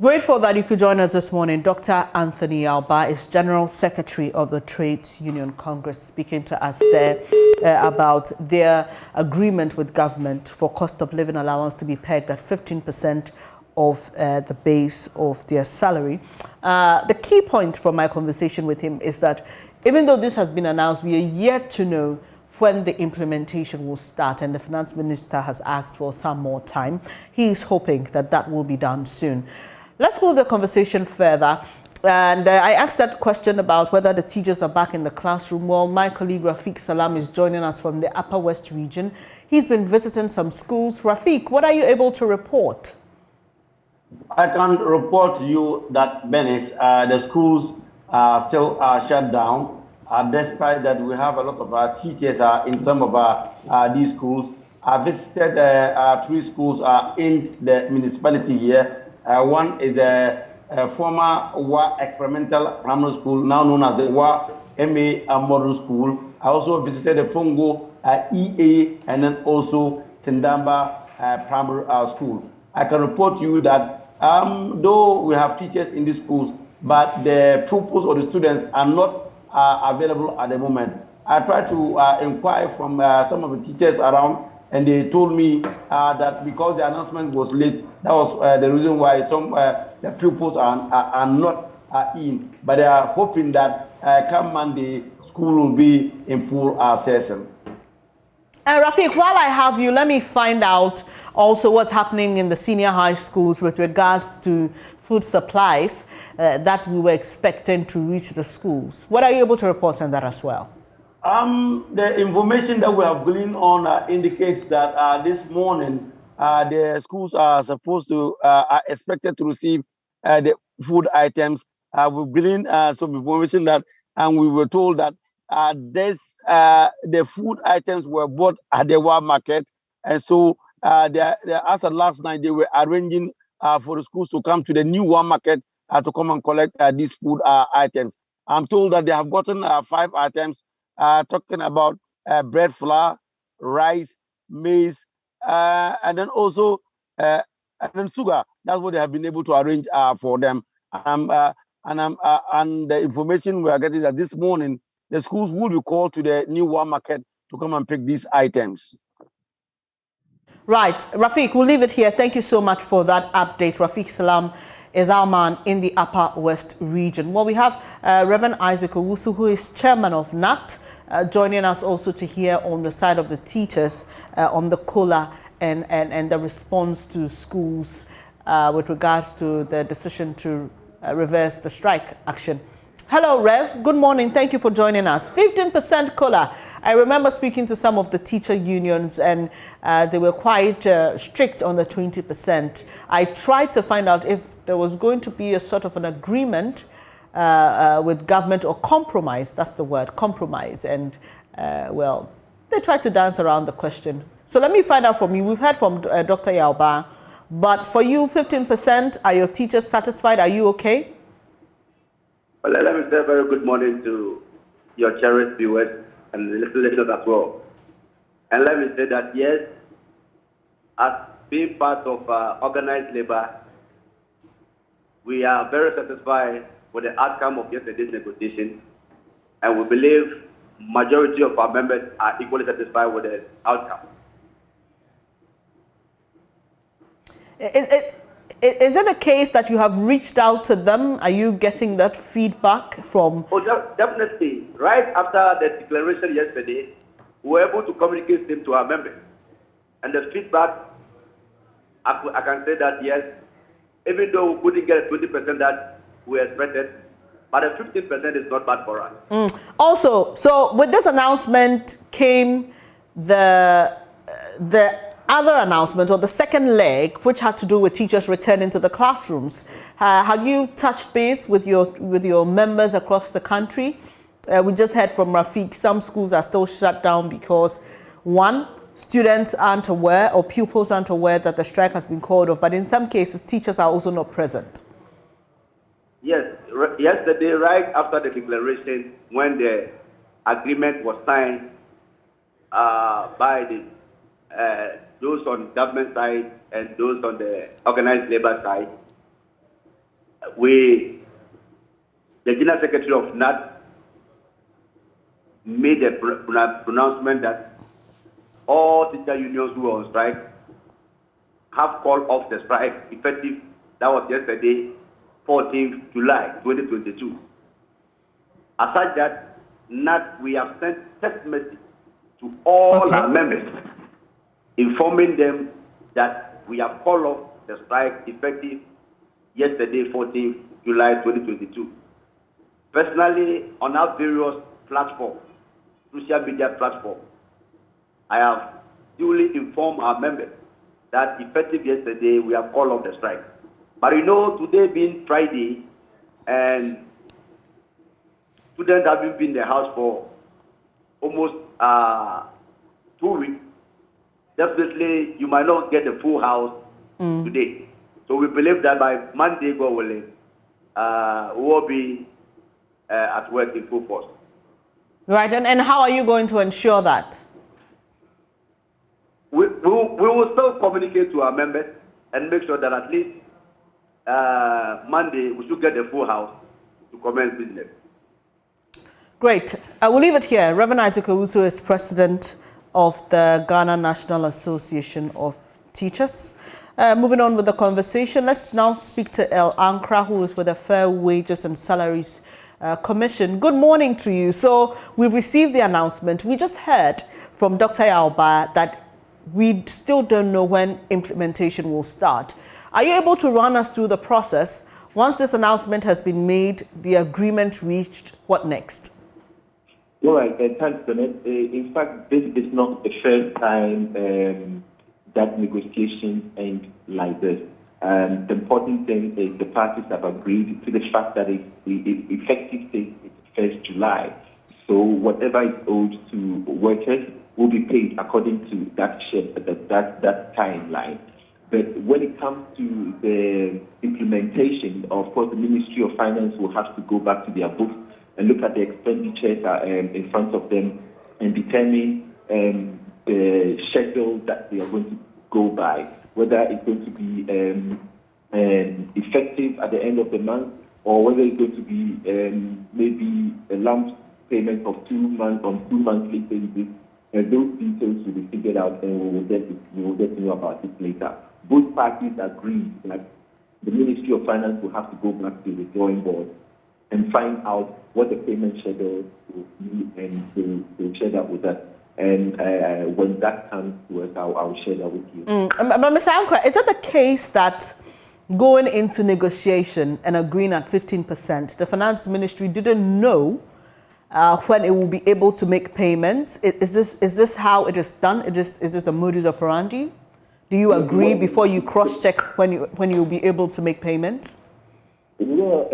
Grateful that you could join us this morning. Dr. Anthony Alba is General Secretary of the Trades Union Congress, speaking to us there about their agreement with government for cost of living allowance to be pegged at 15% of the base of their salary. The key point from my conversation with him is that even though this has been announced, we are yet to know when the implementation will start, and the finance minister has asked for some more time. He is hoping that that will be done soon. Let's move the conversation further. And I asked that question about whether the teachers are back in the classroom. Well, my colleague Rafiq Salam is joining us from the Upper West region. He's been visiting some schools. Rafiq, what are you able to report? I can report to you that, Benis, the schools are still shut down. Despite that, we have a lot of teachers in some of these schools. I visited 3 schools in the municipality here. One is a former WA Experimental Primary School, now known as the WA MA Model School. I also visited the Fongo EA and then also Tendamba Primary School. I can report to you that though we have teachers in these schools, but the pupils or the students are not available at the moment. I tried to inquire from some of the teachers around, and they told me that because the announcement was late, that was the reason why some the pupils are not in. But they are hoping that come Monday, school will be in full session. Rafiq, while I have you, let me find out also what's happening in the senior high schools with regards to food supplies that we were expecting to reach the schools. What are you able to report on that as well? The information that we have gleaned on indicates that this morning the schools are supposed to are expected to receive the food items. We've gleaned some information that, and we were told that the food items were bought at the WA market, and so as of last night they were arranging for the schools to come to the new WA market to come and collect these food items. I'm told that they have gotten 5 items. Talking about bread flour, rice, maize, and then also and then sugar. That's what they have been able to arrange for them. And the information we are getting is that this morning the schools will be called to the new WA market to come and pick these items. Right, Rafiq, we'll leave it here. Thank you so much for that update. Rafiq Salam is our man in the Upper West region. Well, we have Reverend Isaac Owusu, who is chairman of NAT, joining us also to hear on the side of the teachers on the COLA and the response to schools with regards to the decision to reverse the strike action. Hello, Rev. Good morning. Thank you for joining us. 15% COLA. I remember speaking to some of the teacher unions, and they were quite strict on the 20%. I tried to find out if there was going to be a sort of an agreement with government, or compromise. That's the word, compromise. And, well, they tried to dance around the question. So let me find out from you. We've heard from Dr. Yalba, but for you, 15%, are your teachers satisfied? Are you okay? Well, let me say a very good morning to your cherished viewers and the listeners as well. And let me say that, yes, as being part of organized labor, we are very satisfied with the outcome of yesterday's negotiation, and we believe majority of our members are equally satisfied with the outcome. Is it the case that you have reached out to them? Are you getting that feedback from? Oh, definitely. Right after the declaration yesterday, we were able to communicate them to our members. And the feedback, I can say that yes, even though we couldn't get 20% that we expected, but the 15% is not bad for us. Also, so with this announcement came the other announcement, or the second leg, which had to do with teachers returning to the classrooms. Have you touched base with your members across the country? We just heard from Rafiq, some schools are still shut down because, one, students aren't aware, or pupils aren't aware that the strike has been called off, but in some cases, teachers are also not present. Yes, yesterday, right after the declaration, when the agreement was signed by those on government side and those on the organized labor side, the General Secretary of NAT made a pronouncement that all teacher unions who are on strike have called off the strike effective, that was yesterday, 14th July 2022. Aside that, NAT, we have sent text message to all our members, informing them that we have called off the strike effective yesterday, 14th July 2022. Personally, on our various platforms, social media platforms, I have duly informed our members that effective yesterday, we have called off the strike. But you know, today being Friday, and students have been in the house for almost 2 weeks, definitely you might not get the full house today. So we believe that by Monday, God willing, we will be at work in full force. Right, and how are you going to ensure that? We will still communicate to our members and make sure that at least Monday we should get the full house to commence business. Great. We'll leave it here. Reverend Isaac Owusu is president of the Ghana National Association of Teachers. Moving on with the conversation, let's now speak to El Ankra, who is with the Fair Wages and Salaries Commission. Good morning to you. So we've received the announcement. We just heard from Dr. Yauba that we still don't know when implementation will start. Are you able to run us through the process? Once this announcement has been made, the agreement reached, what next? All right, thanks, Bennett. In fact, this is not the first time that negotiations end like this. The important thing is the parties have agreed to the fact that the effective date is 1st July. So whatever is owed to workers will be paid according to that timeline. But when it comes to the implementation, of course, the Ministry of Finance will have to go back to their books and look at the expenditures in front of them and determine the schedule that they are going to go by, whether it's going to be effective at the end of the month or whether it's going to be maybe a lump payment of 2 months on 2 monthly basis. Those details will be figured out and we will get to know about it later. Both parties agree that the Ministry of Finance will have to go back to the drawing board and find out what the payment schedule will be, and they'll share that with us. And when that comes to us, I'll share that with you. But Mr. Ankra, is it the case that going into negotiation and agreeing at 15%, the Finance Ministry didn't know when it will be able to make payments? Is this how it is done? Is this the modus operandi? Do you agree before you cross-check when you'll be able to make payments? Well,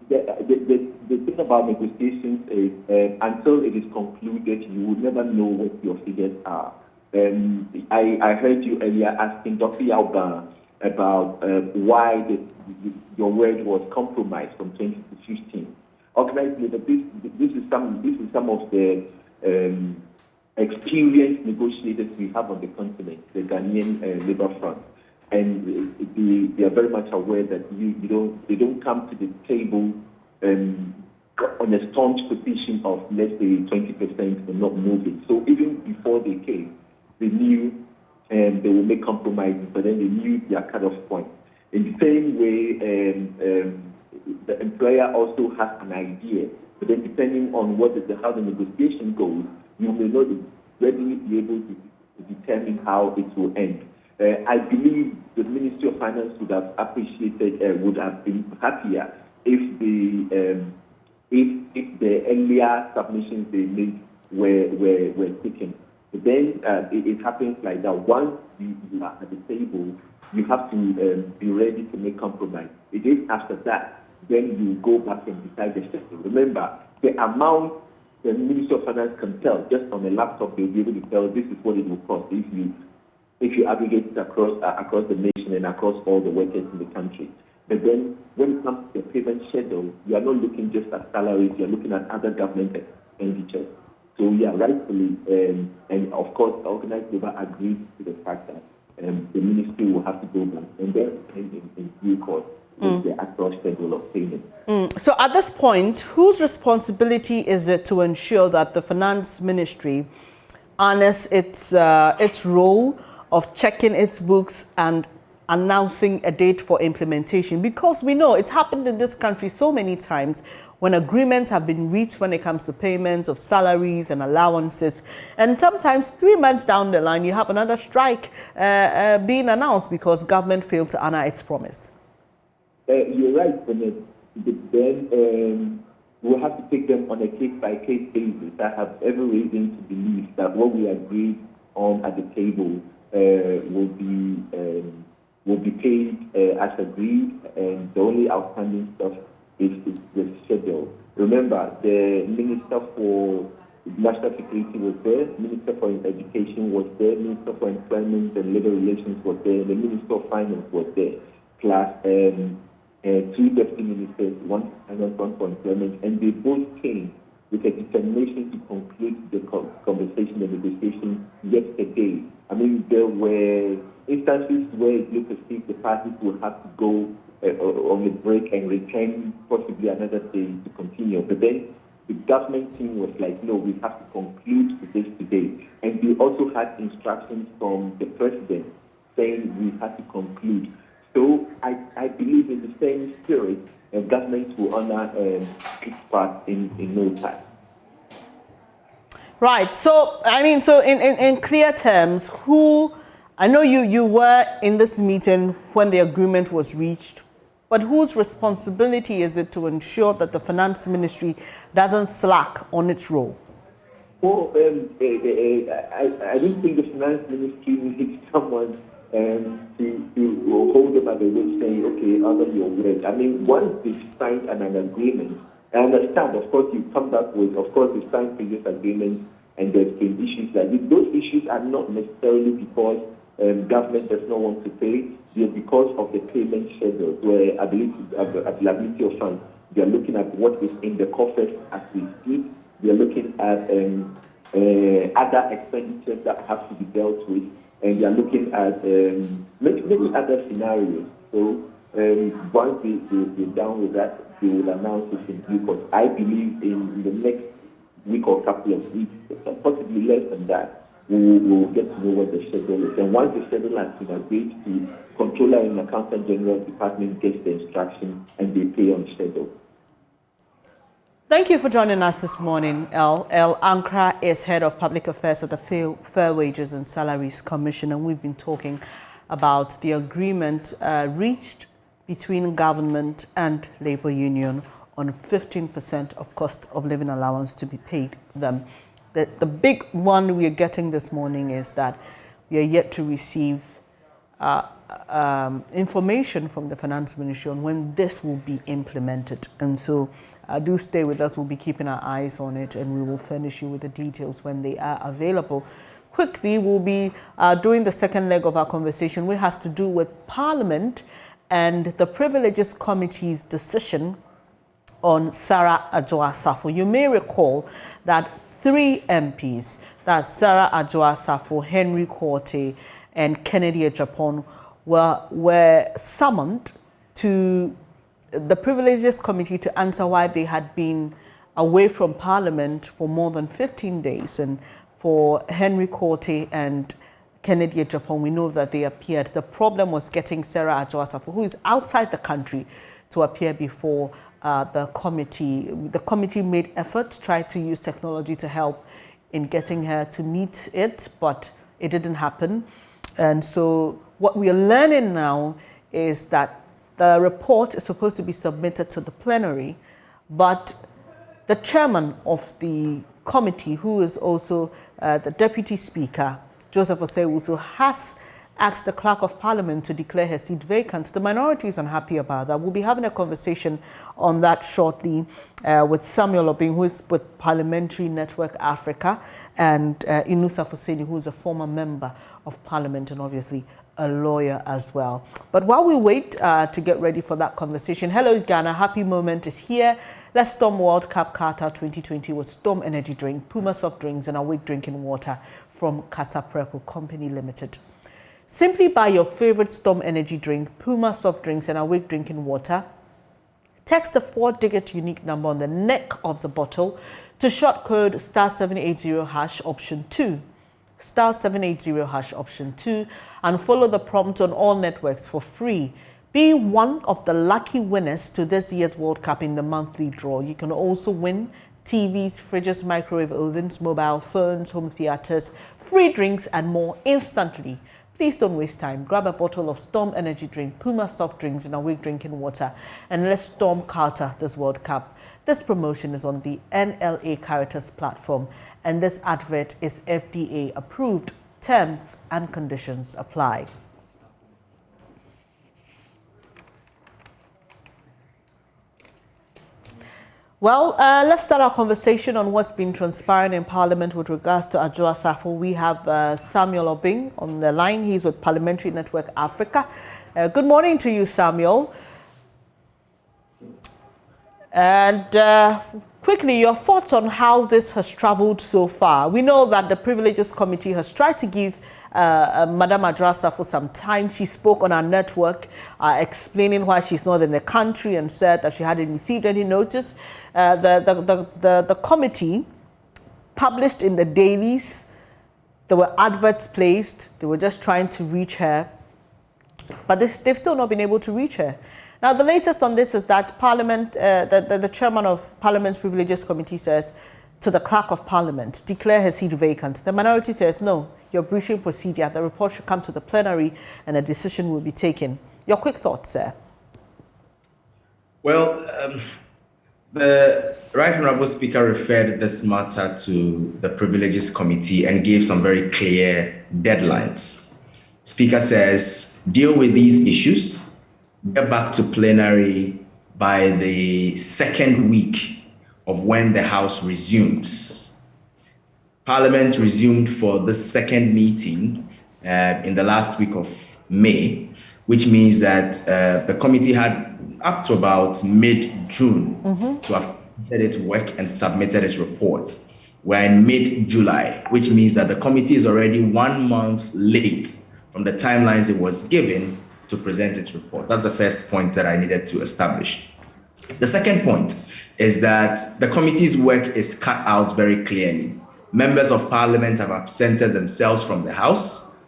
the thing about negotiations is until it is concluded, you will never know what your figures are. I heard you earlier asking Dr. Yauba about why your word was compromised from 20 to 15. Organized labor, this is some of the experienced negotiators we have on the continent, the Ghanaian Labour Front, and they are very much aware that they don't come to the table on a staunch position of, let's say, 20% and not moving. So even before they came, they knew they will make compromises, but then they knew their cut-off point. In the same way, the employer also has an idea, but then depending on how the negotiation goes, you may not readily be able to determine how it will end. I believe the Ministry of Finance would have appreciated, would have been happier if the earlier submissions they made were taken. But then it happens like that. Once you are at the table, you have to be ready to make compromise. It is after that, then you go back and decide the schedule. Remember, the amount the Ministry of Finance can tell, just on a laptop, they'll be able to tell this is what it will cost if you aggregate it across the nation and across all the workers in the country. But then when it comes to the payment schedule, you are not looking just at salaries, you're looking at other government expenditures. So yeah, rightfully, and of course, the organized labor agrees to the fact that the ministry will have to go back and then in due course, the schedule of payment. So at this point, whose responsibility is it to ensure that the Finance Ministry honors its role of checking its books and announcing a date for implementation? Because we know it's happened in this country so many times when agreements have been reached when it comes to payments of salaries and allowances. And sometimes 3 months down the line, you have another strike being announced because government failed to honor its promise. You're right, Bennett. But then we'll have to take them on a case-by-case basis. I have every reason to believe that what we agreed on at the table will be paid as agreed, and the only outstanding stuff is the schedule. Remember, the Minister for National Security was there, Minister for Education was there, Minister for Employment and Labour Relations was there, the Minister of Finance was there, plus 2 deputy ministers, one finance, one for employment, and they both came with a determination to conclude the conversation and negotiation yesterday. I mean, there were instances where it looked as if the parties will have to go on a break and return possibly another day to continue. But then the government team was like, no, we have to conclude this today. And we also had instructions from the president saying we have to conclude. So I believe in the same spirit, government will honor its part in no time. Right. So, I mean, so in clear terms, I know you were in this meeting when the agreement was reached, but whose responsibility is it to ensure that the Finance Ministry doesn't slack on its role? Well, I don't think the Finance Ministry needs someone to hold them at the waist saying, okay, honor your word. I mean, once they signed an agreement, I understand, of course, you come back with, of course, they signed previous agreements and there's been issues like this. Those issues are not necessarily because government does not want to pay, they're because of the payment schedule, where I believe availability of funds. They are looking at what is in the coffers as we speak. They are looking at other expenditures that have to be dealt with, and they are looking at many other scenarios. So once they're done with that, they will announce it in due course. I believe in the next week or couple of weeks, possibly less than that, we will get to know what the schedule is. And once the schedule has been agreed to, Controller and Accountant General Department gets the instruction and they pay on schedule. Thank you for joining us this morning, El. El Ankra is Head of Public Affairs at the Fair Wages and Salaries Commission, and we've been talking about the agreement reached between government and labour union on 15% of cost of living allowance to be paid them. The big one we are getting this morning is that we are yet to receive information from the Finance Ministry on when this will be implemented. And so do stay with us. We'll be keeping our eyes on it, and we will furnish you with the details when they are available. Quickly, we'll be doing the second leg of our conversation, which has to do with Parliament and the Privileges Committee's decision on Sarah Adjoa-Safo. You may recall that 3 MPs, that's Sarah Adjoa-Safo, Henry Quartey, and Kennedy Ejapon, were summoned to the Privileges Committee to answer why they had been away from Parliament for more than 15 days. And for Henry Quartey and Kennedy Ejapon, we know that they appeared. The problem was getting Sarah Adjoa-Safo, who is outside the country, to appear before the committee. The committee made efforts, tried to use technology to help in getting her to meet it, but it didn't happen. And so what we are learning now is that the report is supposed to be submitted to the plenary, but the chairman of the committee, who is also the deputy speaker, Joseph Osei-Wusu, has asked the Clerk of Parliament to declare her seat vacant. The minority is unhappy about that. We'll be having a conversation on that shortly with Samuel Obing, who is with Parliamentary Network Africa, and Inusa Fuseni, who is a former member of Parliament and obviously a lawyer as well. But while we wait to get ready for that conversation, hello Ghana, happy moment is here. Let's storm World Cup Qatar 2020 with Storm Energy Drink, Puma Soft Drinks and Awake Drinking Water from Casa Preco Company Limited. Simply buy your favorite Storm Energy Drink, Puma Soft Drinks and Awake Drinking Water Text the 4-digit unique number on the neck of the bottle to short code *780# option 2. *780# option 2 and follow the prompt on all networks for free. Be one of the lucky winners to this year's World Cup in the monthly draw. You can also win TVs, fridges, microwave ovens, mobile phones, home theaters, free drinks and more instantly. Please don't waste time. Grab a bottle of Storm Energy Drink, Puma soft drinks and awake drinking water and let's storm Carter this World Cup. This promotion is on the NLA Caritas platform and this advert is FDA approved. Terms and conditions apply. Well, let's start our conversation on what's been transpiring in Parliament with regards to Adwoa Safo. We have Samuel Obing on the line. He's with Parliamentary Network Africa. Good morning to you, Samuel. And quickly, your thoughts on how this has traveled so far. We know that the Privileges Committee has tried to give Madam Adwoa Safo some time. She spoke on our network explaining why she's not in the country and said that she hadn't received any notice. The committee published in the dailies, there were adverts placed, they were just trying to reach her, but they've still not been able to reach her. Now, the latest on this is that Parliament, the chairman of Parliament's Privileges Committee says to the clerk of Parliament, declare her seat vacant. The minority says, no, you're breaching procedure. The report should come to the plenary and a decision will be taken. Your quick thoughts, sir. Well, the Right Honourable Speaker referred this matter to the Privileges Committee and gave some very clear deadlines. Speaker says, deal with these issues, get back to plenary by the second week of when the House resumes. Parliament resumed for the second meeting in the last week of May, which means that the committee had up to about mid-June to have completed its work and submitted its report. We're in mid-July, which means that the committee is already 1 month late from the timelines it was given to present its report. That's the first point that I needed to establish. The second point is that the committee's work is cut out very clearly. Members of Parliament have absented themselves from the House.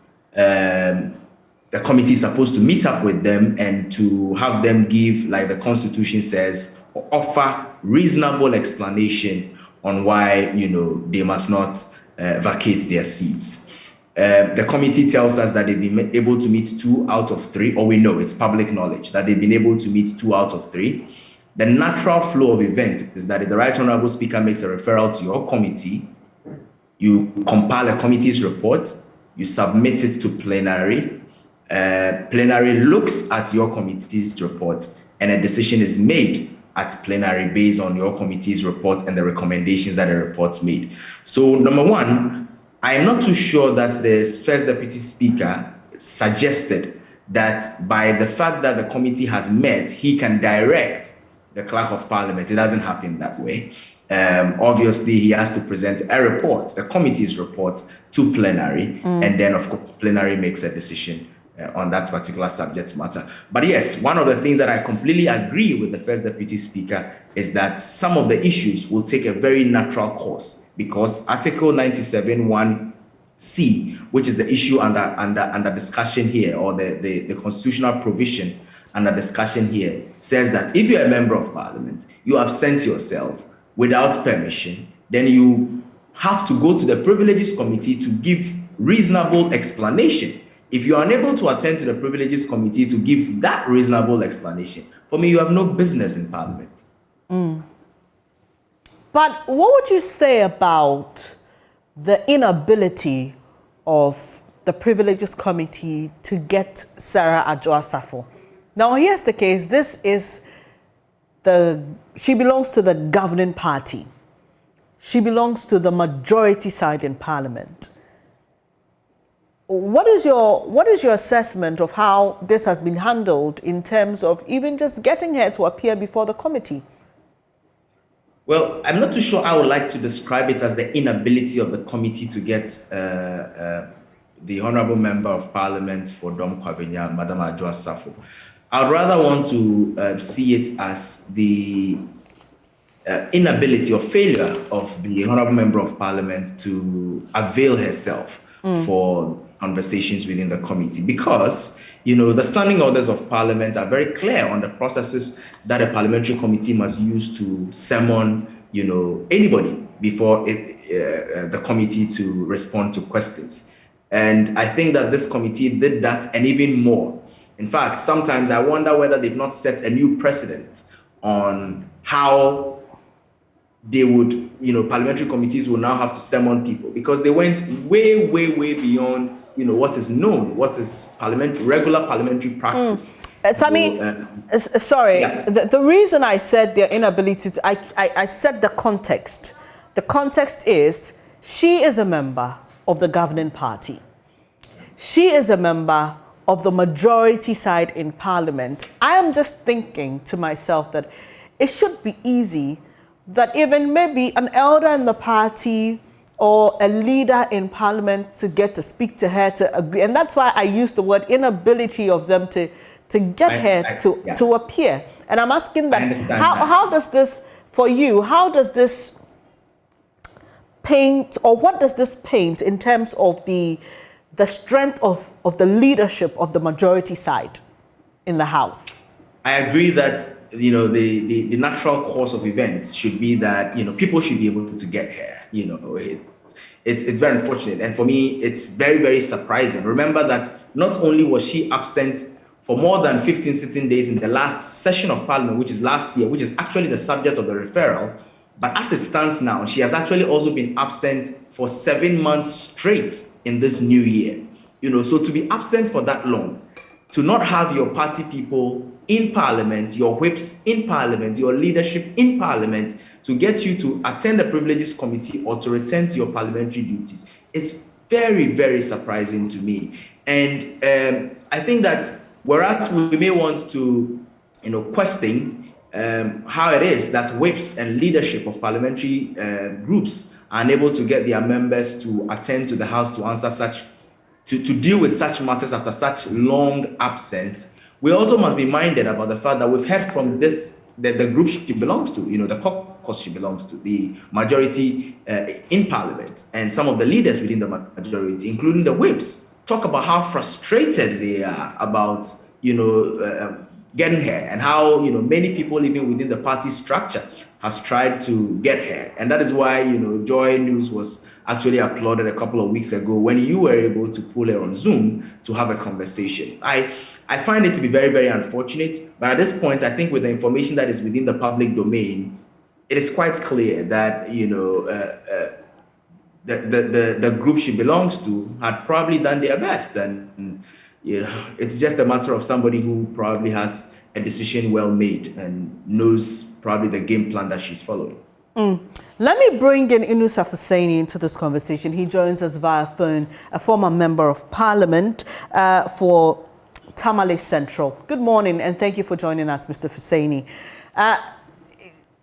The committee is supposed to meet up with them and to have them give, like the Constitution says, or offer reasonable explanation on why, they must not vacate their seats. The committee tells us that they've been able to meet 2 out of 3, or we know it's public knowledge that they've been able to meet 2 out of 3. The natural flow of events is that if the Right Honourable Speaker makes a referral to your committee, you compile a committee's report, you submit it to plenary. Plenary looks at your committee's report and a decision is made at plenary based on your committee's report and the recommendations that the report made. So number one, I am not too sure that the first deputy speaker suggested that by the fact that the committee has met, he can direct the clerk of Parliament. It doesn't happen that way. Obviously, he has to present a report, the committee's report, to plenary, and then, of course, plenary makes a decision on that particular subject matter. But yes, one of the things that I completely agree with the first deputy speaker is that some of the issues will take a very natural course because Article 97(1)(c), which is the issue under discussion here, or the constitutional provision under discussion here, says that if you're a member of Parliament, you absent yourself without permission, then you have to go to the Privileges Committee to give reasonable explanation. If you are unable to attend to the Privileges Committee to give that reasonable explanation, for me, you have no business in Parliament. But what would you say about the inability of the Privileges Committee to get Sarah Adwoa Safo? Now, here's the case. She belongs to the governing party. She belongs to the majority side in Parliament. What is your assessment of how this has been handled in terms of even just getting her to appear before the committee? Well, I'm not too sure I would like to describe it as the inability of the committee to get the Honourable Member of Parliament for Dom Kwabenya, Madam Adwoa Safo. I'd rather want to see it as the inability or failure of the Honourable Member of Parliament to avail herself for conversations within the committee, because the standing orders of Parliament are very clear on the processes that a parliamentary committee must use to summon anybody before the committee to respond to questions. And I think that this committee did that and even more. In fact, sometimes I wonder whether they've not set a new precedent on how they would, parliamentary committees will now have to summon people, because they went way, way, way beyond, what is known, what is regular parliamentary practice. Sammy, sorry, yeah. The reason I said their inability to, I said the context. The context is she is a member of the governing party. She is a member of the majority side in Parliament. I am just thinking to myself that it should be easy that even maybe an elder in the party or a leader in Parliament to get to speak to her, to agree. And that's why I use the word inability of them to get her to appear. And I'm asking that, how does this, for you, how does this paint, or what does this paint in terms of the strength of the leadership of the majority side in the House? I agree that the natural course of events should be that people should be able to get here. It's very unfortunate, and for me it's very, very surprising. Remember that not only was she absent for more than 15 sitting days in the last session of Parliament, which is last year, which is actually the subject of the referral, but as it stands now, she has actually also been absent for 7 months straight in this new year. So to be absent for that long, to not have your party people in Parliament, your whips in Parliament, your leadership in Parliament, to get you to attend the Privileges Committee or to return to your parliamentary duties, is very, very surprising to me. And I think that whereas we may want to, question how it is that whips and leadership of parliamentary groups are unable to get their members to attend to the House to answer to deal with such matters after such long absence, we also must be minded about the fact that we've heard from the group she belongs to, the caucus she belongs to, the majority in Parliament, and some of the leaders within the majority, including the whips, talk about how frustrated they are about, getting here, and how, many people even within the party structure has tried to get here. And that is why, Joy News was actually applauded a couple of weeks ago when you were able to pull her on Zoom to have a conversation. I find it to be very, very unfortunate, but at this point, I think with the information that is within the public domain, it is quite clear that, the group she belongs to had probably done their best, and it's just a matter of somebody who probably has a decision well made and knows probably the game plan that she's following. Let me bring in Inusa Fuseni into this conversation. He joins us via phone, a former member of Parliament for Tamale Central. Good morning, and thank you for joining us, Mr. Fuseni.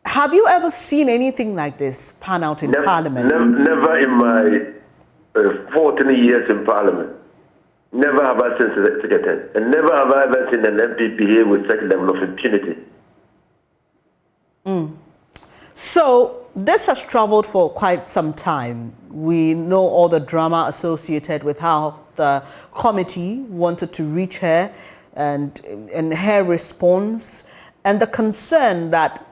Have you ever seen anything like this pan out in Parliament? Never in my 14 years in Parliament. Never have I seen such a thing. And never have I ever seen an MP behave with such a level of impunity. So this has traveled for quite some time. We know all the drama associated with how the committee wanted to reach her and her response, and the concern that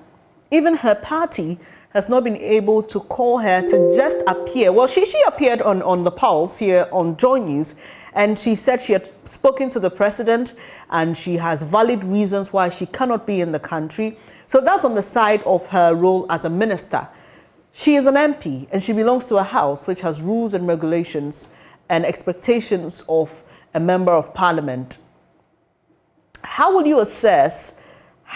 even her party has not been able to call her to just appear. Well, she appeared on the Pulse here on Joy News, and she said she had spoken to the president and she has valid reasons why she cannot be in the country. So that's on the side of her role as a minister. She is an MP and she belongs to a house which has rules and regulations and expectations of a member of Parliament. How will you assess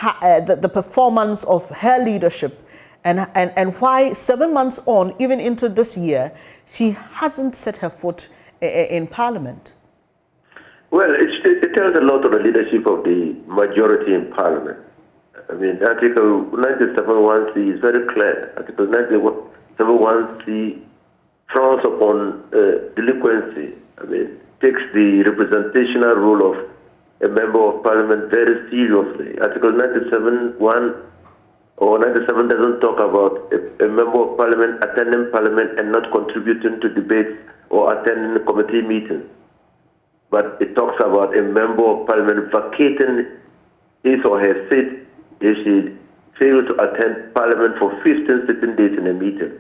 the performance of her leadership and why 7 months on, even into this year, she hasn't set her foot in Parliament? Well, it tells a lot of the leadership of the majority in Parliament. I mean, Article 97.1c is very clear. Article 97.1c frowns upon delinquency. I mean, takes the representational role of a member of parliament very seriously. Article 97(1) or 97 doesn't talk about a member of parliament attending parliament and not contributing to debates or attending committee meetings. But it talks about a member of parliament vacating his or her seat if she fails to attend parliament for 15 sitting days in a meeting.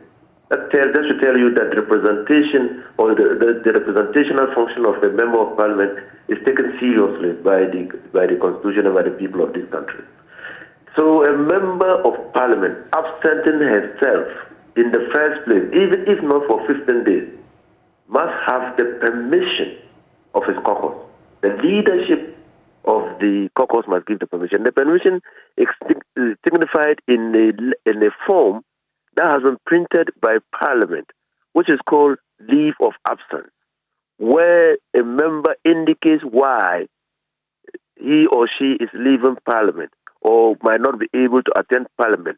That should tell you that representation or the representational function of a member of parliament is taken seriously by the constitution and by the people of this country. So a member of parliament absenting herself in the first place, even if not for 15 days, must have the permission of his caucus. The leadership of the caucus must give the permission. The permission is signified in a form that has been printed by parliament, which is called leave of absence, where a member indicates why he or she is leaving parliament or might not be able to attend parliament,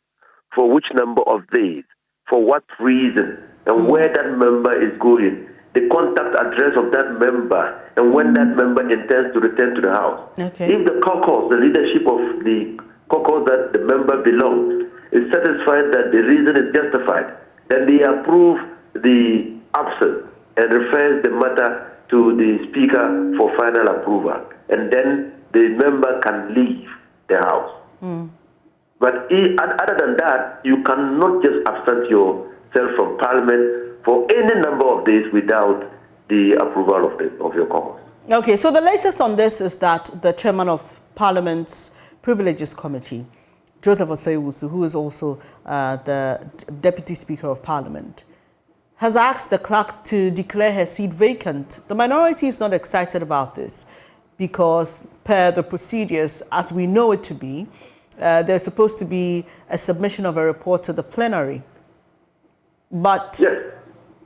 for which number of days, for what reason, and where that member is going, the contact address of that member, and when that member intends to return to the house. Okay. If the caucus, the leadership of the caucus that the member belongs, is satisfied that the reason is justified, then they approve the absence and refers the matter to the speaker for final approval, and then the member can leave the house. But other than that, you cannot just absent yourself from parliament for any number of days without the approval of your caucus. Okay, so the latest on this is that the chairman of Parliament's Privileges Committee, Joseph Osei-Wusu, who is also the Deputy Speaker of Parliament, has asked the clerk to declare her seat vacant. The minority is not excited about this because, per the procedures as we know it to be, there's supposed to be a submission of a report to the plenary. But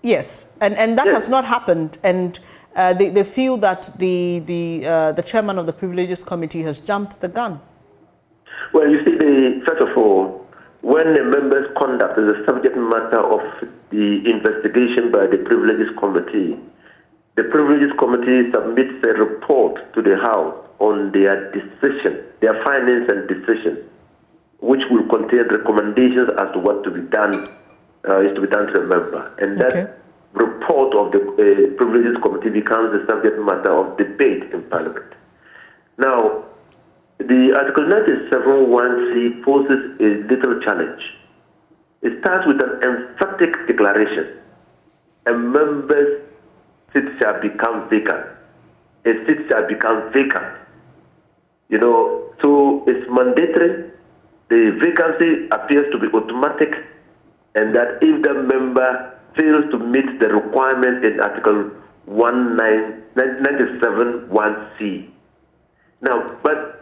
yes, and that has not happened, and they feel that the chairman of the Privileges Committee has jumped the gun. Well, you see, first of all, when a member's conduct is a subject matter of the investigation by the Privileges Committee, the Privileges Committee submits a report to the House on their decision, their findings and decisions, which will contain recommendations as to what to be done, is to be done to the member. And that report of the Privileges Committee becomes the subject matter of debate in Parliament. Now, the Article 97(1)(c) poses a little challenge. It starts with an emphatic declaration. A member's seat shall become vacant. A seat shall become vacant. You know, so it's mandatory. The vacancy appears to be automatic, and that if the member fails to meet the requirement in Article 97(1)(c). Now, but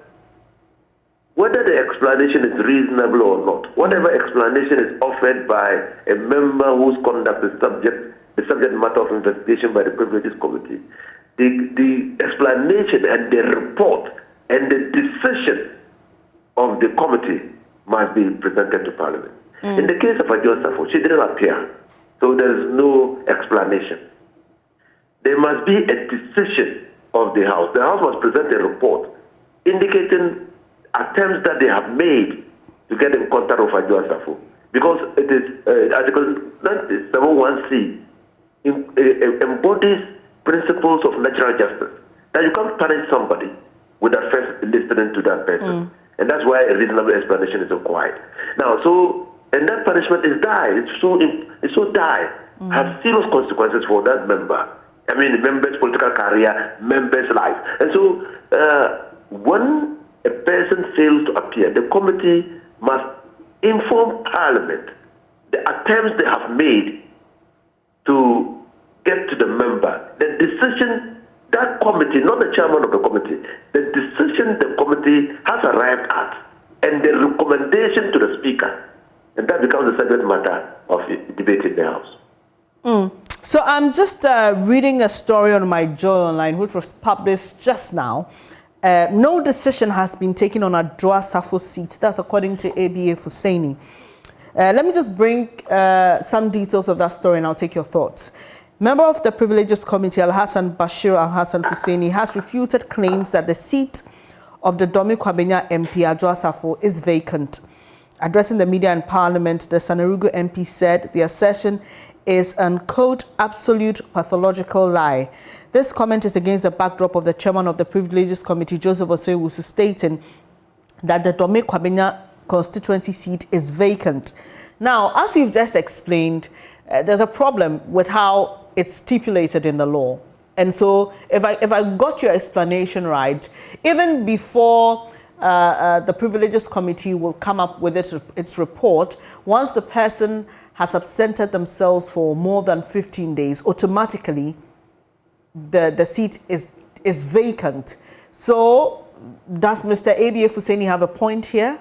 whether the explanation is reasonable or not, whatever explanation is offered by a member whose conduct is the subject matter of investigation by the Privileges Committee, the explanation and the report and the decision of the committee must be presented to Parliament. In the case of Adjo Safo, she didn't appear, so there is no explanation. There must be a decision of the House. The House must present a report indicating attempts that they have made to get in contact with Adjo Safo, because it is Article 97(1)(c) embodies principles of natural justice. That you can't punish somebody without first listening to that person. And that's why a reasonable explanation is required. Now, and that punishment is dire. It's so dire. Has serious consequences for that member. I mean, the member's political career, member's life. And so, when a person fails to appear, the committee must inform Parliament the attempts they have made to get to the member. The decision, that committee, not the chairman of the committee, the decision the committee has arrived at, and the recommendation to the speaker. And that becomes the subject matter of debate in the House. So I'm just reading a story on my Joy Online, which was published just now. No decision has been taken on Adjo Safo's seat. That's according to ABA Fuseni. Let me just bring some details of that story and I'll take your thoughts. Member of the Privileges Committee, Al-Hassan Bashir Al-Hassan Hussaini, has refuted claims that the seat of the Domi Kwabenya MP, Adwoa Safo, is vacant. Addressing the media in Parliament, the Sanarugu MP said the assertion is an, quote, absolute pathological lie. This comment is against the backdrop of the chairman of the Privileges Committee, Joseph Osei-Wusu, stating that the Domi Kwabenya constituency seat is vacant. Now, as you've just explained, there's a problem with how it's stipulated in the law. And so if I got your explanation right, even before the Privileges Committee will come up with its report, once the person has absented themselves for more than 15 days, automatically the seat is vacant. So does Mr. ABA Hussaini have a point here?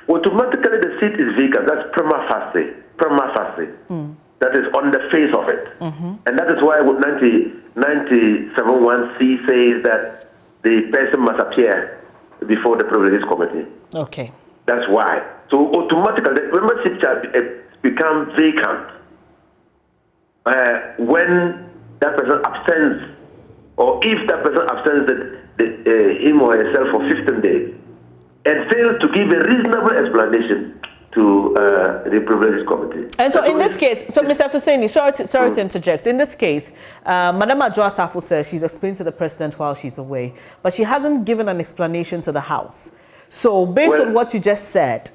Automatically the seat is vacant. That's prima facie. Prima facie. That is on the face of it. And that is why 9071C says that the person must appear before the Privileges Committee. Okay. That's why. So automatically the membership shall become vacant when that person absents, or if that person absents him or herself for 15 days and fails to give a reasonable explanation to the Privileges Committee. And so in this case, so Mr. Hussaini, sorry to interject. In this case, Madam Adwoa Safo says she's explained to the president while she's away, but she hasn't given an explanation to the House. So based on what you just said,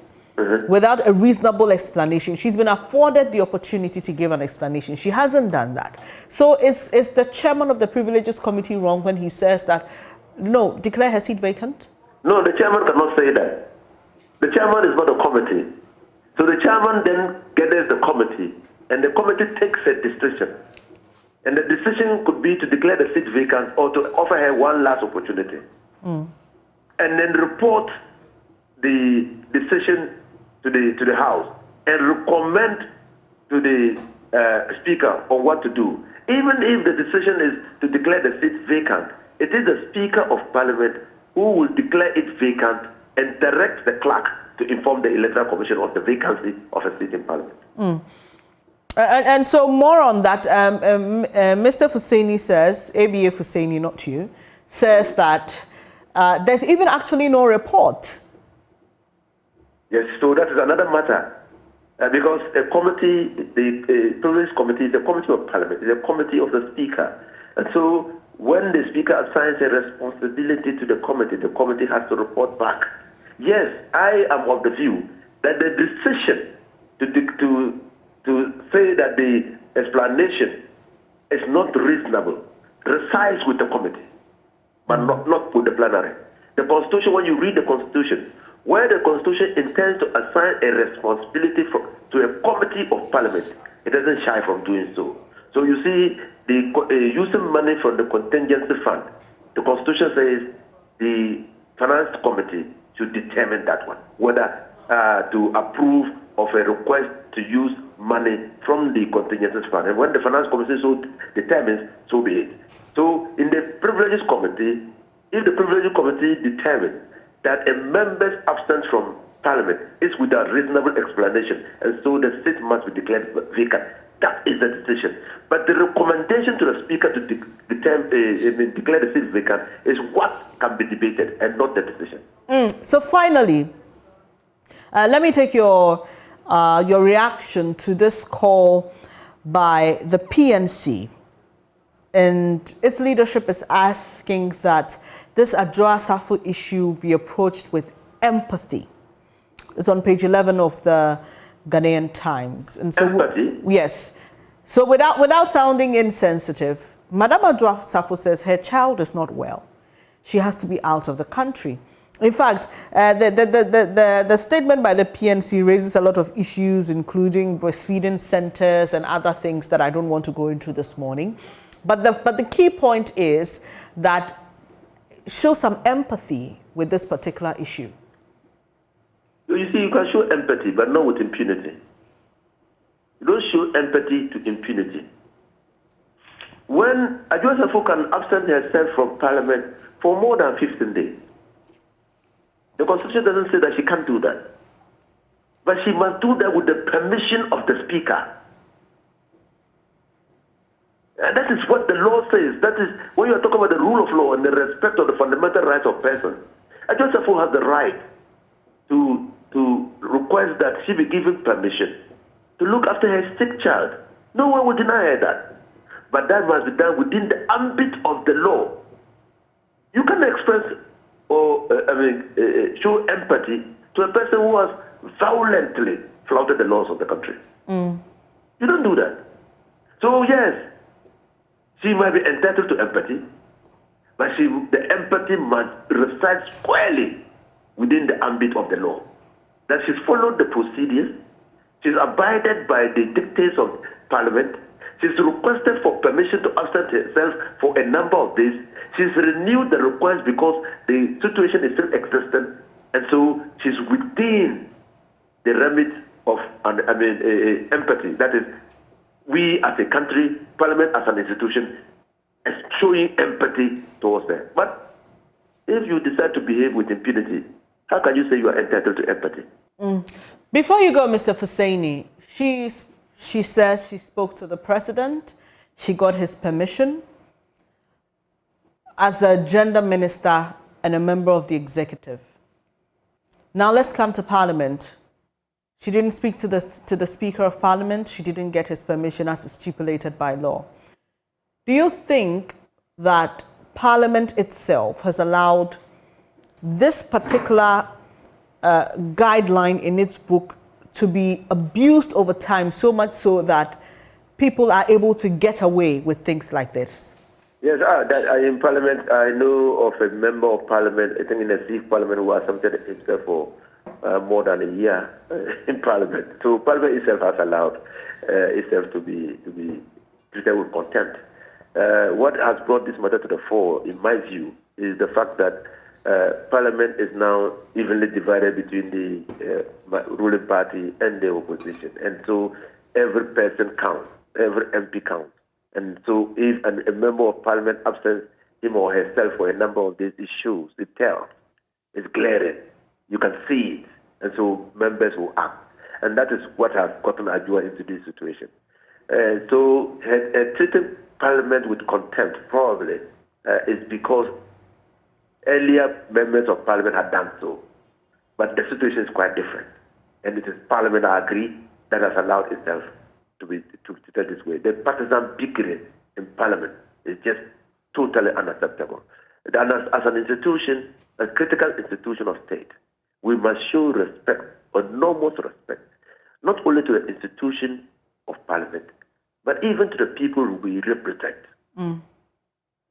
without a reasonable explanation, she's been afforded the opportunity to give an explanation. She hasn't done that. So is the chairman of the Privileges Committee wrong when he says that, no, declare her seat vacant? No, the chairman cannot say that. The chairman is not a committee. So the chairman then gathers the committee, and the committee takes a decision. And the decision could be to declare the seat vacant or to offer her one last opportunity. And then report the decision to the House and recommend to the Speaker on what to do. Even if the decision is to declare the seat vacant, it is the Speaker of Parliament who will declare it vacant and direct the clerk to inform the Electoral Commission of the vacancy of a seat in Parliament. And so more on that, Mr. Hussaini says, ABA Hussaini, not you, says that there's even actually no report. Yes, so that is another matter. Because a committee, the Privileges Committee is a committee of Parliament, it's a committee of the Speaker. And so when the Speaker assigns a responsibility to the committee has to report back. Yes, I am of the view that the decision to say that the explanation is not reasonable resides with the committee, but not with the plenary. The Constitution, when you read the Constitution, where the Constitution intends to assign a responsibility to a committee of Parliament, it doesn't shy from doing so. So you see, using money from the contingency fund, the Constitution says the Finance Committee should determine that one, whether to approve of a request to use money from the contingency fund. And when the Finance Committee so determines, so be it. So in the Privileges Committee, if the Privileges Committee determines that a member's absence from Parliament is without reasonable explanation, and so the seat must be declared vacant, that is the decision. But the recommendation to the Speaker to declare the seat vacant is what can be debated and not the decision. So finally, let me take your reaction to this call by the PNC. And its leadership is asking that this Adwoa Safo issue be approached with empathy. It's on page 11 of the Ghanaian Times. And so, empathy? Yes. So without sounding insensitive, Madam Adwoa Safo says her child is not well. She has to be out of the country. In fact, the statement by the PNC raises a lot of issues, including breastfeeding centers and other things that I don't want to go into this morning. But the key point is that show some empathy with this particular issue. You see, you can show empathy, but not with impunity. You don't show empathy to impunity. When Adwoa Safo can absent herself from Parliament for more than 15 days, the Constitution doesn't say that she can't do that. But she must do that with the permission of the Speaker. And that is what the law says. That is, when you are talking about the rule of law and the respect of the fundamental rights of persons, a judge has the right to request that she be given permission to look after her sick child. No one will deny her that. But that must be done within the ambit of the law. You can express or, show empathy to a person who has violently flouted the laws of the country. You don't do that. So yes, she might be entitled to empathy, but the empathy must reside squarely within the ambit of the law. That she's followed the procedures, she's abided by the dictates of Parliament, she's requested for permission to absent herself for a number of days, she's renewed the request because the situation is still existent, and so she's within the remit of empathy. That is, we as a country, Parliament as an institution, is showing empathy towards them. But if you decide to behave with impunity, how can you say you are entitled to empathy? Before you go, Mr. Fuseni, she says she spoke to the president, she got his permission. As a gender minister and a member of the executive. Now let's come to Parliament. She didn't speak to the Speaker of Parliament. She didn't get his permission as stipulated by law. Do you think that Parliament itself has allowed this particular guideline in its book to be abused over time, so much so that people are able to get away with things like this? Yes, in Parliament, I know of a member of Parliament, I think in the Sikh Parliament, who has submitted himself for more than a year in Parliament. So Parliament itself has allowed itself to be treated with contempt. What has brought this matter to the fore, in my view, is the fact that Parliament is now evenly divided between the ruling party and the opposition. And so every person counts, every MP counts. And so if a member of Parliament absents him or herself for a number of these issues, it tells, it's glaring. You can see it. And so members will act. And that is what has gotten Ajua into this situation. So treating Parliament with contempt probably is because earlier members of Parliament had done so. But the situation is quite different. And it is Parliament, I agree, that has allowed itself to be treated this way. The partisan bickering in Parliament is just totally unacceptable. And as an institution, a critical institution of state, we must show respect, enormous respect, not only to the institution of Parliament, but even to the people we represent. And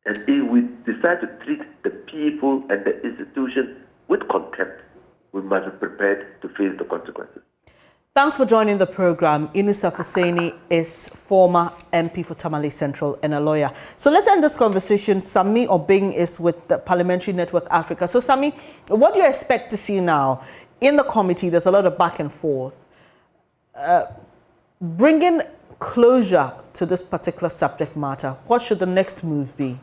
if we decide to treat the people and the institution with contempt, we must be prepared to face the consequences. Thanks for joining the program. Inusa Fuseni is former MP for Tamale Central and a lawyer. So let's end this conversation. Sami Obing is with the Parliamentary Network Africa. So Sami, what do you expect to see now? In the committee, there's a lot of back and forth. Bringing closure to this particular subject matter, what should the next move be?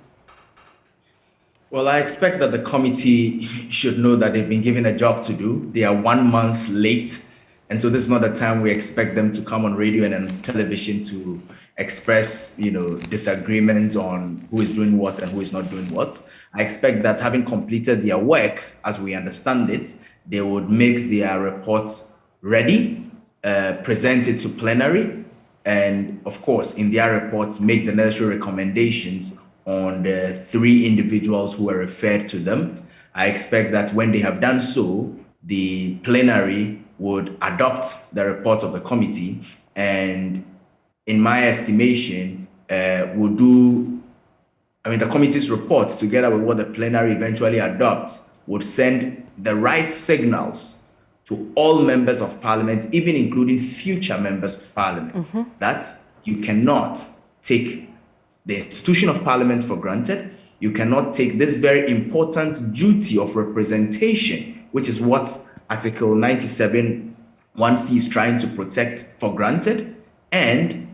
Well, I expect that the committee should know that they've been given a job to do. They are 1 month late. And so this is not the time we expect them to come on radio and on television to express, disagreements on who is doing what and who is not doing what. I expect that having completed their work, as we understand it, they would make their reports ready, present it to plenary, and of course, in their reports, make the necessary recommendations on the 3 individuals who were referred to them. I expect that when they have done so, the plenary would adopt the report of the committee, and in my estimation, the committee's reports, together with what the plenary eventually adopts, would send the right signals to all members of Parliament, even including future members of Parliament, that you cannot take the institution of Parliament for granted. You cannot take this very important duty of representation, which is what Article 97 1C is trying to protect, for granted. And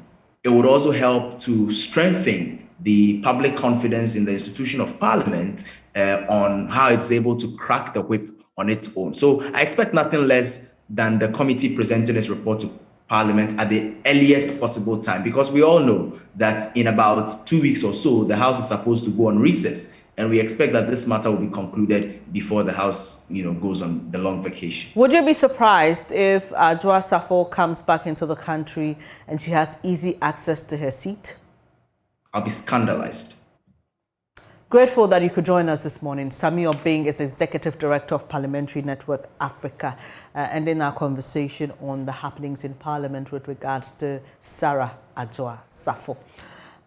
it would also help to strengthen the public confidence in the institution of Parliament on how it's able to crack the whip on its own. So I expect nothing less than the committee presenting its report to Parliament at the earliest possible time, because we all know that in about 2 weeks or so, the House is supposed to go on recess, and we expect that this matter will be concluded before the House, goes on the long vacation. Would you be surprised if Adwoa Safo comes back into the country and she has easy access to her seat? I'll be scandalized. Grateful that you could join us this morning. Sami Obeng is Executive Director of Parliamentary Network Africa, ending our conversation on the happenings in Parliament with regards to Sarah Adwoa Safo.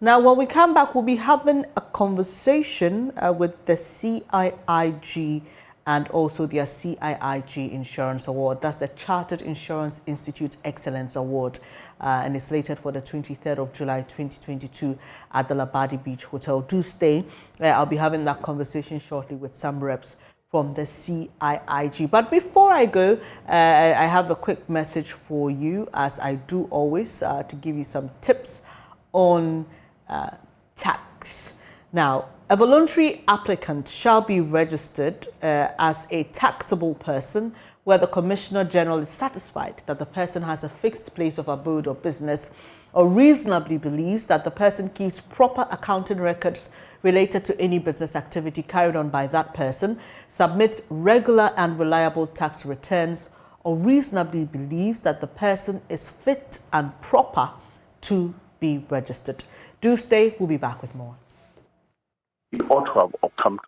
Now, when we come back, we'll be having a conversation with the CIIG and also their CIIG Insurance Award. That's the Chartered Insurance Institute Excellence Award. And it's slated for the 23rd of July 2022 at the Labadi Beach Hotel. Do stay. I'll be having that conversation shortly with some reps from the CIIG. But before I go, I have a quick message for you, as I do always, to give you some tips on tax. Now, a voluntary applicant shall be registered as a taxable person where the Commissioner General is satisfied that the person has a fixed place of abode or business, or reasonably believes that the person keeps proper accounting records related to any business activity carried on by that person, submits regular and reliable tax returns, or reasonably believes that the person is fit and proper to be registered. Do stay. We'll be back with more. You ought to have come to.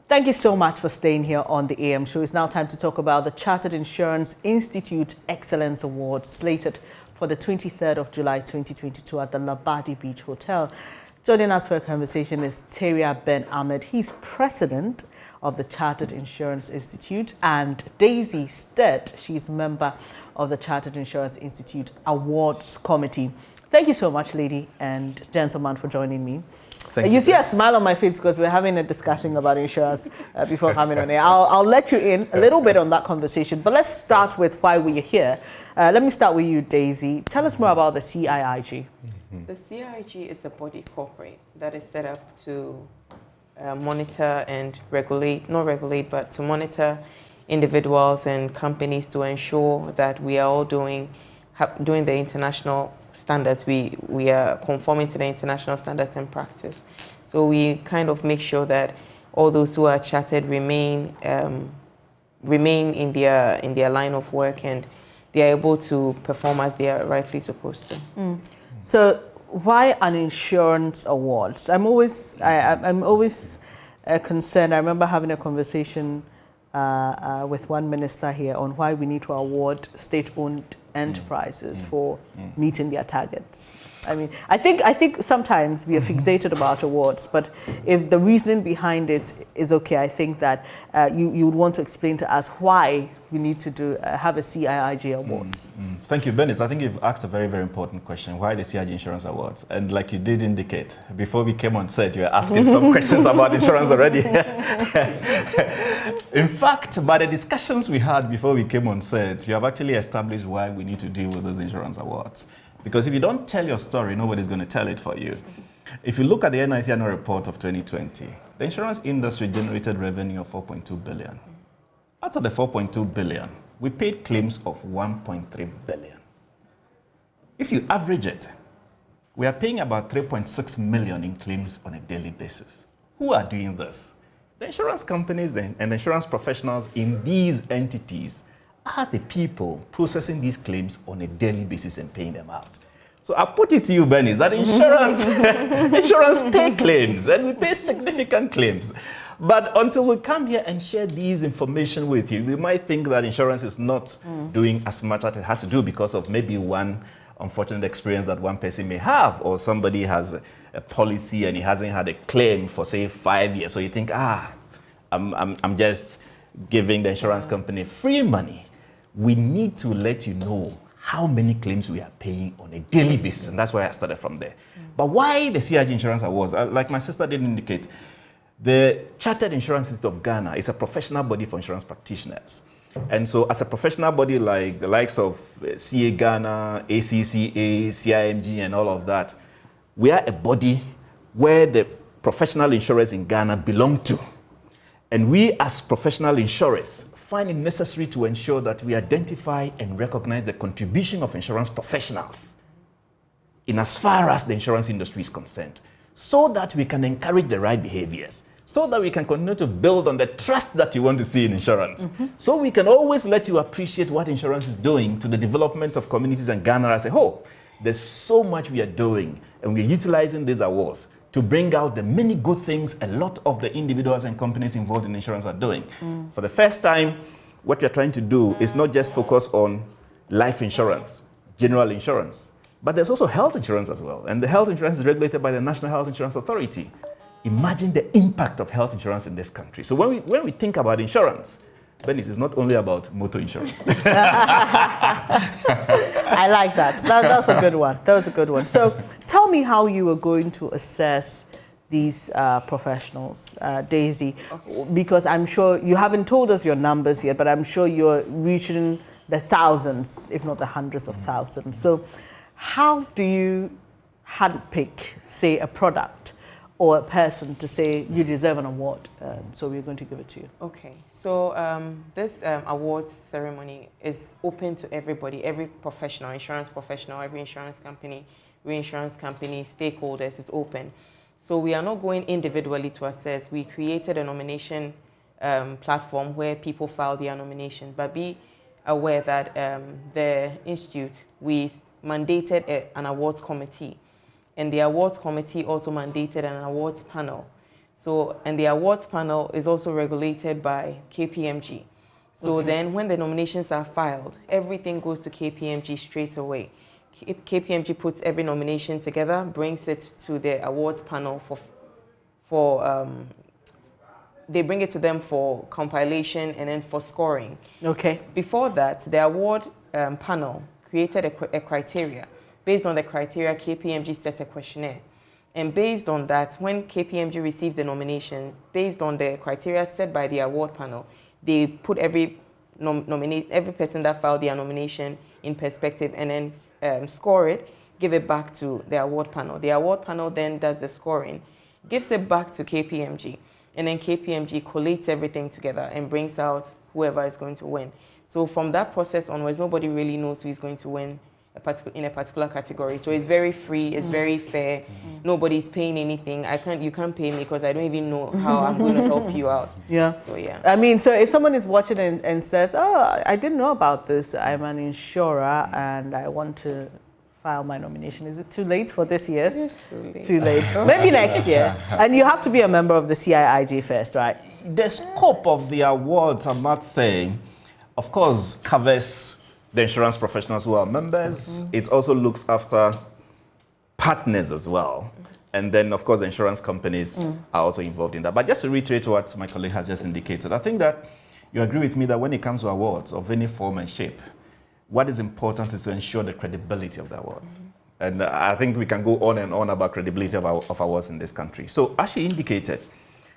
Thank you so much for staying here on the AM show. It's now time to talk about the Chartered Insurance Institute Excellence Award, slated for the 23rd of July 2022 at the Labadi Beach Hotel. Joining us for a conversation is Teria Ben Ahmed. He's president of the Chartered Insurance Institute, and Daisy Stead, she's member of the Chartered Insurance Institute Awards Committee. Thank you so much, lady and gentleman, for joining me. You see a smile on my face because we're having a discussion about insurance before coming on air. I'll let you in a little bit on that conversation, but let's start with why we're here. Let me start with you, Daisy. Tell us more about the CIIG. The CIIG is a body corporate that is set up to monitor and regulate, not regulate, but to monitor individuals and companies to ensure that we are all doing the international standards. We are conforming to the international standards and practice. So we kind of make sure that all those who are chartered remain in their line of work, and they are able to perform as they are rightfully supposed to. So why an insurance awards? I'm always concerned. I remember having a conversation with one minister here on why we need to award state-owned enterprises for meeting their targets. I mean, I think sometimes we are fixated about awards, but if the reasoning behind it is okay, I think that you would want to explain to us why we need to have a CIIG awards. Thank you, Bernice. I think you've asked a very, very important question. Why the CIIG Insurance Awards? And like you did indicate, before we came on set, you were asking some questions about insurance already. In fact, by the discussions we had before we came on set, you have actually established why we need to deal with those insurance awards. Because if you don't tell your story, nobody's going to tell it for you. If you look at the NIC annual report of 2020, the insurance industry generated revenue of 4.2 billion. Out of the 4.2 billion, we paid claims of 1.3 billion. If you average it, we are paying about 3.6 million in claims on a daily basis. Who are doing this? The insurance companies and the insurance professionals in these entities are the people processing these claims on a daily basis and paying them out. So I put it to you, Bernice, that insurance pay claims, and we pay significant claims. But until we come here and share these information with you, we might think that insurance is not doing as much as it has to do because of maybe one unfortunate experience that one person may have, or somebody has a policy and he hasn't had a claim for, say, 5 years. So you think, I'm just giving the insurance company free money. We need to let you know how many claims we are paying on a daily basis, and that's why I started from there. But why the CIG Insurance Awards? Like my sister did indicate, the Chartered Insurance Institute of Ghana is a professional body for insurance practitioners. And so as a professional body like the likes of CA Ghana, ACCA, CIMG, and all of that, we are a body where the professional insurers in Ghana belong to. And we as professional insurers find it necessary to ensure that we identify and recognize the contribution of insurance professionals in as far as the insurance industry is concerned, so that we can encourage the right behaviors, so that we can continue to build on the trust that you want to see in insurance. So we can always let you appreciate what insurance is doing to the development of communities in Ghana as a whole. There's so much we are doing, and we're utilizing these awards to bring out the many good things a lot of the individuals and companies involved in insurance are doing. For the first time, what we're trying to do is not just focus on life insurance, general insurance, but there's also health insurance as well. And the health insurance is regulated by the National Health Insurance Authority. Imagine the impact of health insurance in this country. So when we think about insurance, then it is not only about motor insurance. I like that. That's a good one. That was a good one. So tell me how you were going to assess these professionals, Daisy, because I'm sure you haven't told us your numbers yet, but I'm sure you're reaching the thousands, if not the hundreds of thousands. So how do you handpick, say, a product or a person to say you deserve an award, so we're going to give it to you? Okay, so this awards ceremony is open to everybody, every professional, insurance professional, every insurance company, reinsurance company, stakeholders is open. So we are not going individually to assess. We created a nomination platform where people file their nomination, but be aware that the institute, we mandated an awards committee. And the awards committee also mandated an awards panel. So, and the awards panel is also regulated by KPMG. So then when the nominations are filed, everything goes to KPMG straight away. KPMG puts every nomination together, brings it to the awards panel they bring it to them for compilation and then for scoring. Okay. Before that, the award panel created a criteria. Based on the criteria, KPMG set a questionnaire. And based on that, when KPMG receives the nominations, based on the criteria set by the award panel, they put every person that filed their nomination in perspective and then score it, give it back to the award panel. The award panel then does the scoring, gives it back to KPMG, and then KPMG collates everything together and brings out whoever is going to win. So from that process onwards, nobody really knows who is going to win in a particular category. So it's very free, it's very fair. Nobody's paying anything. You can't pay me because I don't even know how I'm going to help you out. Yeah. So yeah. I mean, so if someone is watching and says, oh, I didn't know about this, I'm an insurer and I want to file my nomination. Is it too late for this year? It's too late. Too late. Maybe next year. And you have to be a member of the CIIG first, right? The scope of the awards, I'm not saying, of course, covers the insurance professionals who are members. It also looks after partners as well. And then, of course, the insurance companies are also involved in that. But just to reiterate what my colleague has just indicated, I think that you agree with me that when it comes to awards of any form and shape, what is important is to ensure the credibility of the awards. And I think we can go on and on about credibility of awards in this country. So as she indicated,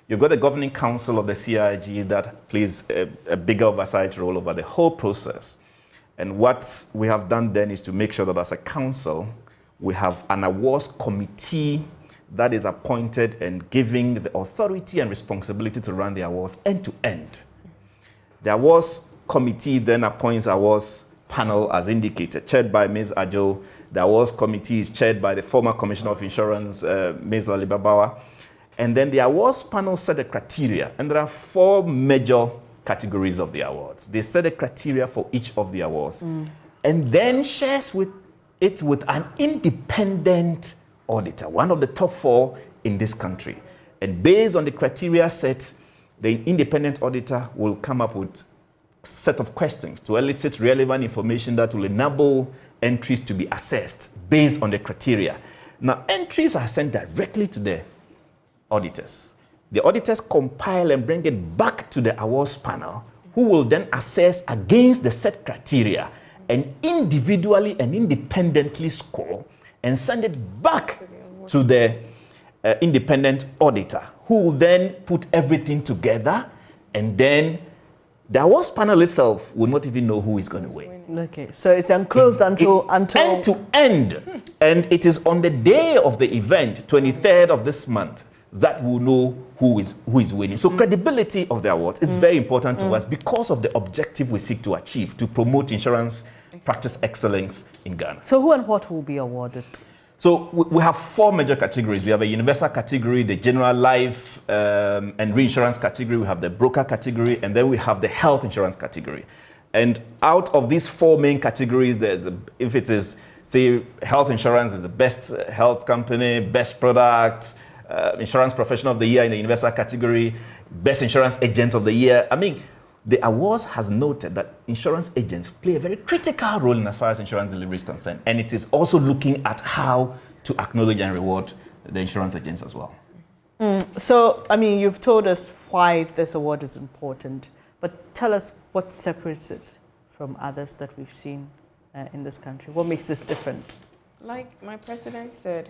you've got a governing council of the CIG that plays a bigger oversight role over the whole process. And what we have done then is to make sure that as a council, we have an awards committee that is appointed and giving the authority and responsibility to run the awards end to end. The awards committee then appoints awards panel as indicated, chaired by Ms. Ajo. The awards committee is chaired by the former Commissioner of Insurance, Ms. Lalibabawa. And then the awards panel set the criteria, and there are 4 major categories of the awards. They set a criteria for each of the awards and then shares it with an independent auditor, one of the top 4 in this country. And based on the criteria set, the independent auditor will come up with a set of questions to elicit relevant information that will enable entries to be assessed based on the criteria. Now, entries are sent directly to the auditors. The auditors compile and bring it back to the awards panel, who will then assess against the set criteria and individually and independently score and send it back to the independent auditor, who will then put everything together, and then the awards panel itself will not even know who is going to win. Okay, so it's enclosed until end to end, and it is on the day of the event, 23rd of this month, that we'll know who is winning. So credibility of the awards is very important to us because of the objective we seek to achieve, to promote insurance practice excellence in Ghana. So who and what will be awarded? So we have 4 major categories. We have a universal category, the general life and reinsurance category. We have the broker category, and then we have the health insurance category. And out of these 4 main categories, if it is, say, health insurance is the best health company, best product, insurance professional of the year in the universal category, best insurance agent of the year. I mean, the awards has noted that insurance agents play a very critical role in as far as insurance delivery is concerned. And it is also looking at how to acknowledge and reward the insurance agents as well. So, I mean, you've told us why this award is important, but tell us what separates it from others that we've seen in this country. What makes this different? Like my president said,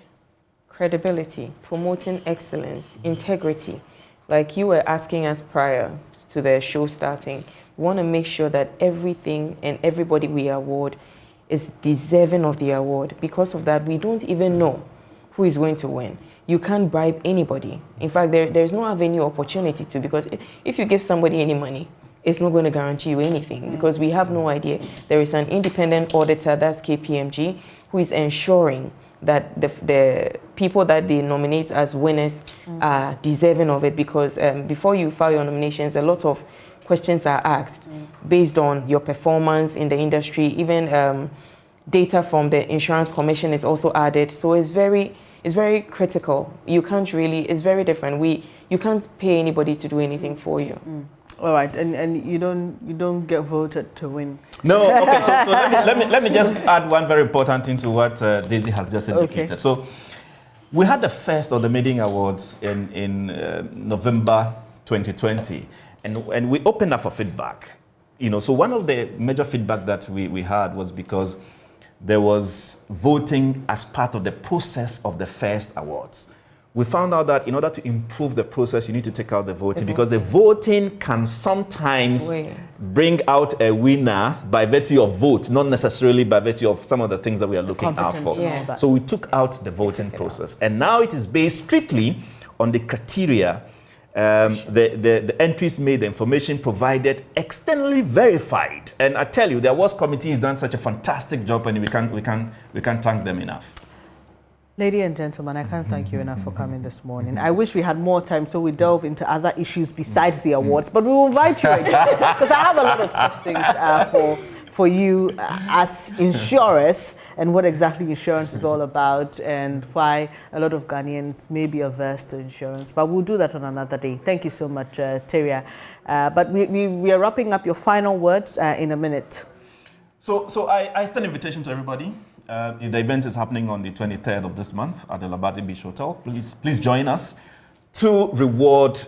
credibility, promoting excellence, integrity. Like you were asking us prior to the show starting, we want to make sure that everything and everybody we award is deserving of the award. Because of that, we don't even know who is going to win. You can't bribe anybody. In fact, there's no avenue opportunity to, because if you give somebody any money, it's not going to guarantee you anything, because we have no idea. There is an independent auditor, that's KPMG, who is ensuring that the people that they nominate as winners are deserving of it, because before you file your nominations, a lot of questions are asked based on your performance in the industry. Even data from the Insurance Commission is also added. So it's very critical. You can't really, it's very different. You can't pay anybody to do anything for you. All right, and you don't get voted to win. No, okay. So let me just add one very important thing to what Daisy has just indicated. Okay. So we had the first of the Meeting Awards in November 2020, and we opened up for feedback. So one of the major feedback that we had was because there was voting as part of the process of the first awards. We found out that in order to improve the process, you need to take out the voting, because the voting can sometimes bring out a winner by virtue of vote, not necessarily by virtue of some of the things that we are looking out for. Yeah. So we took out the voting process. And now it is based strictly on the criteria, the entries made, the information provided, externally verified. And I tell you, the awards committee has done such a fantastic job, and we can't thank them enough. Ladies and gentlemen, I can't thank you enough for coming this morning. I wish we had more time so we delve into other issues besides the awards, but we will invite you again, because I have a lot of questions for you as insurers, and what exactly insurance is all about, and why a lot of Ghanaians may be averse to insurance. But we'll do that on another day. Thank you so much, Teria. But we are wrapping up. Your final words in a minute. So I extend an invitation to everybody. If the event is happening on the 23rd of this month at the Labadi Beach Hotel, please join us to reward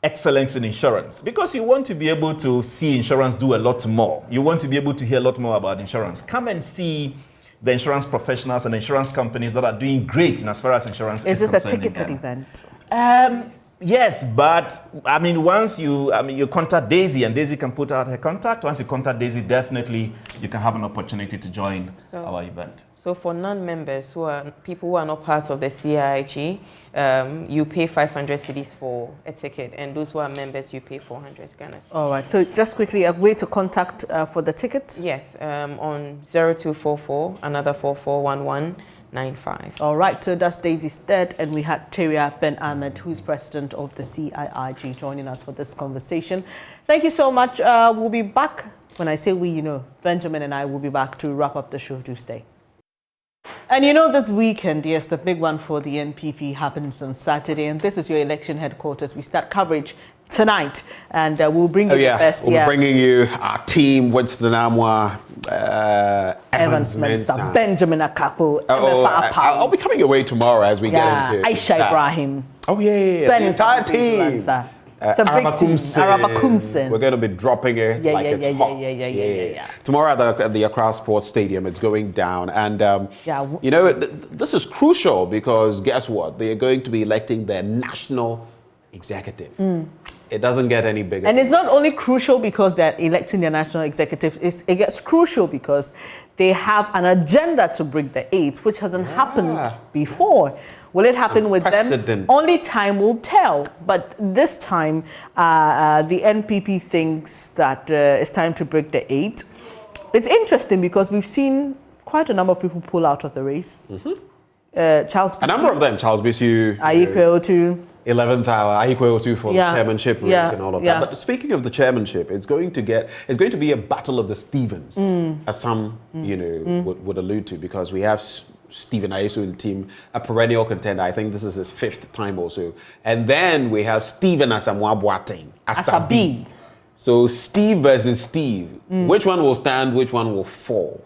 excellence in insurance, because you want to be able to see insurance do a lot more. You want to be able to hear a lot more about insurance. Come and see the insurance professionals and insurance companies that are doing great in as far as insurance is concerned. Is this a ticketed event? Yes, but I mean, once you contact Daisy, and Daisy can put out her contact. Once you contact Daisy, definitely you can have an opportunity to join our event. So for non-members, people who are not part of the CIIG, you pay 500 cedis for a ticket, and those who are members, you pay 400 Ghana cedis. All right. So just quickly, a way to contact for the ticket? Yes, on 0244 another 441195. All right, so that's Daisy Stead, and we had Teria Ben Ahmed, who's president of the CIIG, joining us for this conversation. Thank you so much. We'll be back. When I say we, Benjamin and I will be back to wrap up the show. Do stay. And this weekend, yes, the big one for the NPP happens on Saturday, and this is your election headquarters. We start coverage tonight, and we'll bring you the best. We'll be bringing you our team, Winston Amwa, Evans Mensah, Benjamin Akakpo, I'll be coming away tomorrow as we get into Aisha Ibrahim. Oh, yeah. The entire team. It's a big team. Arabakumsin. We're going to be dropping it like it's hot. Yeah. Tomorrow at the Accra Sports Stadium, it's going down. And, you know, this is crucial because guess what? They are going to be electing their national executive. It doesn't get any bigger. And it's not only crucial because they're electing their national executive, it gets crucial because they have an agenda to break the 8, which hasn't happened before. Will it happen with them? Only time will tell. But this time, the NPP thinks that it's time to break the 8. It's interesting because we've seen quite a number of people pull out of the race. Charles Bisu. A number of them. Charles Bisu. Ayikwe Otu. 11th hour, Ayikwe Otu for the chairmanship race and all of that. But speaking of the chairmanship, it's going to be a battle of the Stevens, as some would allude to, because we have Stephen Ayesu in the team, a perennial contender. I think this is his 5th time also. And then we have Stephen Asamoah Boateng, Asabi. So Steve versus Steve. Which one will stand? Which one will fall?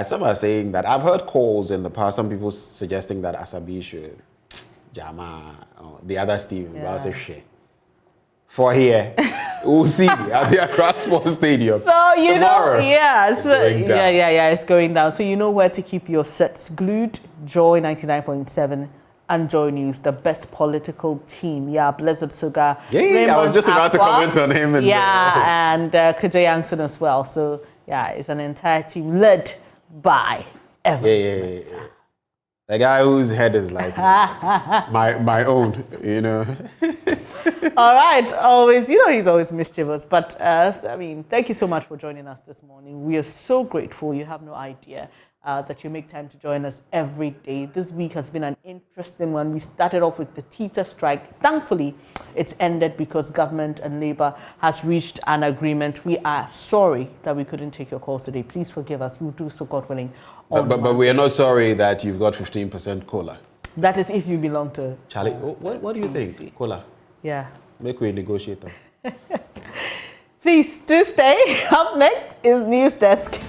Some are saying that. I've heard calls in the past, some people suggesting that Asabi should Jama, the other Steve, for here. We'll see at the Accra Sports Stadium. So you tomorrow, know, it's going down. So you know where to keep your sets glued. Joy 99.7 and Joy News, the best political team. Yeah, Blessed Sugar. I was just about to comment on him. And and Kujay Yankson as well. So it's an entire team led by Evan Spencer. The guy whose head is like my own, you know. All right, always, he's always mischievous. But, thank you so much for joining us this morning. We are so grateful. You have no idea that you make time to join us every day. This week has been an interesting one. We started off with the teacher strike. Thankfully, it's ended because government and Labour has reached an agreement. We are sorry that we couldn't take your calls today. Please forgive us. We'll do so, God willing. But we are not sorry that you've got 15% cola. That is if you belong to... Charlie, what do you think? Cola? Yeah. Make we negotiate them. Please do stay. Up next is News Desk.